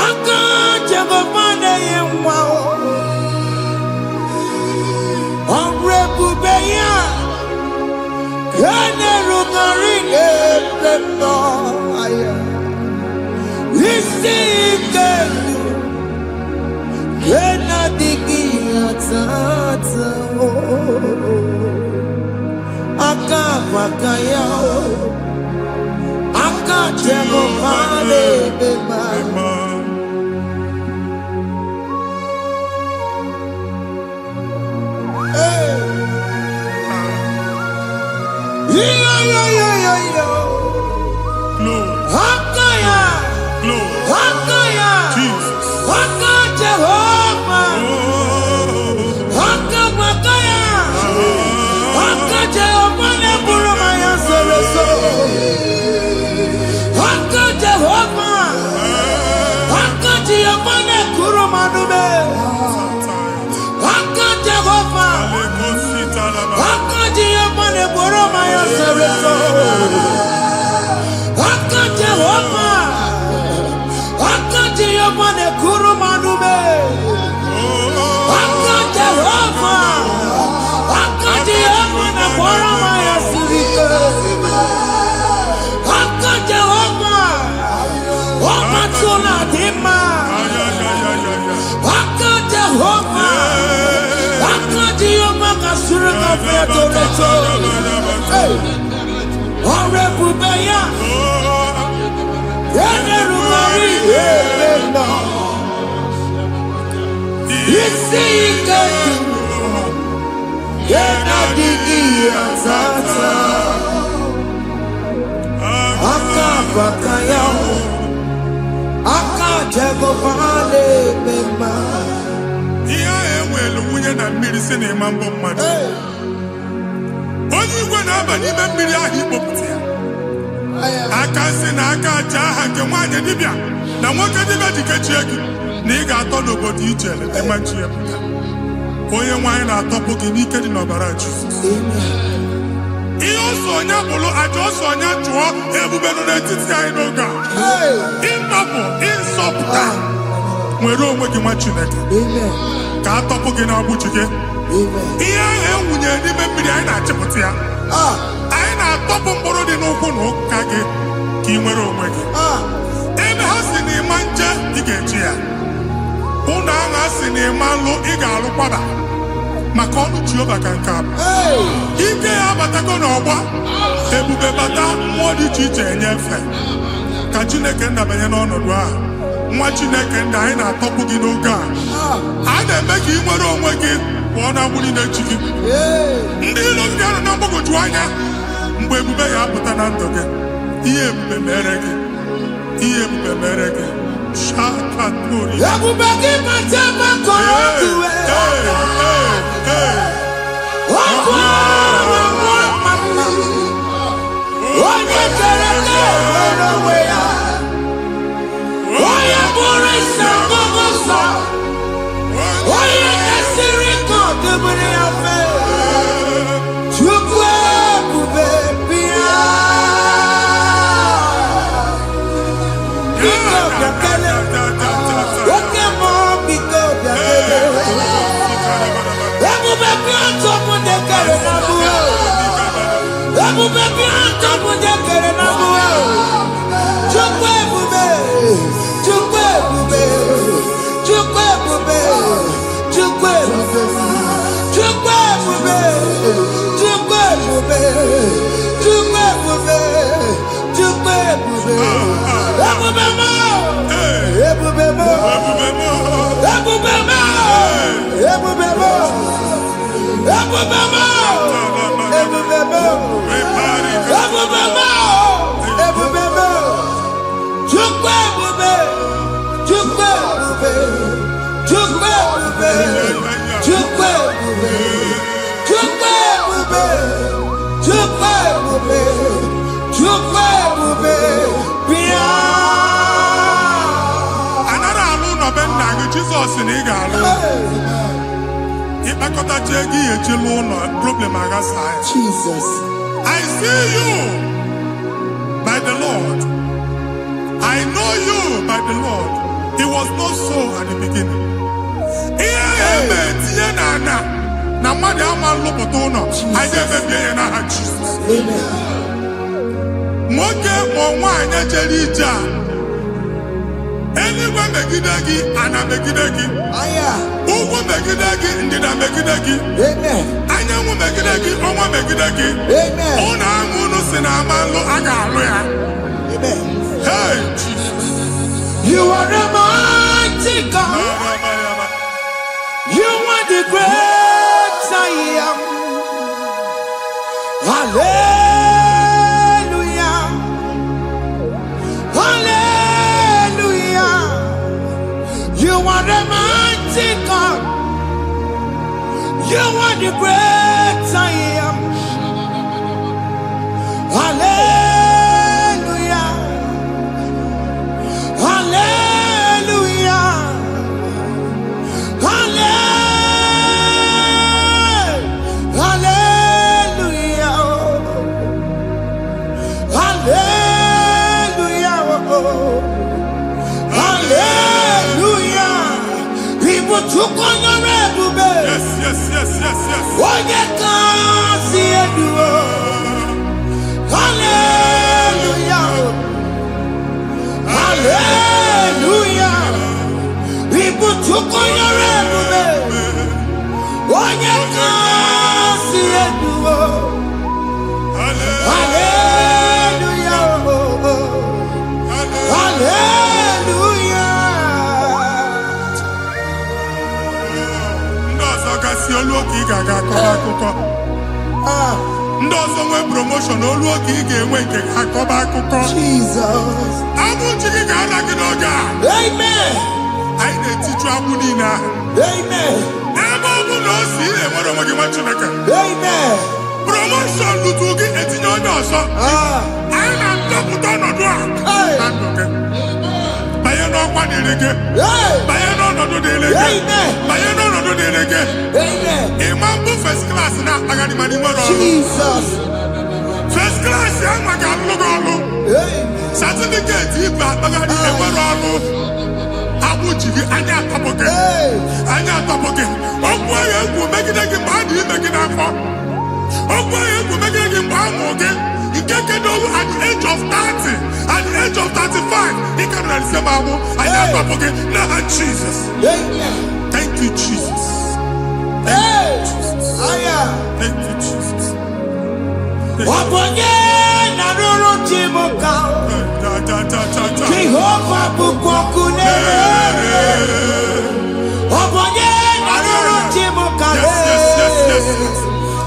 aka Jehovah yemwa onrebubeya kene rugari no aya isike kena digi atata aka bakayao aka Jehovah mema nwa Chineke ndị anyị na-atọpụ gị n'oge a. A na-eme ka ị nwere onwe gị pụọ na agbụrụ na-echi gị. Ndị ilo ndị ahụ na mgbagwoju anya mgbe ebube ya apụta na ndụ gị. Ihe ebube mere gị. Ihe ebube mere gị. Shaka tori. Ebube gị mata maka otuwe. Onye kere na-enwere onwe ya. Onye bụrụ isi ọgụgụ nsọ. Onye na-esiri ka ọdụbụrụ ya mfe. Chukwu ebube bịa. Biko bịakele. Oke mmụọ biko bịakele. Ebube bịa ntọpụ na-ekere na mbuo. Ebube bịa ntọpụ na-ekere na mbuo. Chukwu ebube. Chukwu ebube. Chukwu ebube. Chukwu ebube. Chukwu ebube. Chukwu ebube. Chukwu ebube. Chukwu ebube. Ebube mo. Ebube mo. Ebube mo. Ebube mo. Ebube mo. Ebube mo. Ebube mo. Ebube mo. Ebube mo. Chukwu ebube. Chukwu ebube. Chukwu ebube. Chukwu ebube. Chukwu ebube. Chukwu ebube. Chukwu ebube. Bịa. Anara alụ nọ be nna gị Jizọs na ị ga-alụ. Ịkpakọtacha ego ihe chelu ụlọ problem aghasa ya. Jesus. I see you by the Lord. I know you by the Lord. It was not so at the beginning. Ihe eme tinye na ana na mmadụ ama nlụpụta ụlọ. Anyị ga-emebie ya n'aha Jizọs. Nwoke ma nwaanyị jere ije a. Eluigwe megide gị, ana megide gị. Ugwu megide gị, ndịda megide gị. Anyanwụ megide gị, ọnwa megide gị. Ụnụ ahụ unu si na ama nlụ a ga-alụ ya. Hey, Jesus. You are the mighty God. You are the great I am. Hallelujah. Hallelujah. You are the mighty God. You are the great I am. Hallelujah. Hallelujah. Hallelujah. Hallelujah. Hallelujah. People took on your ebube. Yes, yes, yes, yes, yes. Onye kasi eduo. Hallelujah. Hallelujah. People took on your ebube. Onye kasi eduo. Hallelujah. Hallelujah. Ndị ọzọ gasị olu oge ị ga-aga akọba akụkọ. Ndị ọzọ nwee promotion olu oge ị ga-enwe nke akọba akụkọ. Jesus. Abụ chi gị ga-ala gị n'oge a. Amen. Anyị na-etiju abụ niile ahụ. Amen. Ebe ọ bụ na o si ị na-enwere onwe gị nwa Chineke. Amen. Promotion lutu gị etinye onye ọzọ. Anyị na-ndọpụta ọnọdụ a na ndụ gị. Banye n'ọkwa dịrị gị. Banye n'ọnọdụ dịrị gị. Banye n'ọnọdụ dịrị gị. Ịma mbụ first class na-akpagharị ma n'ime ọrụ. Jesus. First class ya nwa ga-alụ gị ọrụ. Certificate ibu akpagharị enwere ọrụ. Agbụ ji gị anya atọpụ gị. Anya atọpụ gị. Okwu ahụ egwu megide gị mgbe a dị ime gị n'afọ. Okwu ahụ egwu megide gị mgbe a mụrụ gị. Nke kedu at the age of 30, at the age of 35, he can receive my I never forget. Now, Jesus. Thank you, Jesus. Thank you, Jesus. Thank you, Jesus. Jehovah,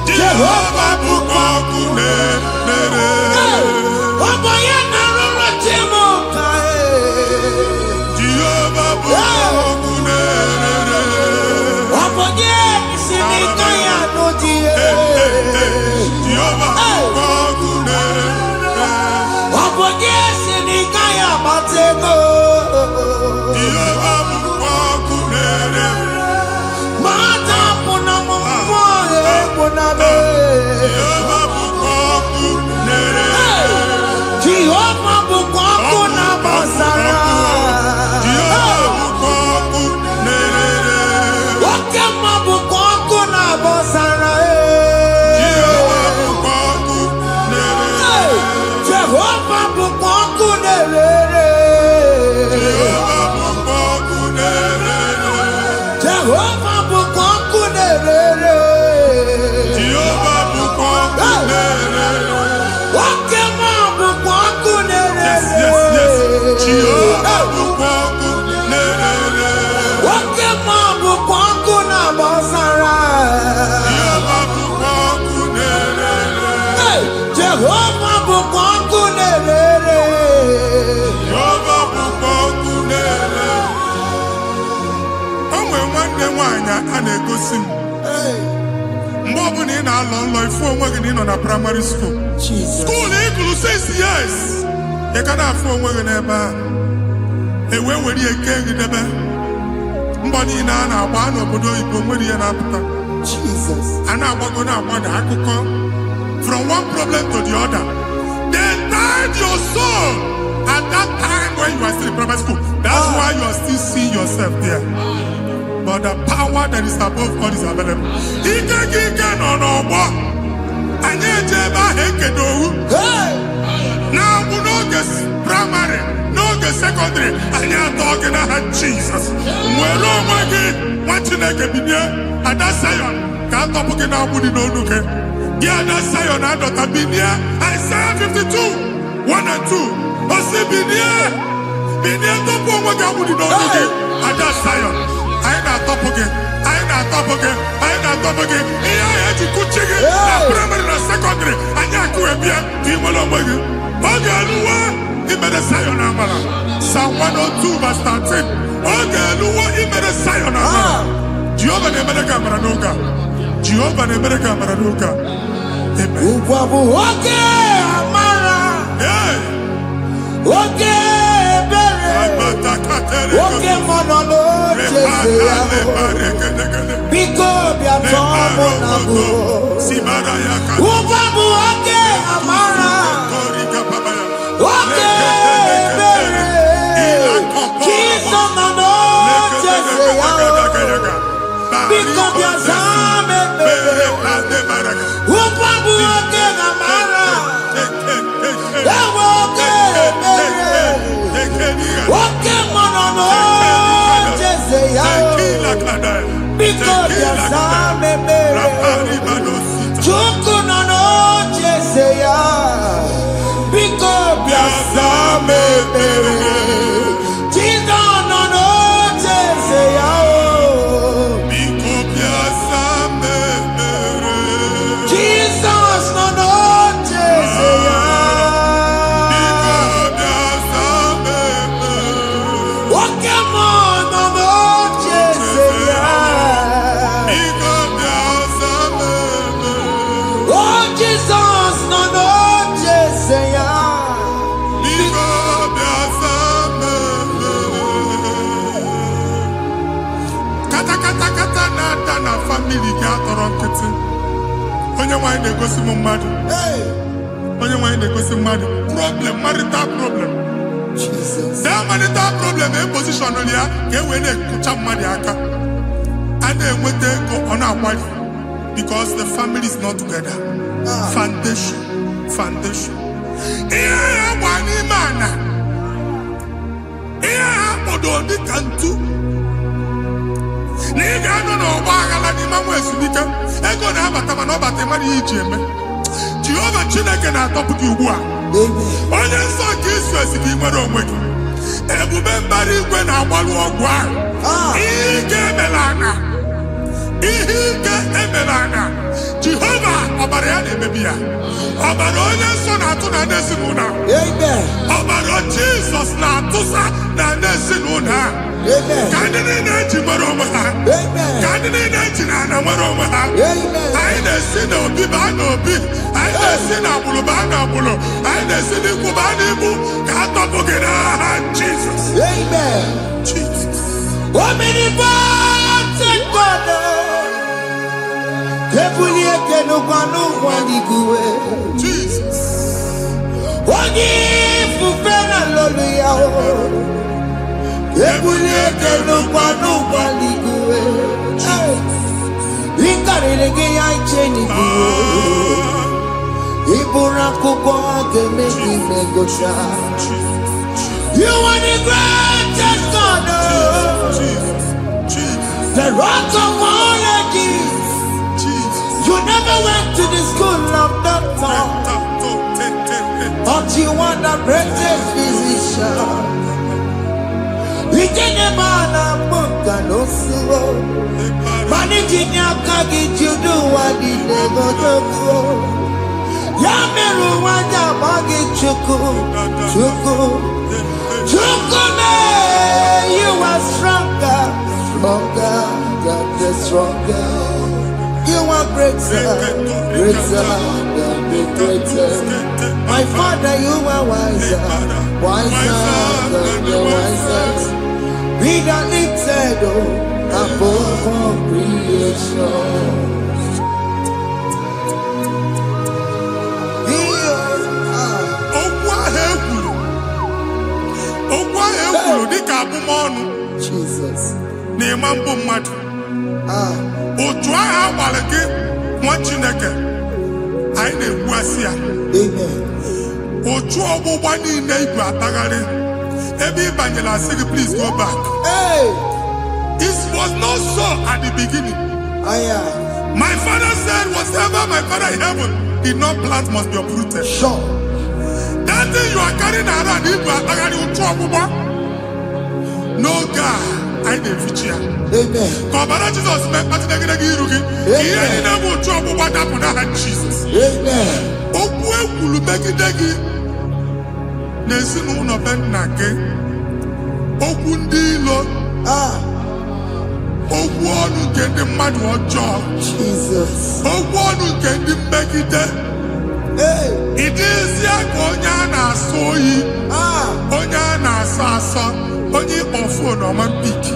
Jehovah Bukokune. Mgbe ọbụla ị na-alọ nlọ ifu onwe gị na ị nọ na primary school school ịgụrụ 6 years ị ka na-afụ onwe gị n'ebe a ewe were eke gị debe mbọ niile a na-agba n'obodo oyibo nwere ihe na-apụta a na-agbago na-agbada akụkọ from one problem to the other. They tied your soul at that time when you are still in primary school. That's why you are still seeing yourself there. But the power that is above all is available. Ike no no. And now we know this primary, no the secondary, and you're talking about Jesus. Well, oh my God, watching a cabinet, and that's Zion. Can't talk about Woody no look. Yeah, that's Zion, and not a binia. Isaiah 52, 1 and 2. But see, binia, don't go with Woody no look. And that's Zion. I ain't not top again. I ain't not top again. I ain't not top again. I had to cook chicken. Primary and secondary. I can't go here. Team along with you. Okay, Lua. He made a Zion Amala. Psalm 102 verse 13. Okay, Lua. He made a Zion Amala. Jehovah ne made a camera noga. Jehovah ne made a camera noga. Amen. Okay, Amara. Yeah. Okay. Oke monolo biko bia tomo nabu ubabu oke amara oke bere kiso nano jese ya biko bia zame bere ubabu oke amara oke bere oke monolo jese ya because ya same mere chuku nono jese ya because ya same mere chido nono jese ya because ya same mere Jesus nono jese ya na family ga atọrọ nkịtị onye nwanyị na-egosi m mmadụ onye nwanyị na-egosi mmadụ problem marital problem that marital problem e position ya ka e wee na-ekucha mmadụ aka a na-enweta ego ọ na-akwali because the family is not together. Foundation ihe ya gba n'ime ana ihe ha kpọdo dị ka ntu na ị ga-anọ n'ọgba aghara n'ime nwa ezumike ego na-abata mana ọ bata mmadụ ihe iji eme Jehova Chineke na-atọpụ gị ugbu a onye nsọ nke Izrel si gị nwere onwe gị ebube mbara igwe na-agbalụ ọgwụ ahụ. Ihe ike emela anya. Ihe ike emela anya. Jehova ọbara ya na-emebi ya. Ọbara onye nsọ na-atụ na n'ezinụlọ. Ọbara Jizọs na-atụsa na n'ezinụlọ. Ka ndị niile eji nwere onwe ha. Ka ndị niile eji na ana nwere onwe ha. Anyị na-esi n'obi baa n'obi. Anyị na-esi n'agbụrụ baa n'agbụrụ. Anyị na-esi n'ikwu baa n'ikwu. Ka a tọpụ gị n'aha Jizọs. Jesus. Omnipotent God, kebulie kenukanu waniguwe. Jesus. Ogi fufena lolu yao. Kebulie kenukanu waniguwe. Inkarilege ya icheni guwe. Ibura kuko ageme imegosha. You are the greatest God, Jesus. Jesus. the rock of all ages. Jesus. You never went to the school of doctor, but you are the greatest physician. We didn't man a book and also managing your carriage, you do what you never do. Yameru wanja magi chuku, chuku, chukume. You are stronger, stronger, God is stronger. You are greater, greater, God is greater. My Father, you are wiser, wiser than the wisest. Be the lifted above all creation. Jesus. Otu agha gbara gị nwa Chineke anyị na-egbu asị ya. Amen. Otu ọgbụgba niile igwe atagharị ebe ị banyere asị gị please go back. Hey. It was not so at the beginning. My father said whatever my father in heaven did not plant must be uprooted. Sure. That thing you are carrying around igwe atagharị otu ọgbụgba. No God. I didn't feature. Amen. Kọbara Jesus mee kpatị negidegi iru gị. Ihe niile bụ otu ọgbụgba dapụ n'aha Jesus. Amen. Okwu ekwuru megide gị n'ezinụlọ be nna gị. Okwu ndị ilo. Okwu ọnụ nke ndị mmadụ ọjọọ. Jesus. Okwu ọnụ nke ndị mmegide. Ị dịzie ka onye a na-asọ oyi. Onye a na-asọ asọ. Onye ịkpọ phone ọma mpiki.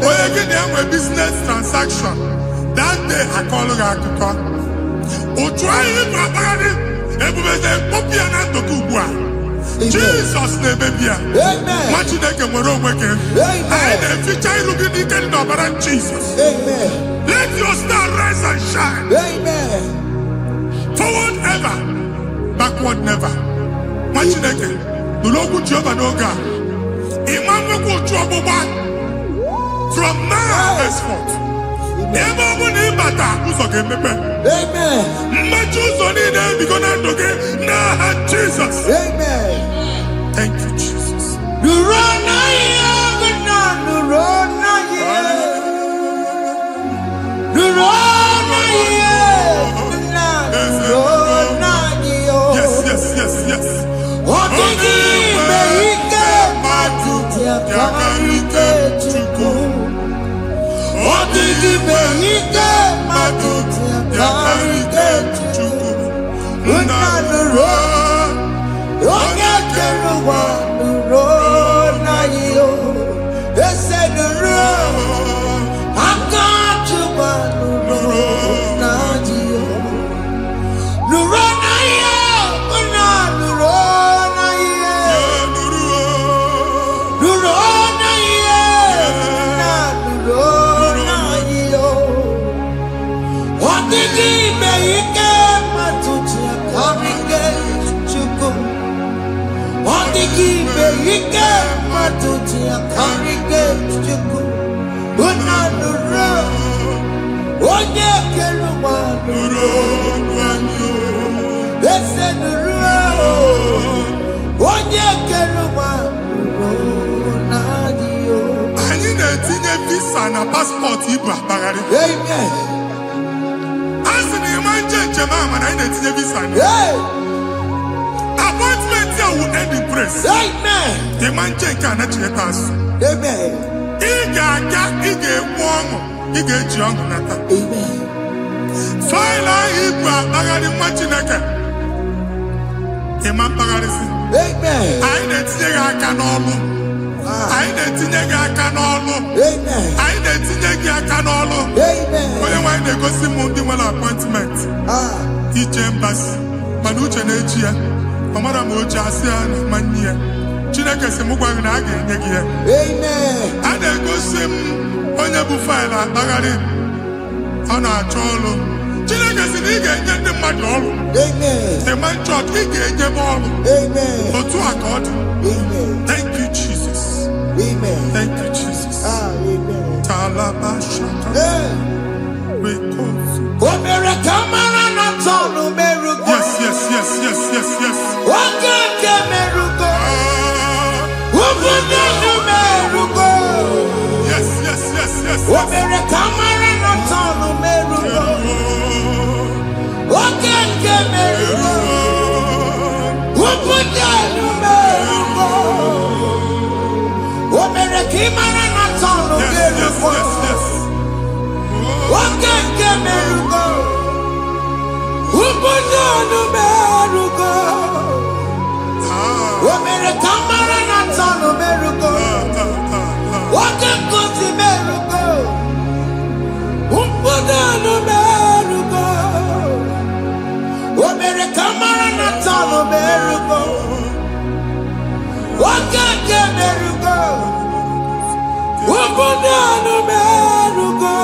Onye gị na-enwe business transaction. That day akọlụ gị akụkọ. Otu anyị bụ akpagharị ebubeze mkpọpụ ya na ndụ gị ugbu a. Jesus na-emebi ya. Nwa Chineke nwere onwe gị. Anyị na-eficha iru gị n'ike dị n'ọbara Jesus. Let your star rise and shine. Forward ever, backward never. Nwa Chineke nụrụ okwu Jehova n'oge a. From now henceforth, ebe ọ bụ na ịbata ụzọ ga-emepe. Mmechi ụzọ niile ebigo na ndụ gị n'aha Jizọs. Thank you, Jesus. Yes, yes, yes, yes. Yakarike chuku, odigi benike maduti. Yakarike chuku, unanuro, onye keruwa nuro na yo. Ese nuro, akachuwa nuro na yo. Nuro na yo, unanuro. Ike matuti akarike chuku unanuro onye keruwa nuro wanyo ese nuro onye keruwa nuro visa na passport Igbo akpagharị. Amen. Asị na ịma njem ama na ị na-etinye visa na. Appointment ya will end in praise. Amen. Ịma njem nke a na-echeta azụ. Amen. Ị ga-aga, ị ga-ekwu ọṅụ, ị ga-eji ọṅụ nata. Amen. Faịlụ ahụ Igbo akpagharị nwa Chineke. Ịma mkpagharịsị. Amen. Anyị na-etinye gị aka n'ọlụ. Anyị na-etinye gị aka n'ọlụ. Amen. Anyị na-etinye gị aka n'ọlụ. Amen. Onye nwaanyị na-egosi m ndị nwere appointment ije mbasi mana uche na-eji ya ọ mara ma oche asị ya na manye ya. Chineke sị m gwa gị na a ga-enye gị ya. Amen. A na-egosi m onye bụ faịlụ akpagharị ọ na-achọ ọrụ. Chineke sị na ị ga-enye ndị mmadụ ọrụ. Amen. Ịma chọọchị ị ga-enye m ọrụ. Amen. Otu a ka ọ dị. Amen. Thank you, Jesus. Amen. Thank you, Jesus. Amen. Talabashaka. Rekosu. Omere kamara na tonu merugo. Yes, yes, yes, yes, yes, yes. Okeke merugo. Ubudu merugo. Yes, yes, yes, yes. Omere kamara na tonu merugo. Okeke merugo. Ubudu merugo. Omere kamara na tonu merugo. Okeke merugo. Ubudu merugo. Omere kamara na tonu merugo. Okeke merugo. Ubudu merugo. Omere kamara na tonu merugo. Okeke merugo. Ubudu merugo.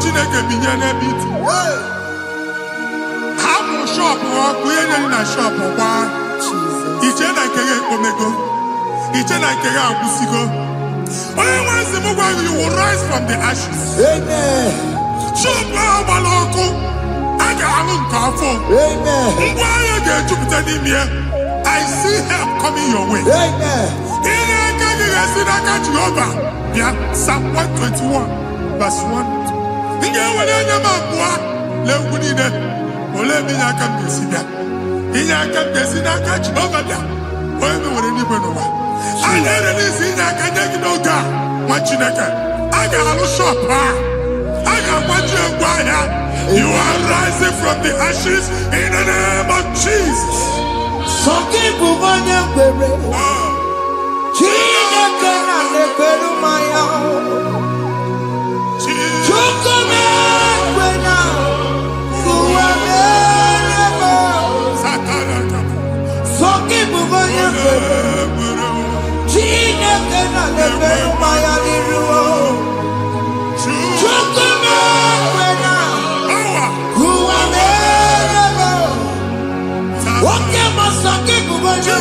Chineke binye n'ebe iti. Hapụ shọpụ ọkụ ihe na shọpụ gba. Iche na nke ya ekpomego. Iche na nke ya agwụsigo. Onye nwe nsị m gwa you will rise from the ashes. Amen. Shọpụ ahụ gbara ọkụ. A ga-alụ nke afọ. Amen. Ngwa ahịa ga-ejupụta n'ime ya. I see help coming your way. Amen. Ihe aka gị ga-esi n'aka Jehova. Bịa Psalm 121 verse 1. Ị ga-ewere anya m abụọ n'egwu niile. Olee ebe inye aka m ga-esi bịa? Inye aka m ga-esi n'aka Jehova bịa. Onye m nwere n'igwe n'ụwa. A na-ere n'isi inye aka nye gị n'oge a nwa Chineke. A ga-alụ shọpụ a. A ga-agbaji egwu ahịa. You are rising from the ashes in the name of Jesus. Sọkị bụ onye kwere. Chineke na-ekwere mmanya.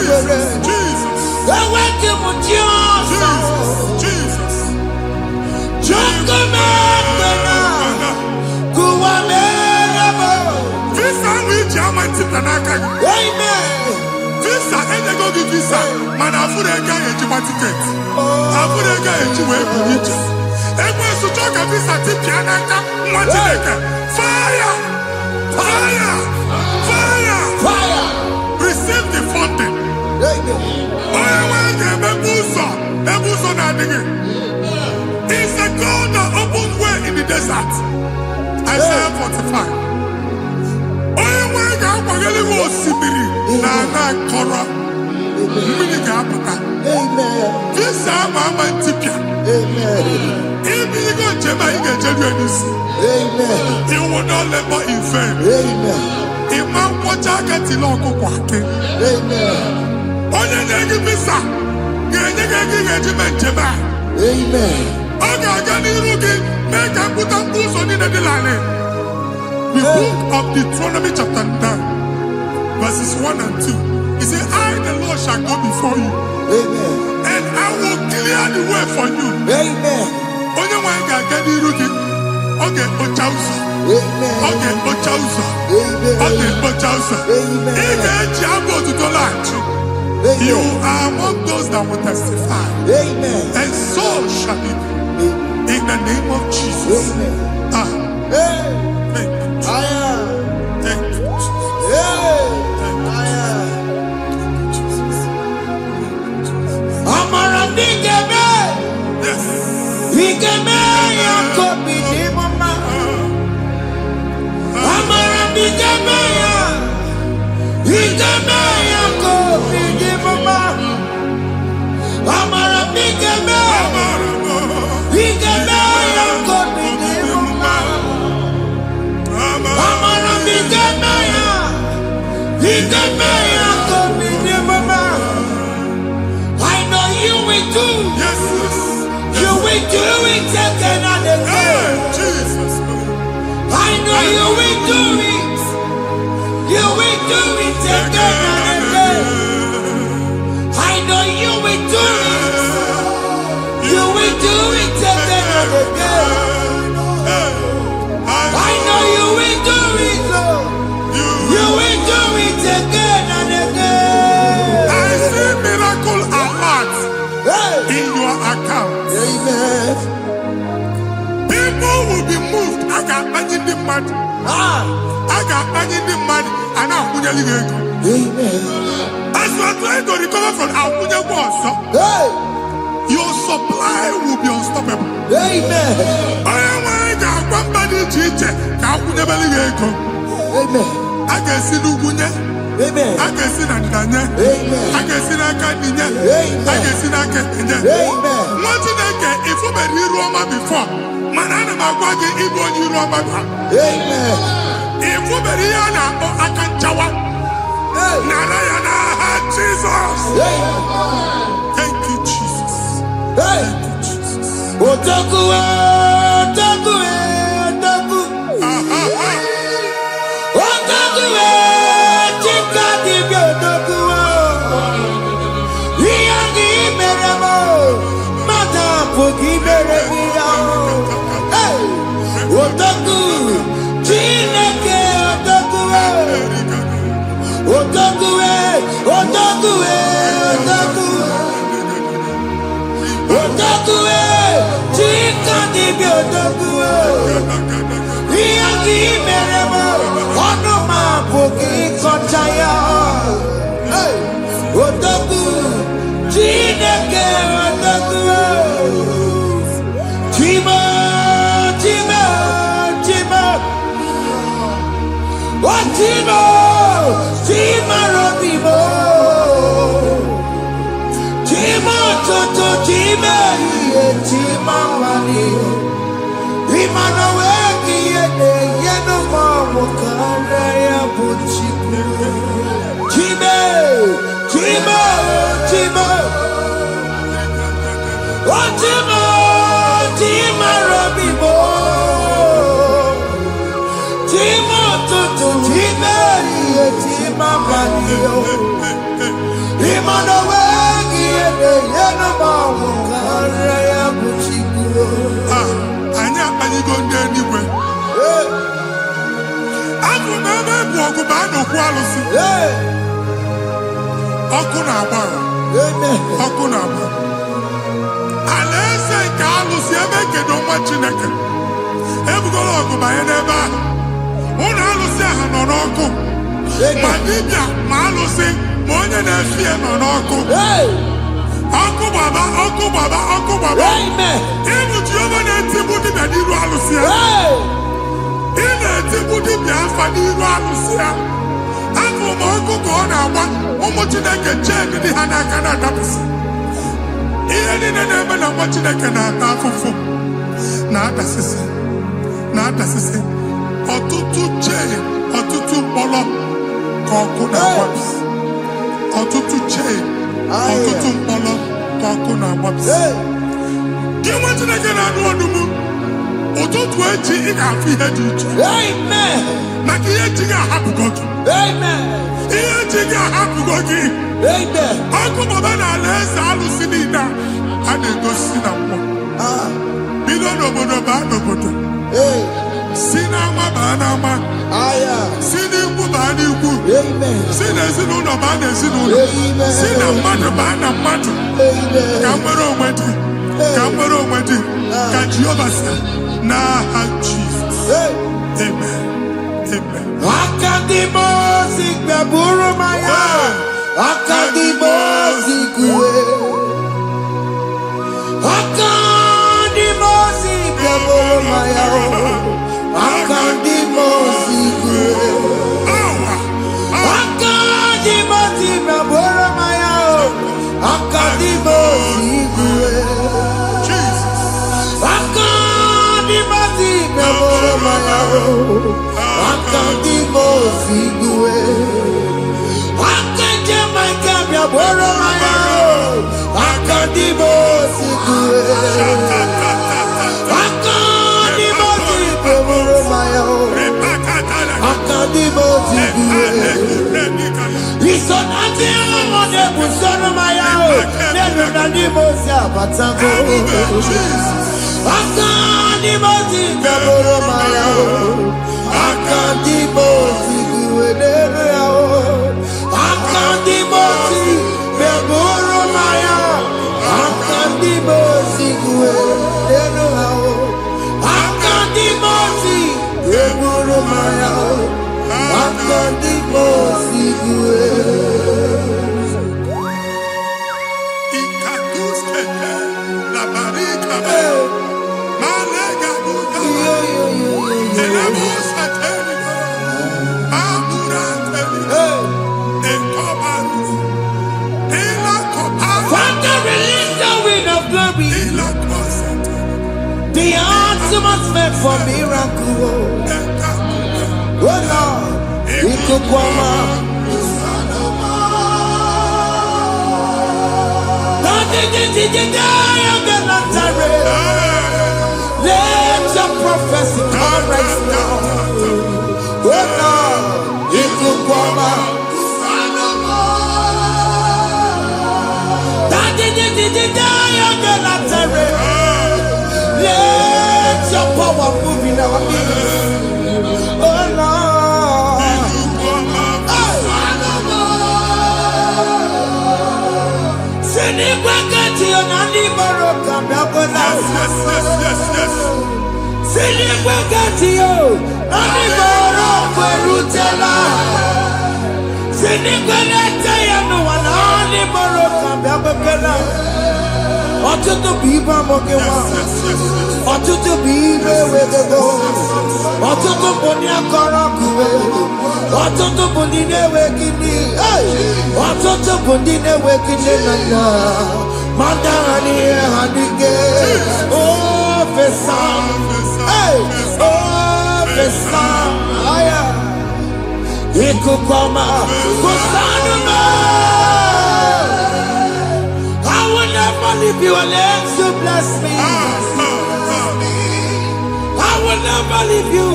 Jesus. Visa, and they go give visa. Man, I put a guy in your ticket. I put a guy in your way. And when you talk a visa, Tipianaka, what you like? Fire! Fire! Fire! Fire! Receive the funding. It's a God that opens way in the desert. Isaiah 45. This Mama Tipia. If you go to you will not labor in vain. Imam Pochaka Tiloko Kwake. Only the visa. Amen. Make a put a boost on the line. The book of Deuteronomy chapter 9, verses 1 and 2. He said, I, the Lord, shall go before you. Amen. And I will clear the way for you. Amen. Only one can get the root. Okay, Ochausa. Amen. Okay, Ochausa. Amen. Okay, Ochausa. Amen. You are among those that will testify. Amen. And so shall it be. In the name of Jesus. Amen. Thank you. Thank you, Jesus. I know you will do. Yes, you will do it again and again. Jesus. I know you will do it. You will do it again and again. I know you will do it. You will do it again and again. I know you will do it, Lord. You will do it again and again. I see miracle alert in your account. Amen. People will be moved. I got money in the money. I got money in the money. And I'm going to leave. Amen. As you are trying to recover from Abuja Boss, your supply will be unstoppable. Amen. I got one body teacher. Amen. I can see Lugunya. Amen. I can see Nandanya. Amen. I can see Nakaninya. Amen. I can see Nakaninya. Amen. What did I get if you were here Roma before? Manana Magwagi, Igbo, you Roma. Amen. If you were here now, I can Jawa. Narayana, Jesus. Thank you, Jesus. Thank you, Jesus. Otaku, Otaku, Otaku. Anyị akpaligo ndị eluigwe. Abụ m ebe bụ ọgụ ma a na-okwu alụsị. Ọkụ na-agba. Ọkụ na-agba. Alaeze nke alụsị ebe kedu nwa Chineke. Ebugoro ọgụ banye n'ebe ahụ. Ụlọ alụsị ahụ nọ n'ọkụ. Ma dibịa ma alụsị ma onye na-efi ya nọ n'ọkụ. Ọkụ gbaba, ọkụ gbaba, ọkụ gbaba. Ịbụ Jehova na-etigbu dibịa n'iru alụsị ya. Ị na-etigbu dibịa afa n'iru alụsị ya. Afọ ma ọkụ ka ọ na-agba ụmụ Chineke chee dị ha n'aka na-adapụsị. Ihe niile na-eme na nwa Chineke na-ata afụfụ na-adasịsị ọtụtụ chee, ọtụtụ mkpọrọ ka ọkụ na-agbapụsị. Ọtụtụ chee, ọtụtụ mkpọrọ ka ọkụ na-agbapụsị. Gị nwa Chineke na-anụ ọdụm, ụtụtụ echi ị ga-afụ ihe dị iche. Maka ihe echi ga-ahapụgo gị. Ihe echi ga-ahapụgo gị. Ọkụ baba na alaeze alụsị niile a na-egosi na mmụọ. Bido n'obodo baa n'obodo. Si n'ama baa n'ama. Si n'ikwu baa n'ikwu. Si n'ezinụlọ baa n'ezinụlọ. Si na mmadụ baa na mmadụ. Ka nwere onwe dị. Ka nwere onwe dị. Ka Jehova sị n'aha Jizọs. Amen. Amen. Akadimosi gbẹ̀bùrú maya. Akadimosi kúwe. Akadimosi gbẹ̀bùrú maya. Akadimosi kúwe. Akadimosi gbẹ̀bùrú maya. Akadimosi kúwe. Akadimosi gbẹ̀bùrú maya. Akadimosi kúwe. Akadimosi kúwe. Akadimosi gbẹ̀bùrú maya. Akadimosi kúwe. Ìsọ̀nàtì ọmọdé bùsọ̀rọ̀ maya o. Nínú Akadimosi àbàtàgò. Akadimosi gbẹ̀bùrú maya o. Akadimosi kúwe nínú ya o. Akadimosi gbẹ̀bùrú maya. Akadimosi kúwe nínú ya o. Akadimosi gbẹ̀bùrú maya o. Akadimosi kúwe. The atmosphere for miracle. Oh Lord, it could come out. Let your prophecy come right now. Oh Lord, it could come out. Let your power move in our midst. Oh Lord. Send it back to your nanny Morocco. Send it back to you. Nanny Morocco, Rutella. Send it back to you. No one, Nanny Morocco. Ọtụtụ bụ ibe amụghị nwa. Ọtụtụ bụ ibe ewegego. Ọtụtụ bụ ndị akọrọ ọkụwe. Ọtụtụ bụ ndị na-enweghị nne. Ọtụtụ bụ ndị na-enweghị nne na nna. Ma ndị agha n'ihe ha dịke. Ofesa. Ofesa. Ikuku ọma. Kụsanụ m. If you unless you bless me, I will never leave you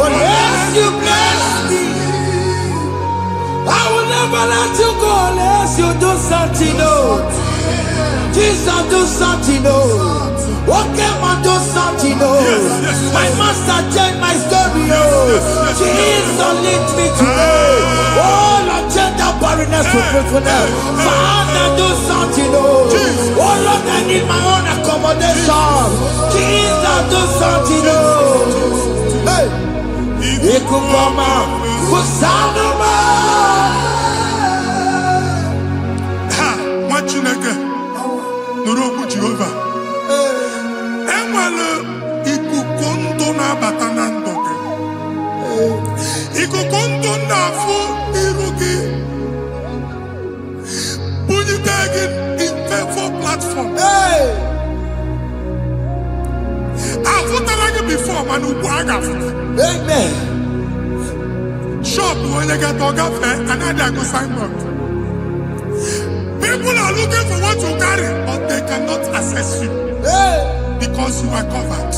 unless you bless me. I will never let you go unless you do something. No. Jesus do something, oh. Okay, man, do something, oh. My master changed my story, oh. Jesus lift me today. Oh, Lord, change that barrenness to fruitfulness. Father, do something, oh. Oh, Lord, I need my own accommodation. Jesus, do something, oh. Hey. Ikukoma, Kusanuma. Ha, Machineke, Nurobu Jehovah. Enwale ikukondo na batana ndoke. Ikukondo na fu irugi. Bunyitegi in platform. Hey. Like before, man, amen. Shop when you get to cafe, another go sign up. People are looking for what you carry, but they cannot access you because you are covered.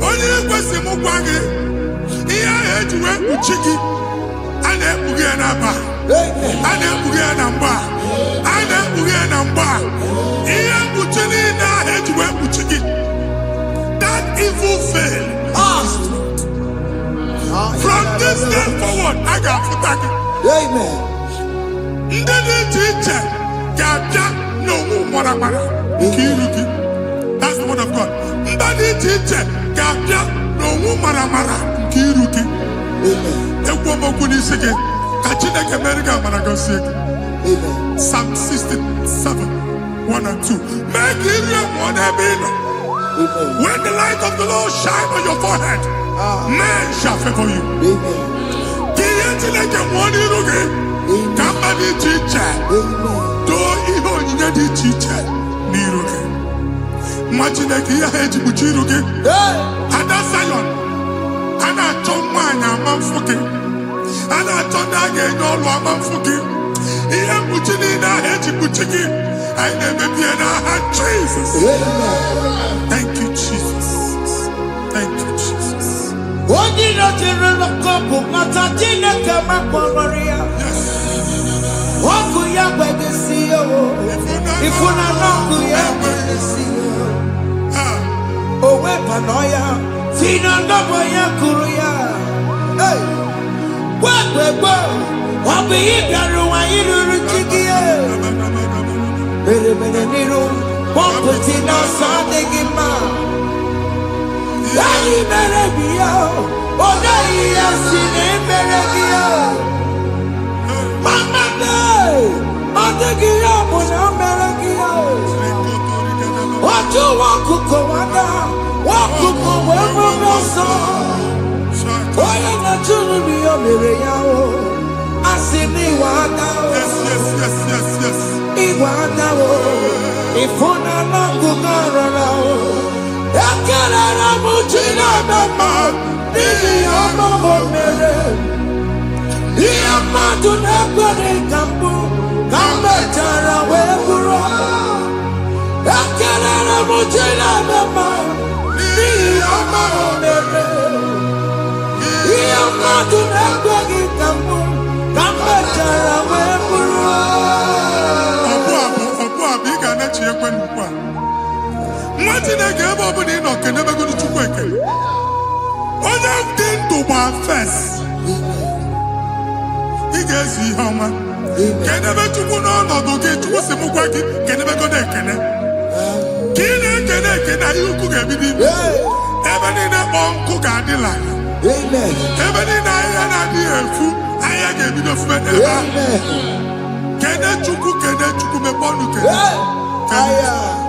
Only person who want it, he had to work with chicken, and then we get a bar, and then we get a bar, and then we get a bar. He had to head to work with chicken. Evil fail. From this day forward, I got to thank you. Amen. Teacher, no more. That's the word of God. Teacher, no more. Kiruki. Amen. Psalm 67, 1 and 2. Make it one. When the light of the Lord shine on your forehead, men shall favor you. Jesus. Thank you, Jesus. Thank you, Jesus.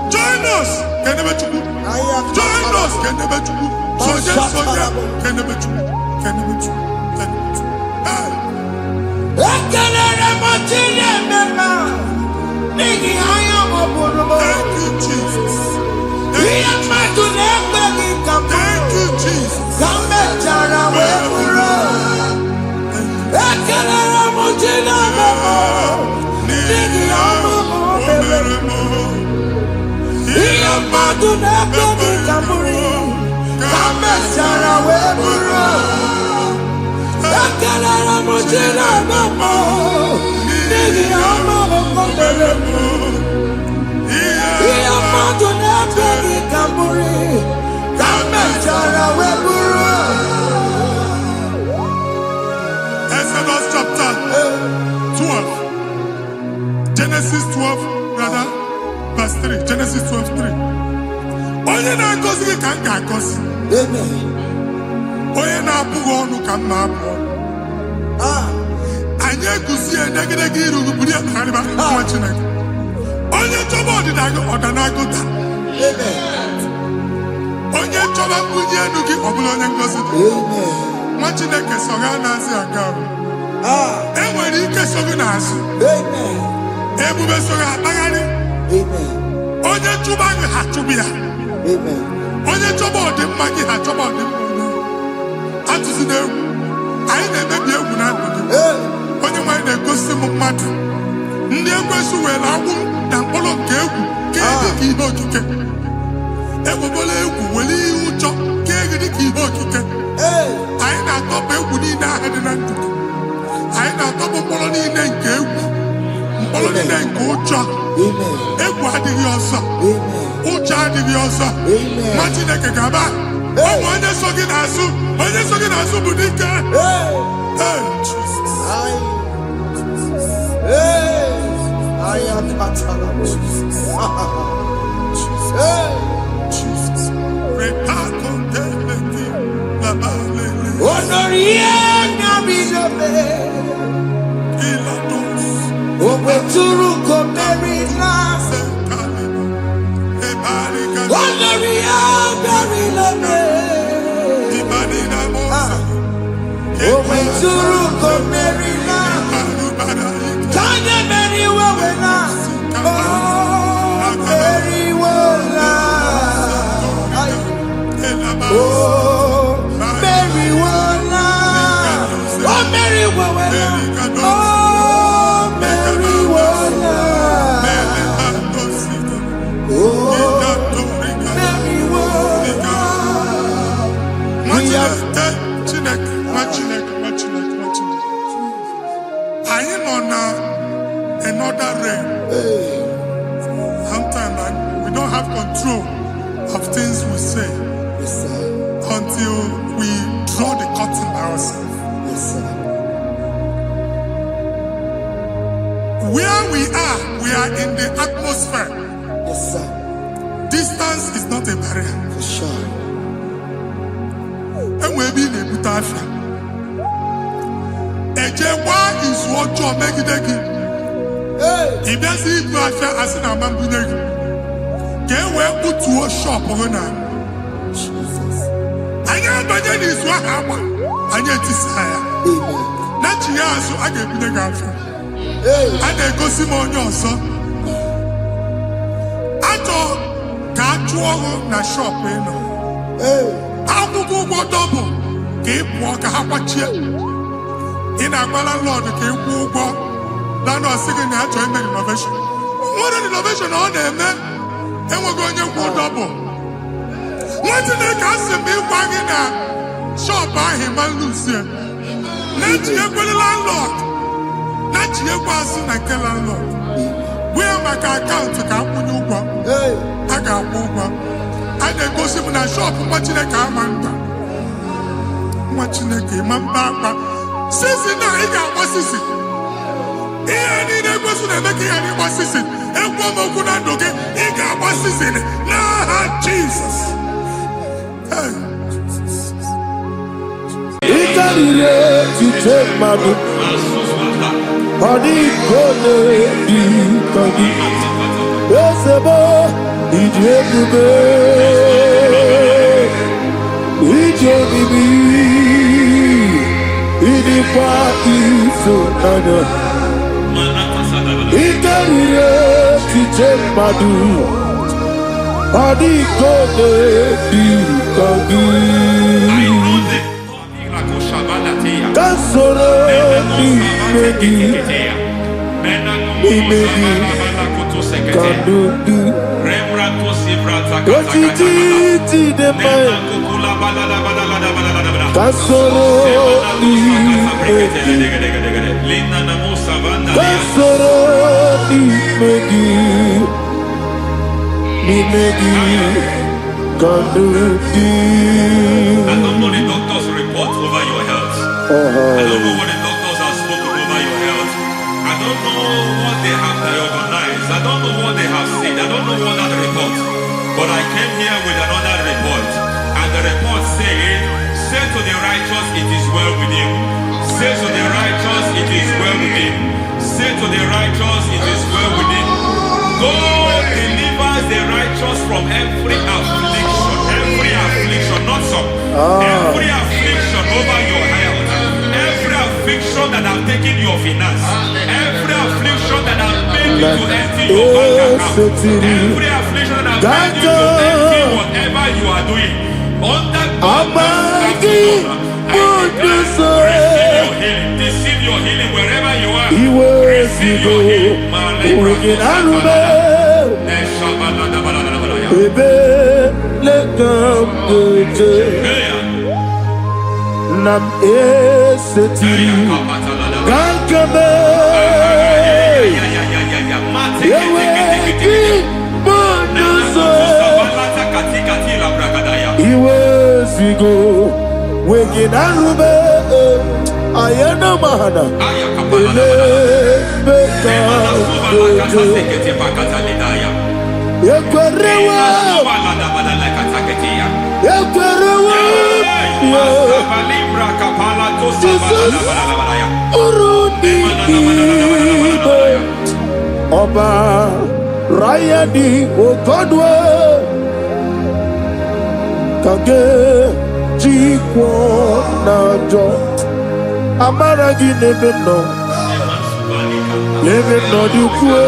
Join us. Exodus chapter 12. Genesis 12, rather, verse 3. Genesis 12, 3. Onye na-agọzi gị ka m ga-agọzi. Onye na-abụghị ọnụ ka m na-abụ ọnụ. Anyị eguzie negedege iru buru ya karịba nwa Chineke. Onye chọba ọdịda gị ọdanagoda. Onye chọba mbunye elu gị ọ bụla onye ngọzi dị. Nwa Chineke so ga na-azị aga ahụ. E nwere ike so gị n'azụ. Ebube so ga akpagharị. Onye chụba gị ha chụbụ ya. Onye chọba ọdịmma gị ha chọba ọdịmma onye. Atụzina egwu. Anyị na-emebi egwu na ndụ gị. Onye nwanyị na-egosi m mmadụ. Ndị ekwensu were agbụ na mkpụrụ nke egwu kee dị ka ihe okike. Egbebola egwu were ihe ụjọ kee gị dị ka ihe okike. Anyị na-atọpụ egwu niile ahụ dị na ndụ gị. Anyị na-atọpụ mkpụrụ niile nke egwu. Mkpụrụ niile nke ụjọ. Egwu adịghị ọzọ. Ụjọ adịghị ọzọ. Nwa Chineke ga-aba. Ọ bụ onye so gị n'azụ. Onye so gị n'azụ bụ dike. Another rain. Sometimes we don't have control of things we say until we draw the curtain by ourselves. Where we are in the atmosphere. Distance is not a barrier. For sure. And we'll be in a butafia. Ejewa is what you make it. If there's a butafia as in a man, get where put to a shop or not. I got the is what happened. I get this higher. Not you, so I get the girlfriend. And they go see more your son. I thought, can't you na shop, you know? I will go double. Keep walk a half a chair. In a landlord, keep walk. Landlord singing that to make innovation. What an innovation on them, man. And we're going to go double. What did they cast me wagging at? Shop by him and Lucia. Let you go the landlord. Let you go and kill landlord. Where my account to come when you go? I got over. I then go see when I shop watching a car man. Watching a game and back. Since now, he got what's this? He ain't a person that make any what's this? And one more good and okay, he got what's this in it. Nah, Jesus. Hey. He can relate to take my book. Body gonna be coming. Yes, a boy, he did the bed. He did the he did party so nana. He can relate to take my book. Body gonna be coming. Kasoro imegi kandudu ojiji deme kasoro imegi kasoro imegi don't know the doctor's report over your health. I don't know what the doctors have spoken over your health. I don't know what they have diagnosed. I don't know what they have said. I don't know what that report. But I came here with another report. And the report said, say to the righteous, it is well with him. Say to the righteous, it is well with him. Say to the righteous, it is well with him. God delivers the righteous from every affliction, not some. Every affliction over your health. Every affliction that have taken your finance. Every affliction that have made you to empty your bank account. Every affliction that have made you to empty whatever you are doing. Under God's receive your healing wherever you are. Receive your healing. Nam eseti gankame yeweki monuso iwezigo weginarube ayana mahana ele beka dojo yekwerewa Jesus Urundi Oba Rayadi Ogodwe Kage Jikwo Najo Amaragi Nebeno Nebeno Dukwe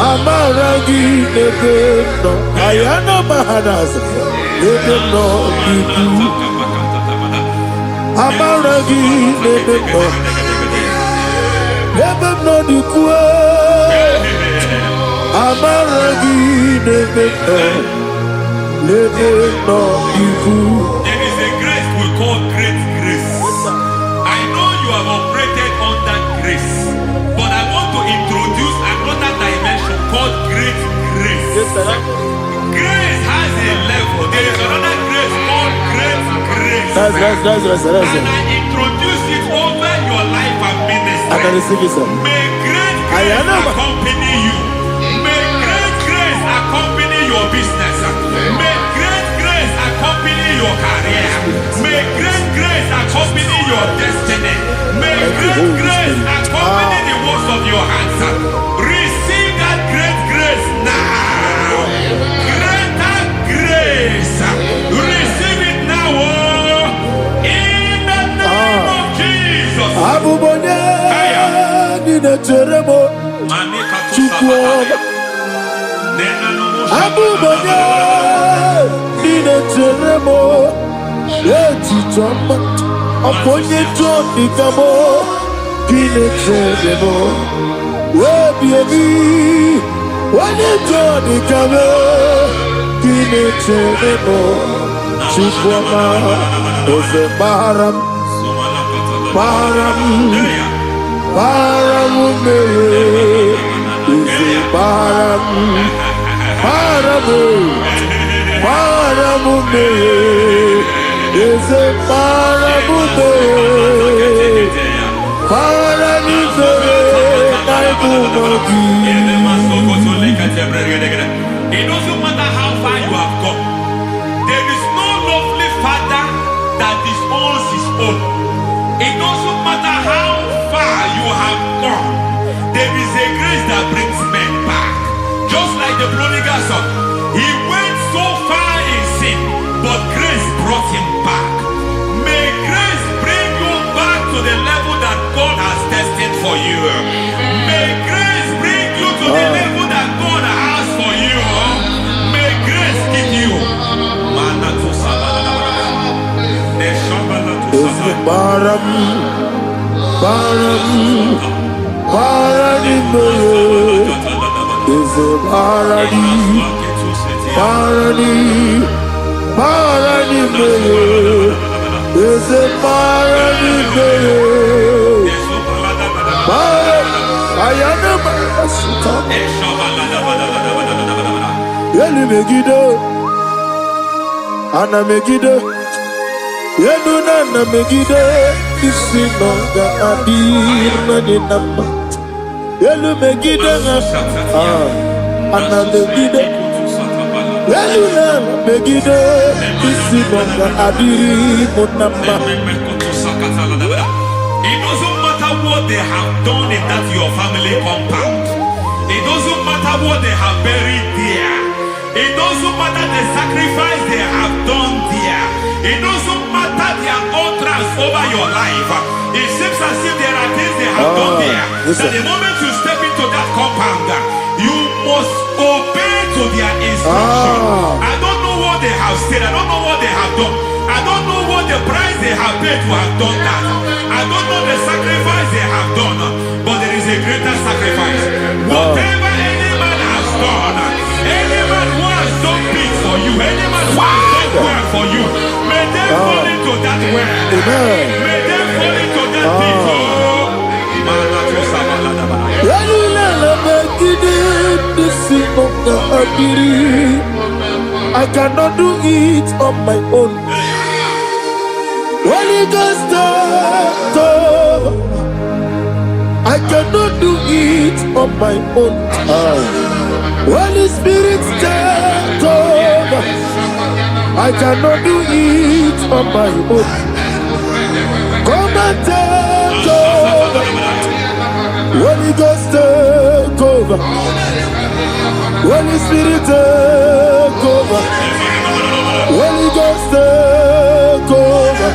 Amaragi Nebeno Ayana Mahanas Nebeno Dukwe Amaragi Nebeno Dukwe Amaragi Nebeno Dukwe. There is a grace we call great grace. I know you have operated under grace, but I want to introduce another dimension called great grace. Grace has a level. There is another grace called great grace. That's and I introduce it over your life and ministry. May great grace accompany you. May great grace accompany your business. May great grace accompany your career. May great grace accompany your destiny. May great grace accompany the works of your hands. Receive that great grace now. Greater grace. Receive it now. In the name of Jesus. Abubonye Nina Teremo Chukwoba Abubonye Nina Teremo Eti Choma Aponye Choni Kamo Kine Teremo Webi Wanye Choni Kamo Kine Teremo Chukwoba Ose Baharam Baharam Paramume Ise Paramume Ise Paramume It doesn't matter how far you have gone. There is no lovely father that disowns his own. It doesn't matter how far you have gone. There is a grace that brings men back. Just like the prodigal son. He went so far in sin, but grace brought him back. May grace bring you back to the level that God has destined for you. May grace bring you to the level that God has for you. May grace give you. Yelu Megido, Anna Megido, Yelu Nana Megido, Isinonga Adir Naninama, Yelu Megido, Anna Megido, Yelu Nana Megido, Isinonga Adir Munama. It doesn't matter what they have done in that your family compound. It doesn't matter what they have buried there. It doesn't matter the sacrifice they have done there. It doesn't matter their utterance over your life. It seems as if there are things they have done there. That the moment you step into that compound, you must obey to their instruction. I don't know what they have said. I don't know what they have done. I don't know what the price they have paid to have done that. I don't know the sacrifice they have done. But there is a greater sacrifice. Whatever any man has done, any man who has done big for you, any man who has done well for you, may they fall into that well. May they fall into that pit. I cannot do it on my own. Holy Ghost, I cannot do it on my own. Holy Spirit, take over. I cannot do it on my own. Come and take over. Holy Ghost, take over. Holy Spirit, take over. Holy Ghost, take over.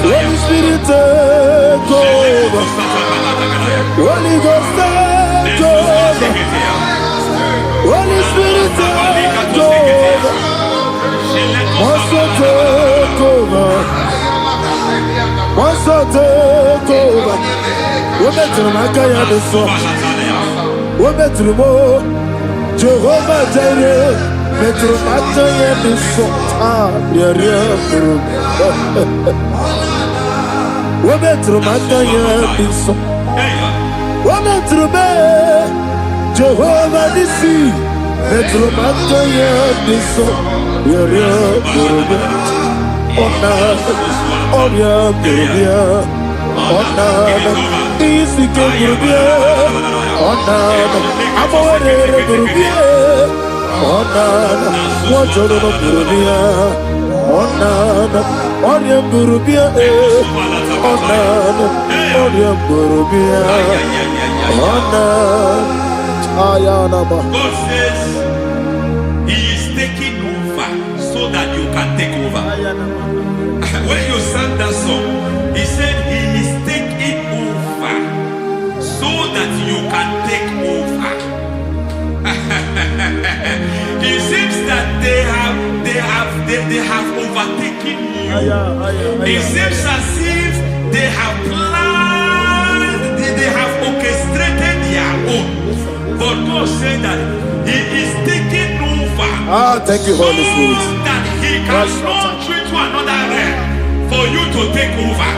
Holy Spirit, take over. Holy Ghost, take over. Holy Spirit, take over. Master, take over. Master, take over. Women to my kaya the song. Women to more. Jehovah Jireh. Metro Mataya the song. Women to my kaya the song. Women to me. Jehovah the sea. Metro Mataya the song. God says He is taking over so that you can take over. When you sang that song, He said He is taking over so that you can take over. It seems that they have overtaken you. It seems as if they have planned, they have orchestrated their own. But God said that He is taking over. Thank you, Holy Spirit. So that He can launch you to another realm for you to take over.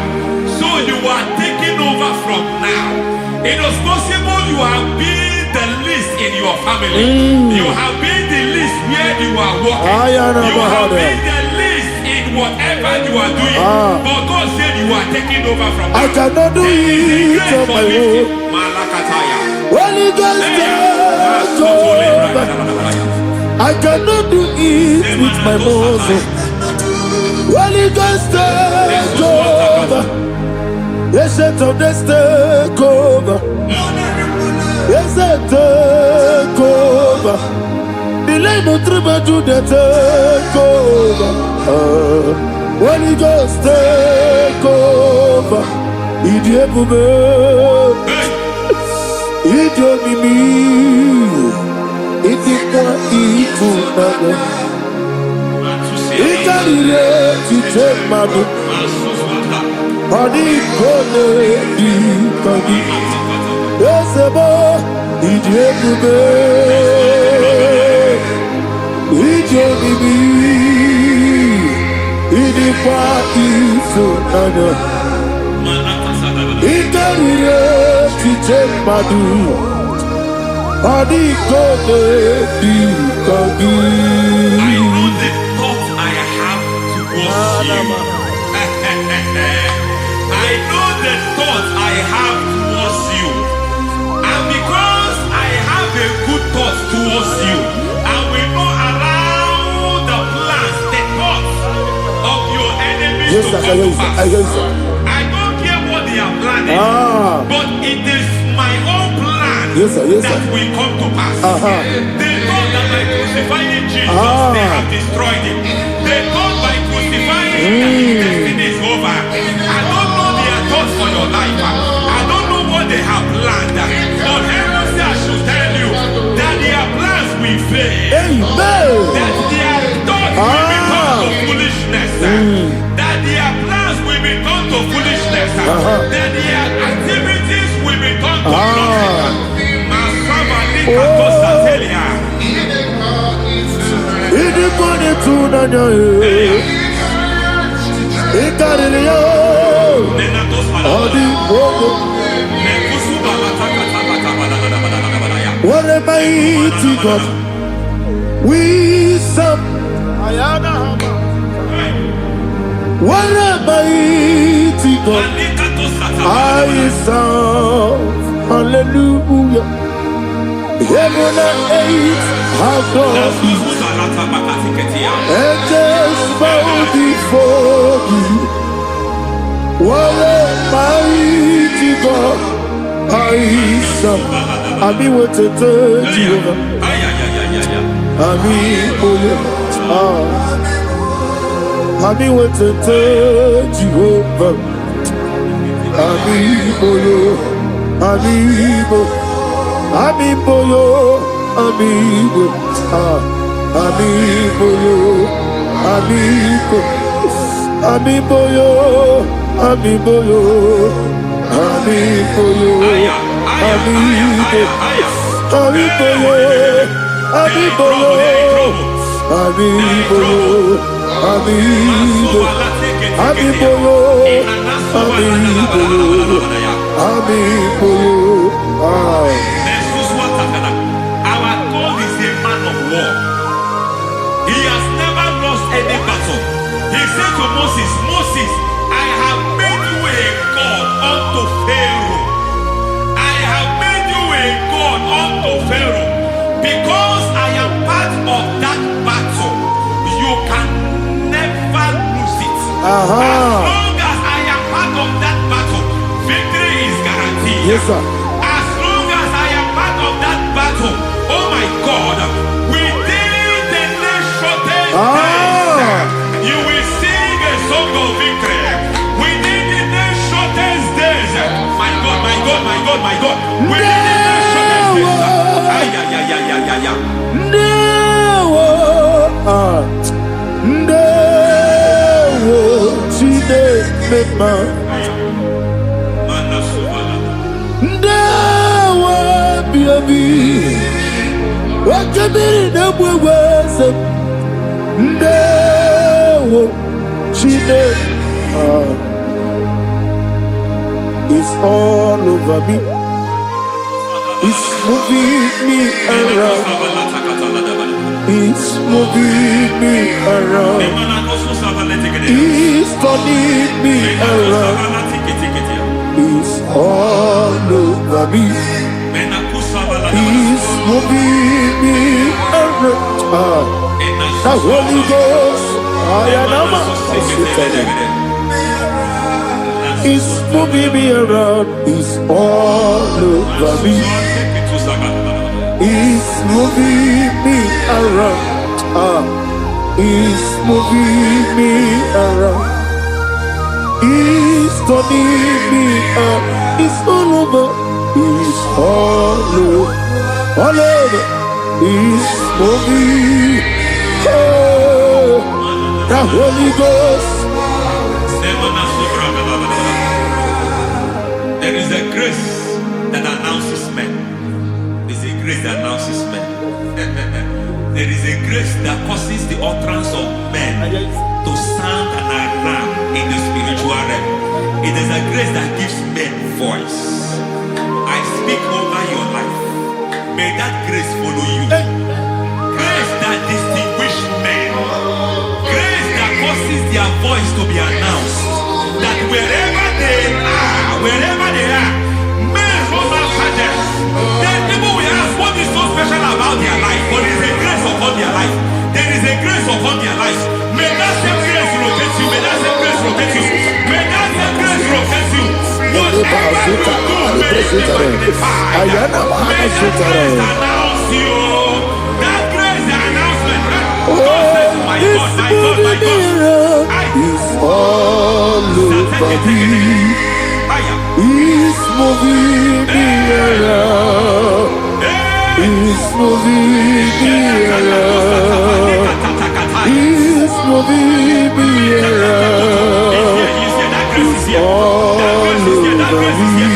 So you are taking over from now. It is possible you have been the least in your family. You have been the least where you are working. You have been the least in whatever you are doing. But God said you are taking over from now. I cannot do it on my own. Holy Ghost, take over. I cannot do it with my muscle. Holy Ghost, take over. Yes, of this take over. Yes, take over. Delay no trouble to the take over. Holy Ghost, take over. Idiot, idiot, mimi. Idiot, idiot, to take my body, body. Yes, a boy, idiot, idiot, Adi kone di kagi. I know the thoughts I have towards you. I know the thoughts I have towards you. And because I have a good thought towards you, I will not allow the plans, the thoughts of your enemies Yes, to sir, come to yes, pass. sir, yes, sir. I don't care what they are planning, but it is my own plan Yes, sir, yes, that sir. will come to pass. They thought that by crucifying Jesus, they have destroyed him. They thought by crucifying him that his destiny is over. I don't know their thoughts for your life. I don't know what they have planned. But heaven says I should tell you that their plans will fail. Amen. That their thoughts will become to foolishness. That their plans will become to foolishness. That their activities will become to nothing. Idi kone tunanya ikaririyo adi wogo. What a mighty God we serve. What a mighty God I serve. Hallelujah. Heaven and earth have gone, angels bow before you. What a mighty God I serve. Ami wetete Jehovah. Ami oye. Ami wetete Jehovah. Ami oye. Ami oye. Amiboyo, amibo, amiboyo, amibo, amiboyo, amiboyo, amiboyo, amibo, amiboyo, amiboyo, amiboyo, amibo, amiboyo, amiboyo, amiboyo. Our God is a man of war. He has never lost any battle. He said to Moses, Moses, I have made you a God unto Pharaoh. I have made you a God unto Pharaoh. Because I am part of that battle, you can never lose it. As long as I am part of that battle, victory is guaranteed. Yes, sir. Oh my God, within the next shortest days, you will sing a song of victory. Within the next shortest days, my God, my God, my God, my God. Within the next Wakabiri na mweweza Ndewo Chide It's all over me. It's moving me around. It's moving me around. It's turning me around. It's all over me. It's moving me around. The Holy Ghost, I am It's moving me around. It's all over me. It's moving me around. It's moving me around. It's turning me up. It's all over. It's all over. All over. It's moving. Oh, the Holy Ghost. There is a grace that announces men. There is a grace that announces men. There is a grace that causes the utterance of men to sound an alarm in the spiritual realm. It is a grace that gives men voice. I speak over your life. May May that grace follow you. Grace that distinguishes men. Grace that causes their voice to be announced. That wherever they are, men run after them. Then people will ask what is so special about their life. But there is a grace upon their life. There is a grace upon their life. May that same grace rotate you. May that same grace rotate you. May that same grace rotate you. Whatever you do, may it be magnified. May that grace announce you. That grace, the announcement. God says, my God, my God, my God. It's all over me. It's moving me around. It's moving me around. It's moving me around. It's all over me.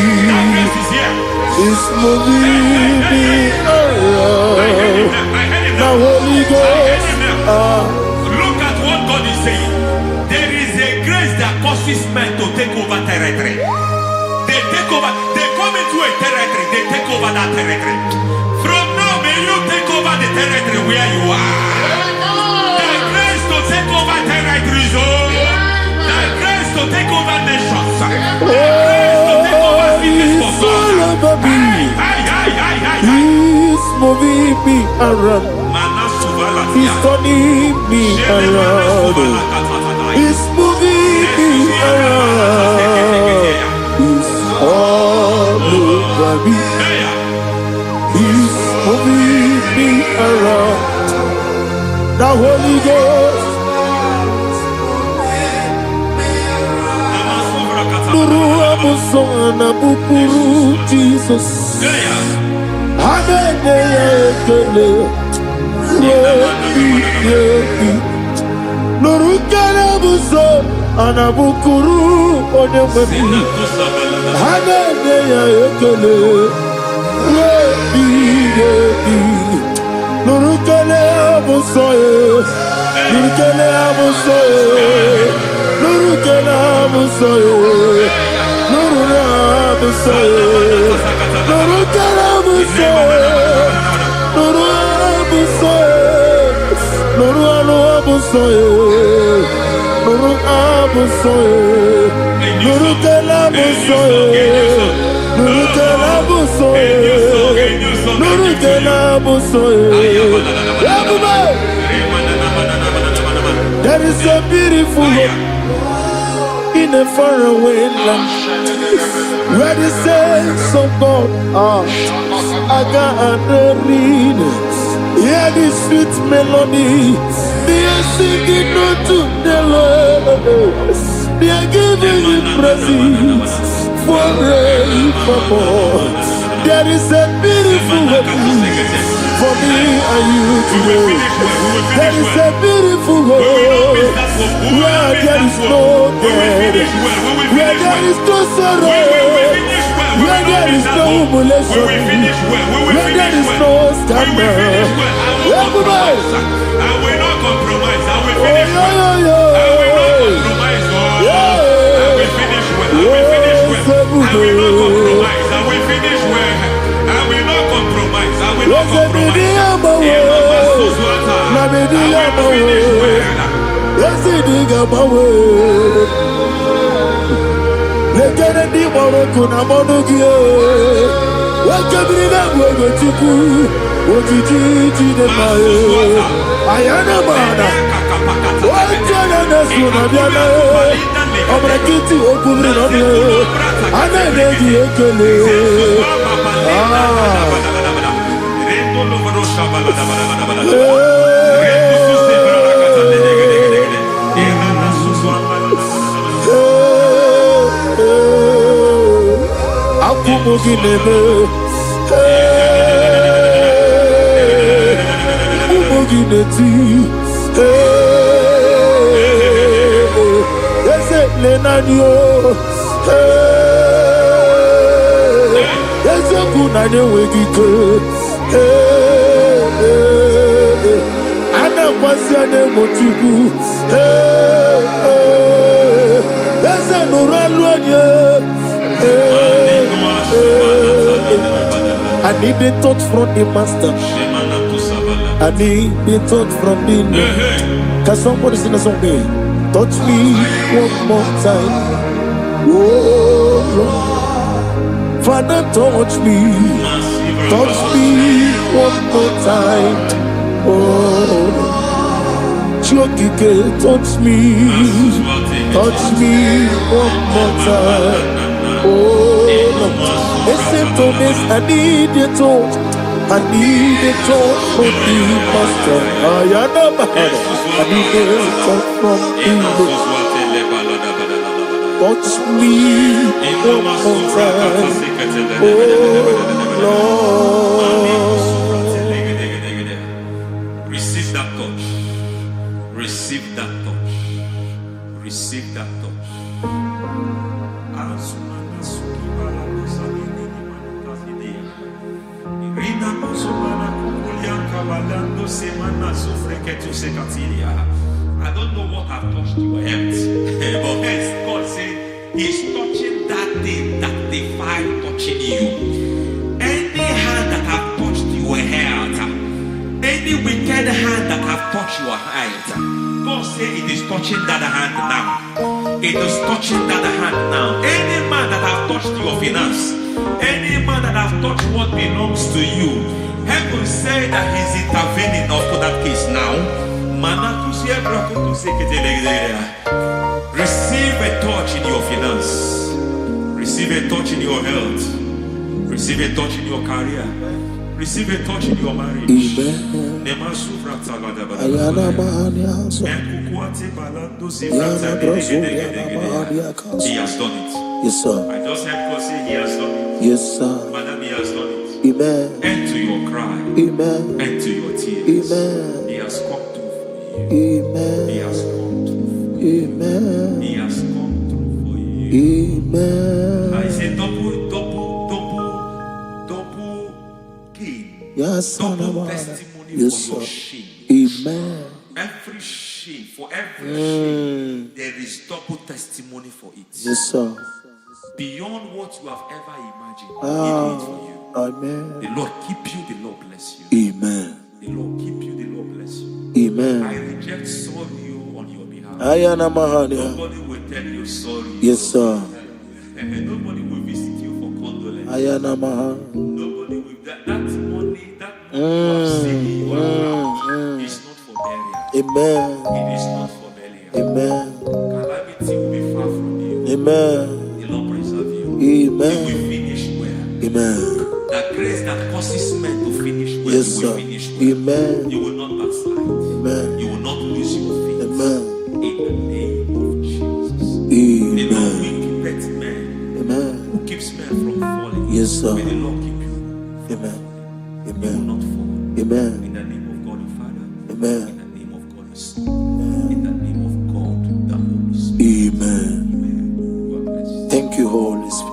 It's moving me around. Now Holy Ghost. Look at what God is saying. There is a grace that causes men to take over territory. They take over. They come into a territory. They take over that territory. From now, may you take over the territory where you are. The grace to take over territories. The grace to take over nations. The grace to take over cities for God. He's moving me around. He's turning me around. He's moving me around. He's all over me. He's moving me around. The Holy Ghost. Nuru amusona bukuru Jesus. Nurukana buso anabukuru onememi hanene ya ekele nurukana buso nurukana buso nurukana buso nurukana buso nurukana buso There is a beautiful hope in a faraway land where the saints of God are. I got the reading. Hear the sweet melody. They are singing unto the Lord. They are giving you praise forevermore. There is a beautiful hope for me and you today. There is a beautiful hope where there is no death, where there is no sorrow, where there is no humiliation, where there is no scandal. Everybody, I will not compromise. I will finish well. I will not compromise. I will finish well. I will finish well. I will not compromise. I will finish well. I will not compromise. I will not compromise. I need a touch from the master. I need a touch from the Lord. Can somebody sing a song here? Touch me one more time. Oh Lord, Father, touch me. Touch me one more time. Oh, Chokike, touch me. Touch me one more time. Oh, listen to this. I need a touch. I need a touch from the master. I need a touch from the Lord. Touch me one more time. Oh, Lord. Receive that touch. Receive that touch. Receive that touch. I don't know what I've touched your health, but hence God said He's touching that thing that defied touching you. Any hand that have touched your health, any wicked hand that have touched your health, God said it is touching that hand now. It is touching that hand now. Any man that have touched your finance, any man that have touched what belongs to you, heaven say that He's intervening to that case now. Receive a touch in your finance. Receive a touch in your health. Receive a touch in your career. Receive a touch in your marriage. Amen. He has done it. Yes, sir. I just heard God say He has done it. Yes, sir. Madam, He has done it. Amen. End to your cry. Amen. End to your tears. Amen. He has come through for you. Amen. He has come through for you. Amen. He has come through for you. Amen. I say double gain. Yes, Double sir. testimony Yes, for your sir. shame. Amen. Every shame, for every shame, there is double testimony for it. Yes, sir. Beyond what you have ever imagined, He did it for you. Amen. The Lord keep you, the Lord bless you. Amen. The Lord keep you, the Lord bless you. Amen. I reject sorry on your behalf. Ayana Mahania. Nobody will tell you sorry. Yes, sir. And nobody will visit you for condolence. Ayana Mahania. Nobody will. That money you have seen in your account is not for burial. Amen. It is not for burial. Amen. Calamity will be far from you. Amen. The Lord preserve you. Amen. You will finish well. Amen. The grace that causes men to finish well, Yes, you will sir. finish well. Amen. You will not backslide. Amen. You will not lose your faith. Amen. In the name of Jesus. The Lord Amen. will keep it men. Amen. Who keeps men from falling? Yes, sir. May the Lord keep you. Amen. You will Amen. not fall. Amen. In the name of God the Father. Amen. In the name of God the Son. In the name of God the Holy Spirit. Amen. Amen. God bless you. Thank you, Holy Spirit.